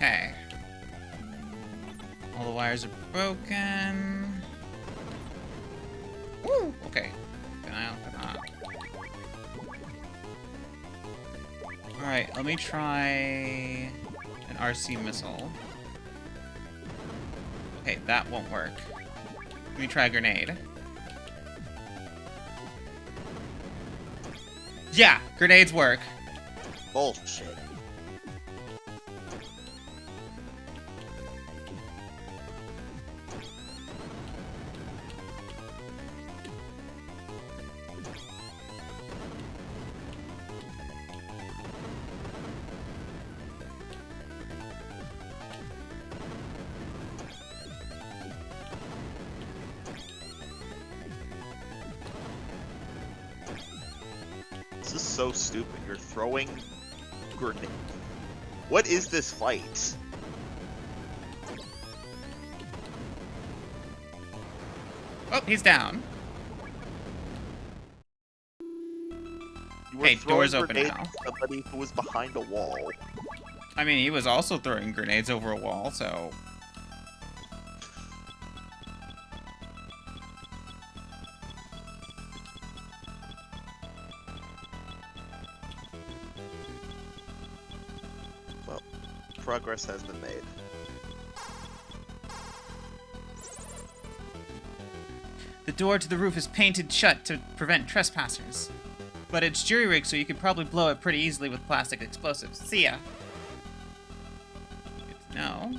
Okay. All the wires are broken. Woo! Okay. Can I open up? Alright, let me try an RC missile. Okay, that won't work. Let me try a grenade. Yeah! Grenades work. Bullshit. This is so stupid. You're throwing grenade. What is this fight? Oh, he's down. You were Hey, throwing door's open grenades now. at somebody who was behind a wall. I mean, he was also throwing grenades over a wall, so... Well, progress has been made. The door to the roof is painted shut to prevent trespassers. But it's jury-rigged, so you could probably blow it pretty easily with plastic explosives. See ya. Good to know.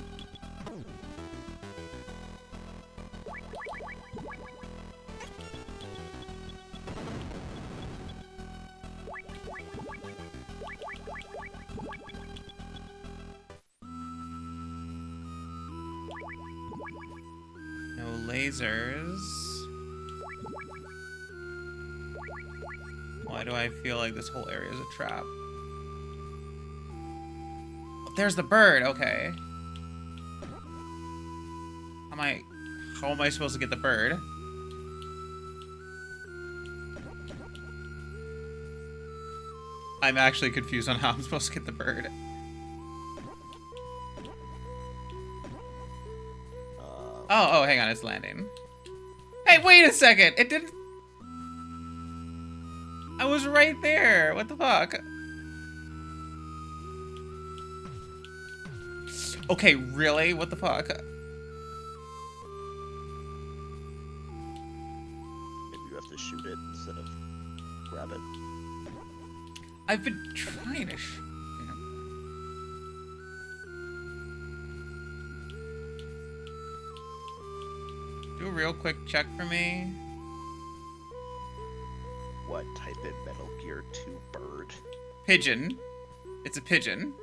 No lasers. Why do I feel like this whole area is a trap? Oh, there's the bird, okay. How am I supposed to get the bird? I'm actually confused on how I'm supposed to get the bird. Oh, hang on, it's landing. Hey, wait a second! It didn't... I was right there! What the fuck? Okay, really? What the fuck? Maybe you have to shoot it instead of grab it. I've been trying to do a real quick check for me. What? Type in Metal Gear 2 bird. Pigeon. It's a pigeon.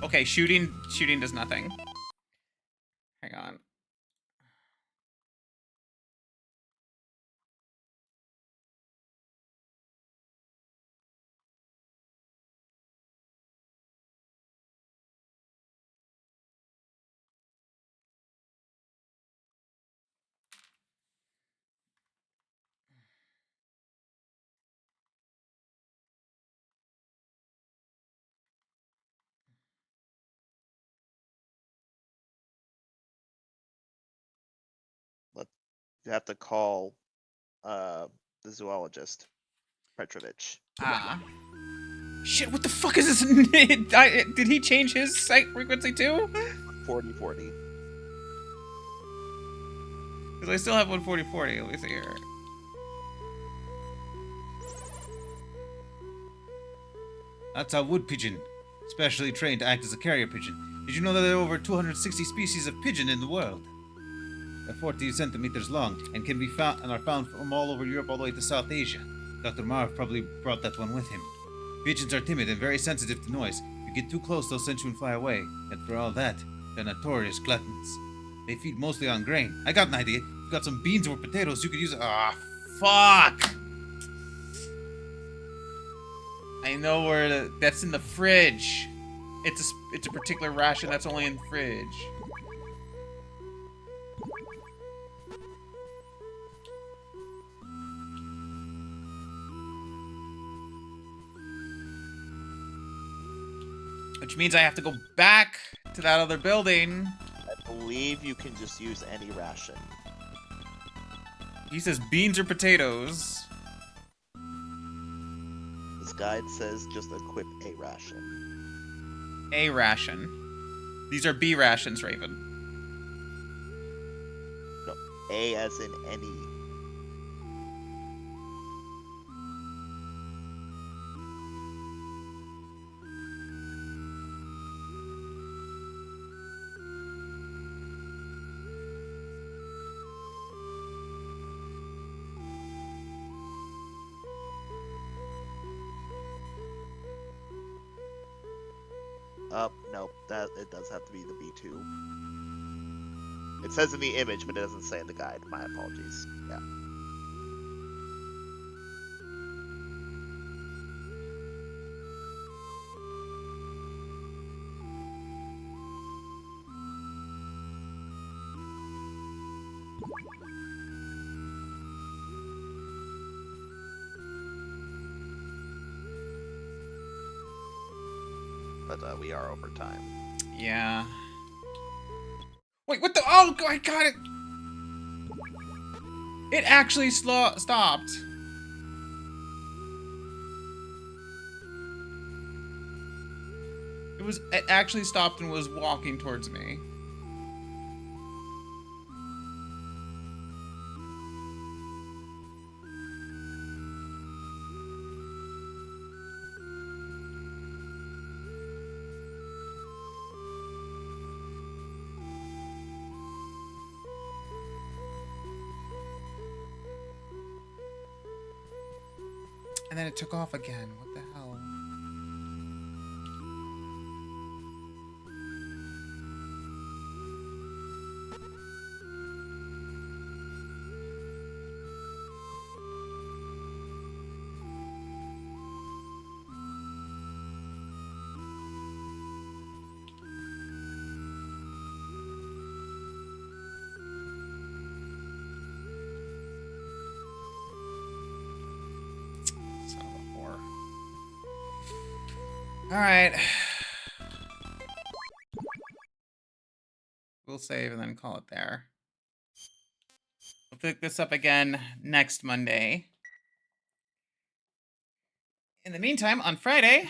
Okay, shooting does nothing. Hang on. You have to call the zoologist, Petrovich. Ah. Shit, what the fuck is this? Did he change his sight frequency too? 40/40. Because I still have 140/40. Let me see here. That's a wood pigeon, specially trained to act as a carrier pigeon. Did you know that there are over 260 species of pigeon in the world? They're 40 centimeters long and can be found and are found from all over Europe all the way to South Asia. Dr. Marv probably brought that one with him. Pigeons are timid and very sensitive to noise. If you get too close, they'll sense you and fly away. Yet for all that, they're notorious gluttons. They feed mostly on grain. I got an idea. If you've got some beans or potatoes, you could use it. Ah, fuck! I know where that's in the fridge. It's a particular ration that's only in the fridge. Which means I have to go back to that other building. I believe you can just use any ration. He says beans or potatoes. This guide says just equip a ration. A ration. These are B rations, Raven. No, A as in any. No, that it does have to be the B2. It says in the image, but it doesn't say in the guide. My apologies. Yeah. But we are over time. Yeah. Wait, what the? Oh, I got it. It actually stopped. It actually stopped and was walking towards me. And then it took off again. What the hell? All right. We'll save and then call it there. We'll pick this up again next Monday. In the meantime, on Friday,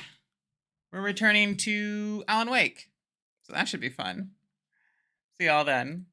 we're returning to Alan Wake. So that should be fun. See y'all then.